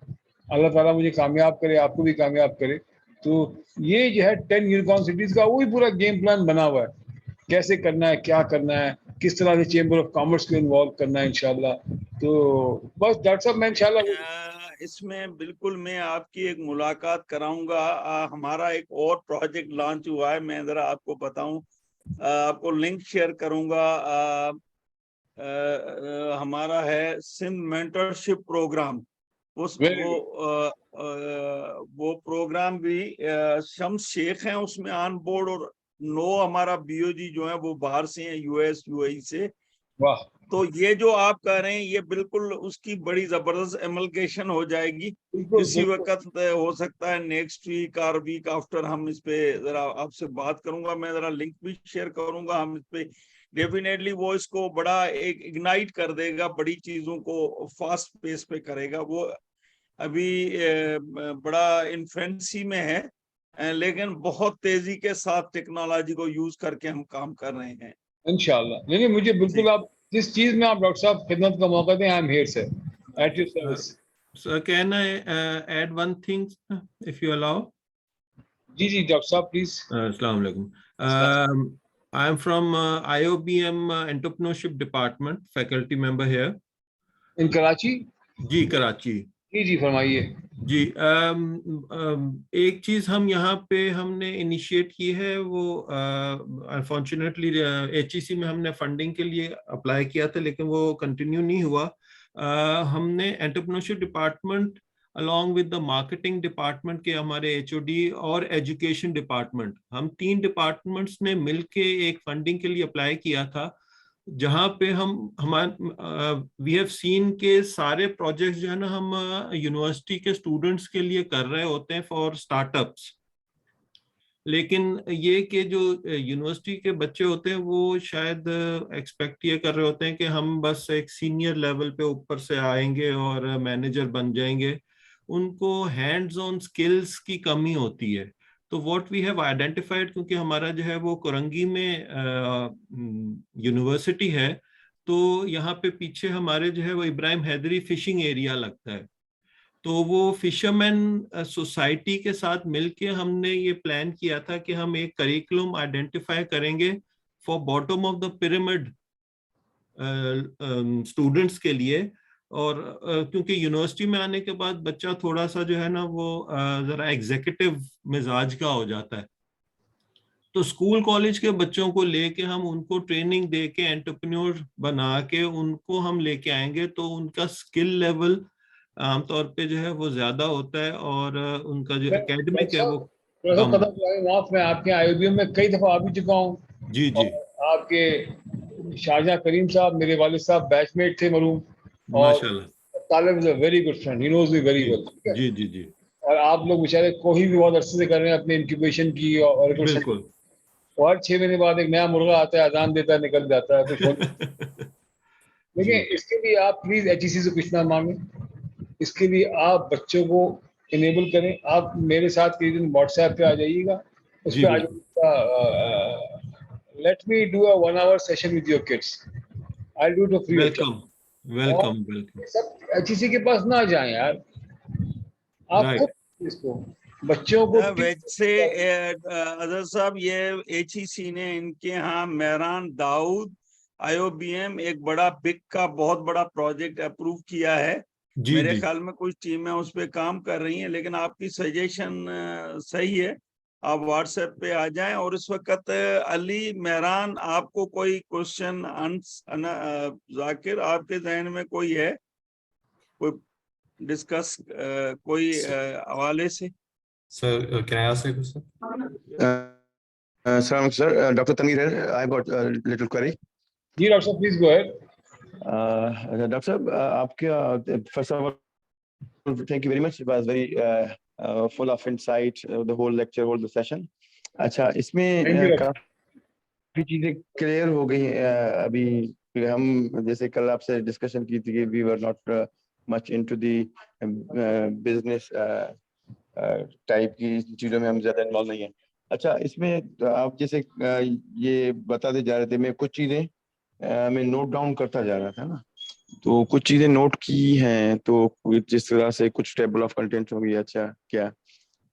अल्लाह ताला मुझे कामयाब करे, आपको भी कामयाब करे. तो ये जो है 10 यूनिकॉर्न सिटीज का वही पूरा गेम प्लान बना हुआ है, कैसे करना है, क्या करना है, किस तरह से चेंबर ऑफ कॉमर्स को इन्वॉल्व करना है इंशाल्लाह. तो बस डॉक्टर साहब मैं इंशाल्लाह इसमें बिल्कुल मैं आपकी एक मुलाकात कराऊंगा. हमारा एक और प्रोजेक्ट लॉन्च हुआ है, मैं जरा आपको बताऊं, आपको लिंक शेयर करूंगा. हमारा है सिंध मेंटरशिप प्रोग्राम. वो प्रोग्राम भी शम्स शेख हैं उसमें ऑन बोर्ड, और 9 हमारा बीओजी जो है वो बाहर से हैं, यूएस यूएई से. वाह. तो ये जो आप कह रहे हैं ये बिल्कुल उसकी बड़ी जबरदस्त एमलकेशन हो जाएगी. किसी वक्त हो सकता है नेक्स्ट वीक और वीक आफ्टर हम इस पे जरा आपसे बात करूंगा. मैं जरा लिंक भी शेयर करूंगा. हम इस पे डेफिनेटली वो इसको बड़ा एक इग्नाइट कर देगा, बड़ी चीजों को फास्ट पेस पे करेगा. वो अभी बड़ा इन्फेंसी में है, लेकिन बहुत तेजी के साथ टेक्नोलॉजी को यूज करके हम काम कर रहे हैं इंशाल्लाह. नहीं, मुझे बिल्कुल, आप जिस चीज में आप डॉक्टर साहब खिदमत का मौका दें, I am here sir, at your service. So can I add one thing, if you allow? जी जी डॉक्टर साहब please. Assalamu alaikum. I am from IOBM Entrepreneurship Department, faculty member here. इन कराची. जी कराची. जी फरमाइए. जी एक चीज हम यहाँ पे हमने इनिशिएट की है, वो अनफॉर्चुनेटली HEC में हमने फंडिंग के लिए अप्लाई किया था लेकिन वो कंटिन्यू नहीं हुआ. हमने entrepreneurship department along with the marketing department के हमारे HOD और एजुकेशन डिपार्टमेंट, हम 3 डिपार्टमेंट्स ने मिलके एक फंडिंग के लिए अप्लाई किया था, जहाँ पे वी हैव सीन के सारे प्रोजेक्ट्स जो है ना हम यूनिवर्सिटी के स्टूडेंट्स के लिए कर रहे होते हैं फॉर स्टार्टअप्स. लेकिन ये कि जो यूनिवर्सिटी के बच्चे होते हैं वो शायद एक्सपेक्ट ये कर रहे होते हैं कि हम बस एक सीनियर लेवल पे ऊपर से आएंगे और मैनेजर बन जाएंगे. उनको हैंड्स ऑन स्किल्स की कमी होती है. तो व्हाट वी हैव आइडेंटिफाइड, क्योंकि हमारा जो है वो कुरंगी में यूनिवर्सिटी है, तो यहाँ पे पीछे हमारे जो है वो इब्राहिम हैदरी फिशिंग एरिया लगता है. तो वो फिशरमैन सोसाइटी के साथ मिलके हमने ये प्लान किया था कि हम एक करिकुलम आइडेंटिफाई करेंगे for bottom of the pyramid students के लिए. और क्योंकि यूनिवर्सिटी में आने के बाद बच्चा थोड़ा सा जो है ना वो जरा एग्जीक्यूटिव मिजाज का हो जाता है, तो स्कूल कॉलेज के बच्चों को लेके हम उनको ट्रेनिंग दे के एंटरप्रेन्योर बना के उनको हम लेके आएंगे, तो उनका स्किल लेवल आमतौर पे जो है वो ज्यादा होता है और उनका जो एकेडमिक है वो कम. मैं आपके IOBM में कई दफा आ भी चुका हूँ. जी जी. आपके शाहजहां करीम साहब मेरे वालिद साहब बैचमेट थे मरूम, और Talib is a very good friend, he knows me very well. जी जी जी. और आप लोग बेचारे कोई भी बहुत अरसे से कर रहे हैं अपने इंक्यूबेशन की और बिल्कुल. और 6 महीने बाद एक नया मुर्गा आता है, अजान देता है, निकल जाता है कुछ लेकिन इसके लिए आप प्लीज HEC से कुछ ना मांगे. इसके लिए आप बच्चों को इनेबल करें. आप मेरे साथ किसी दिन व्हाट्सएप पे आ जाइएगा, उस पर आ जाइएगा. Let me do a 1 hour session with your kids. I do it free. Welcome. सब HEC के पास ना जाएं यार, आप खुद इसको बच्चों को वैसे अजहर साहब ये HEC ने इनके यहाँ मेहरान दाऊद IOBM एक बड़ा बिग का बहुत बड़ा प्रोजेक्ट अप्रूव किया है। जी मेरे जी ख्याल में कुछ टीमें उस पे काम कर रही हैं, लेकिन आपकी सजेशन सही है, आप व्हाट्सएप पे आ जाएं। और इस वक्त अली मेहरान, आपको कोई क्वेश्चन जाकिर आपके जहन में कोई है, कोई डिस्कस कोई हवाले से? Sir, can I ask a question? Sir, Dr. Tanir here. I got a little query. जी डॉक्टर साहब प्लीज गो अहेड। Dr. साहब, आपके first of all, thank you very much. It was very full of insight, the whole lecture, whole the session. अच्छा, इसमें काफी चीजें clear हो गई हैं अभी। हम जैसे कल आपसे डिस्कशन की थी कि we were not much into the business type की चीजों में हम ज्यादा इन्वॉल्व नहीं है। अच्छा, इसमें आप जैसे ये बताते जा रहे थे, मैं कुछ चीजें मैं नोट डाउन करता जा रहा था ना, तो कुछ चीजें नोट की हैं, तो जिस तरह से कुछ टेबल ऑफ कंटेंट होगी। अच्छा, क्या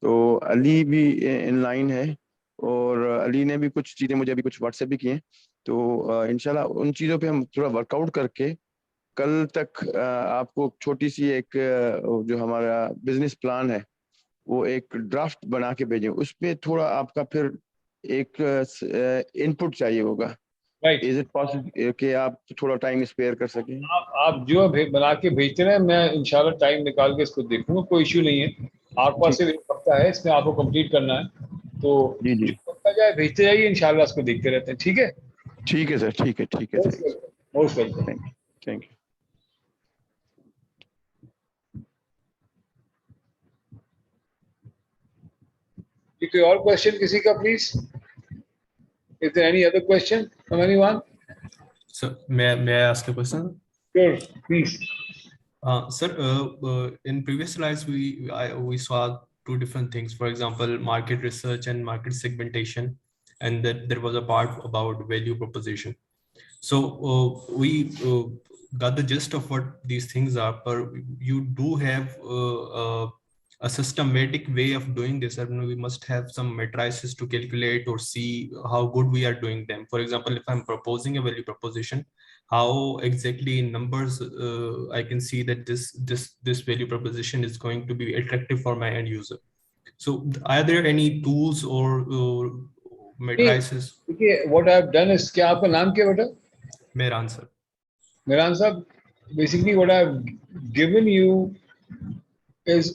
तो अली भी इन लाइन है, और अली ने भी कुछ चीजें मुझे अभी कुछ व्हाट्सएप भी किए, तो इंशाल्लाह उन चीजों पे हम थोड़ा वर्कआउट करके कल तक आपको छोटी सी एक जो हमारा बिजनेस प्लान है वो एक ड्राफ्ट बना के भेजें। उसमें थोड़ा आपका फिर एक इनपुट चाहिए होगा। राइट, इज इट पॉसिबल कि आप थोड़ा टाइम स्पेयर कर सकें? आप जो बना के भेजते रहे, मैं इंशाल्लाह टाइम निकाल के इसको देखूंगा, कोई इश्यू नहीं है। आपके पास सिर्फ एक हफ्ता है, इसमें आपको कंप्लीट करना है, तो जी जी, जो होता जाए भेजते जाइए, इंशाल्लाह इसको देखते रहते हैं। ठीक है, ठीक है सर, ठीक है, ठीक है, most welcome, most welcome. Thank you, thank you. कोई और क्वेश्चन किसी का please? Is there any other question from anyone? So, may I ask a question? Sure, please. Sir, in previous slides we saw two different things. For example, market research and market segmentation, and that there was a part about value proposition. So we got the gist of what these things are, but you do have a systematic way of doing this. I don't know, we must have some matrices to calculate or see how good we are doing them. For example, if I'm proposing a value proposition, how exactly in numbers I can see that this value proposition is going to be attractive for my end user. So are there any tools or matrices? देखिए, what I have done is, क्या आपका नाम क्या बेटा? मेरा answer Mehran साहब, basically what I have given you is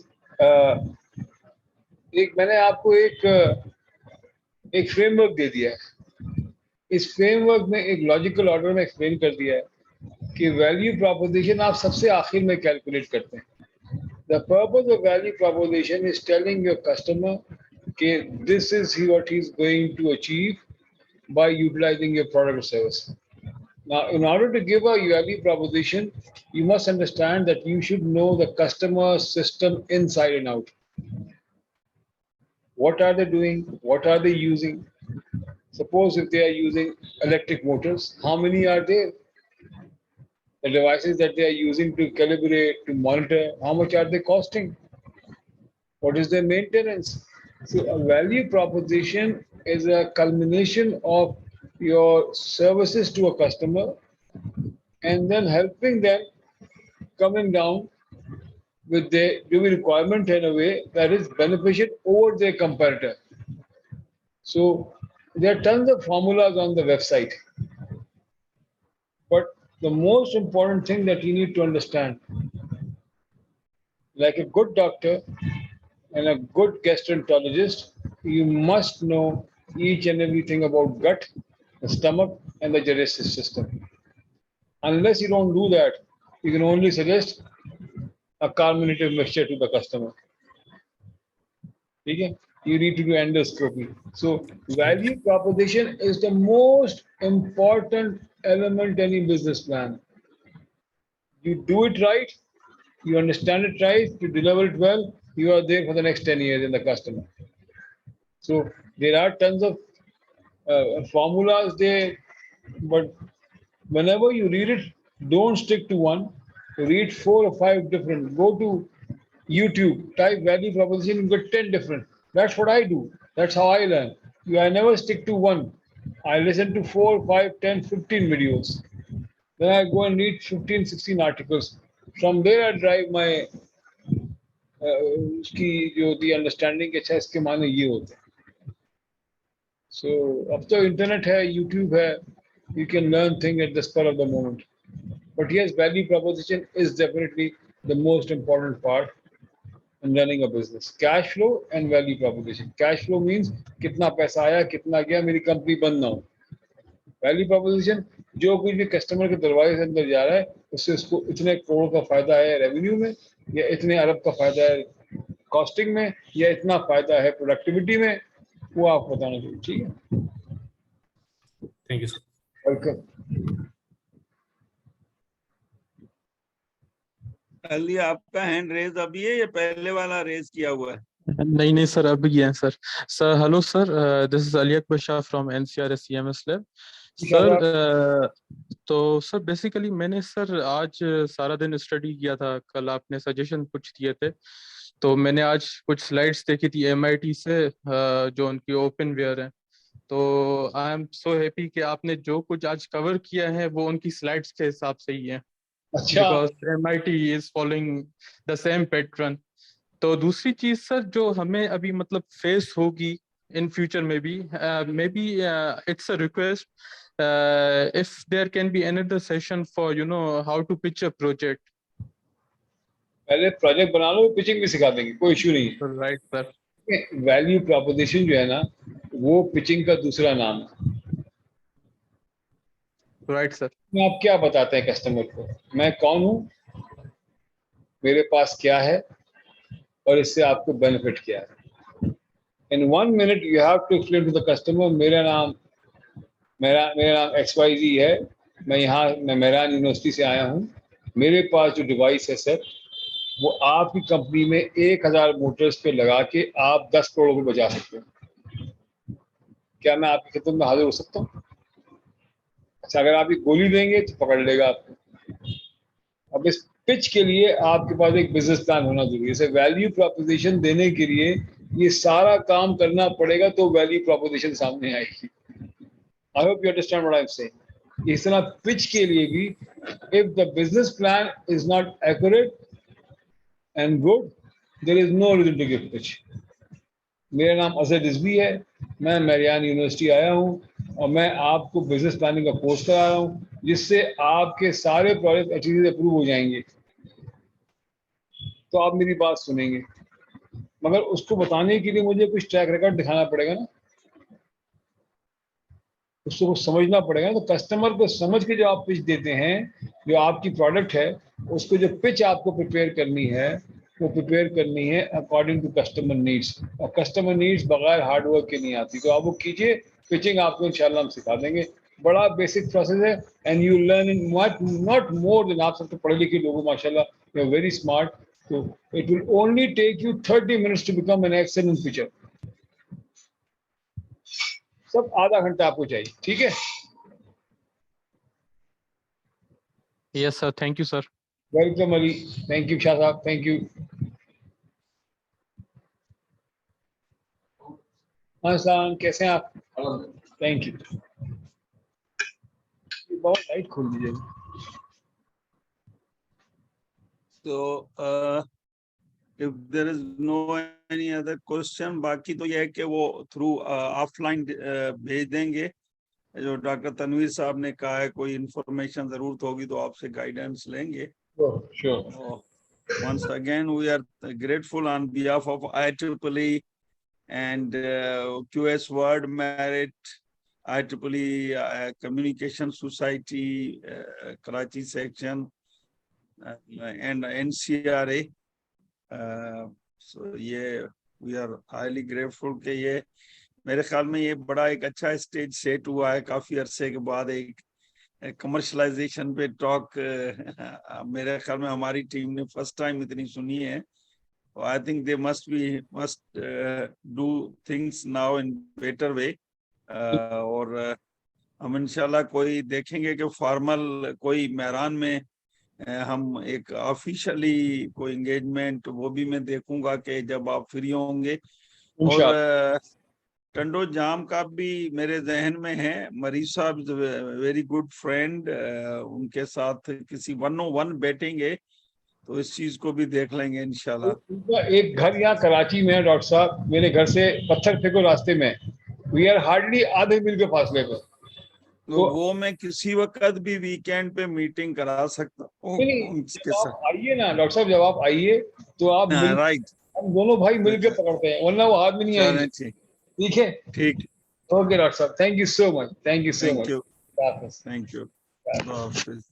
एक मैंने आपको एक फ्रेमवर्क दे दिया है। इस फ्रेमवर्क में एक लॉजिकल ऑर्डर में एक्सप्लेन कर दिया है कि वैल्यू प्रोपोजिशन आप सबसे आखिर में कैलकुलेट करते हैं। The purpose of value proposition is telling your customer कि this is what he is going to achieve by utilizing your product or service. Now, in order to give a value proposition, you must understand that you should know the customer system inside and out. What are they doing? What are they using? Suppose if they are using electric motors, how many are there? The devices that they are using to calibrate, to monitor, how much are they costing? What is their maintenance? So a value proposition is a culmination of your services to a customer and then helping them coming down with their requirement in a way that is beneficial over their competitor. So there are tons of formulas on the website. But the most important thing that you need to understand, like a good doctor and a good gastroenterologist, you must know each and everything about gut, the stomach, and the digestive system. Unless you don't do that, you can only suggest a carminative mixture to the customer. Okay? You need to do endoscopy. So value proposition is the most important element in any business plan. You do it right, you understand it right, you deliver it well, you are there for the next 10 years in the customer. So there are tons of formulas there, but whenever you read it, don't stick to one. Read 4 or 5 different. Go to YouTube, type value proposition, you get 10 different. That's what I do. That's how I learn. I never stick to one. I listen to 4, 5, 10, 15 videos. Then I go and read 15, 16 articles. From there I drive my उसकी जो होती है understanding, अच्छा इसके माने ये होते हैं. So अब तो इंटरनेट है, यूट्यूब है, you can learn things at the spur of the moment. But yes, value proposition is definitely the most important part in running a business. Cash flow and value proposition. Cash flow means कितना पैसा आया, कितना गया, मेरी company बंद ना हो. Value proposition, जो कुछ भी कस्टमर के दरवाजे से अंदर जा रहा है, उससे उसको इतने करोड़ का फायदा है रेवेन्यू में, या इतने अरब का फायदा है कॉस्टिंग में, या इतना फायदा है प्रोडक्टिविटी में, वो आप बताना चाहिए. ठीक है, thank you sir. Welcome. Ali, आपका हैंड रेज अभी है या पहले वाला रेज किया हुआ है? नहीं सर, अभी किया है sir. Sir hello sir, this is Ali Akbar Shah from NCR CMS lab. Sir तो सर बेसिकली मैंने सर आज सारा दिन स्टडी किया था. कल आपने सजेशन कुछ दिए थे, तो मैंने आज कुछ स्लाइड्स देखी थी एमआईटी से, जो उनकी ओपन वेयर है. तो आई एम सो हैप्पी कि आपने जो कुछ आज कवर किया है वो उनकी स्लाइड्स के हिसाब से ही है, अच्छा, because MIT is following the same pattern. तो दूसरी चीज सर जो हमें अभी मतलब फेस होगी इन फ्यूचर में भी, may be it's a request if there can be another session for you know how to pitch a project. पहले प्रोजेक्ट बना लो, पिचिंग भी सिखा देंगे, कोई इश्यू नहीं है. Right sir. वैल्यू प्रोपोजिशन जो है ना, वो पिचिंग का दूसरा नाम है. Right sir. आप क्या बताते हैं कस्टमर को, मैं कौन हूँ, मेरे पास क्या है, और इससे आपको बेनिफिट क्या है. In 1 minute you have to explain to the customer, मेरा नाम XYZ है, मैं मेहरान यूनिवर्सिटी से आया हूँ, मेरे पास जो डिवाइस है सर, वो आपकी कंपनी में 1000 मोटर्स पे लगा के आप 10 करोड़ रुपए बचा सकते हैं. क्या मैं आपकी खिदमत में हाजिर हो सकता हूँ? अच्छा, अगर आप ये गोली देंगे तो पकड़ लेगा आपको. अब इस पिच के लिए आपके पास एक बिजनेस प्लान होना जरूरी है. वैल्यू प्रोपोजिशन देने के लिए ये सारा काम करना पड़ेगा, तो वैल्यू प्रोपोजिशन सामने आएगी. I hope you understand what I am saying. इस तरह पिच के लिए भी, if the business plan is not accurate and good, there is no reason to give pitch. मेरा नाम अजहर रिजवी है, मैं मेरियान यूनिवर्सिटी आया हूँ, और मैं आपको बिजनेस प्लानिंग का कोर्स करा रहा हूँ, जिससे आपके सारे प्रोजेक्ट अच्छी तरह अप्रूव हो जाएंगे. तो आप मेरी बात सुनेंगे, मगर उसको बताने के लिए मुझे कुछ ट्रैक रिकॉर्ड दिखाना पड़ेगा ना, उसको कुछ समझना पड़ेगा. तो कस्टमर को समझ के जो आप पिच देते हैं, जो आपकी प्रोडक्ट है, उसको जो पिच आपको प्रिपेयर करनी है, वो प्रिपेयर करनी है अकॉर्डिंग टू कस्टमर नीड्स. और कस्टमर नीड्स बगैर हार्डवर्क के नहीं आती. तो आप वो कीजिए, पिचिंग आपको इंशाल्लाह हम सिखा देंगे. बड़ा बेसिक प्रोसेस है, and you learn in not more than. आप सबसे पढ़े लिखे लोग माशाल्लाह, यू आर वेरी स्मार्ट. तो it will only take you 30 minutes to become an excellent pitcher. सब आधा घंटा आपको चाहिए. ठीक है, yes sir, thank you sir. Welcome Ali. Thank you Shah साहब, थैंक यू. हाँ सलाम, कैसे हैं आप? Thank you. बहुत लाइट खोल दीजिए. So if there is no any other question, बाकी तो ये है कि वो थ्रू ऑफलाइन भेज देंगे. जो डॉक्टर तनवीर साहब ने कहा है, कोई इंफॉर्मेशन जरूरत होगी तो आपसे गाइडेंस लेंगे. Sure. Once again, we are grateful on behalf of IEEE and QS World Merit, IEEE Communication Society, Karachi section, and NCRA. So yeah, we are highly grateful कि ये मेरे ख्याल में ये बड़ा एक अच्छा स्टेज सेट हुआ है काफी अरसे के बाद. एक कमर्शलाइजेशन पे टॉक मेरे ख्याल में हमारी टीम ने फर्स्ट टाइम इतनी सुनी है. I think they must do things now in better way. और हम इंशाल्लाह कोई देखेंगे कि फॉर्मल कोई मेहरान में हम एक ऑफिशियली कोई एंगेजमेंट वो भी मैं देखूंगा कि जब आप फ्री होंगे। और टंडो जाम का भी मेरे जहन में है, मरीज साहब वेरी गुड फ्रेंड, उनके साथ किसी 101 बैठेंगे तो इस चीज को भी देख लेंगे इंशाल्लाह। उनका एक घर यहाँ कराची में है डॉक्टर साहब, मेरे घर से पत्थर फेंको रास्ते में, वी आर हार्डली आधे मील के फासले पे। तो वो मैं किसी वक्त भी वीकेंड पे मीटिंग करा सकता हूँ उनके जब साथ। आप आइए ना डॉक्टर साहब, जब आप आइए तो आप मिल, राइट, हम दोनों भाई मिल के पकड़ते हैं, वरना वो हाथ में नहीं आएंगे। चलें, ठीक, ठीक है, ठीक, ओके डॉक्टर साहब, thank you so much, thank you so thank much. You, thank you, खुदा हाफिज।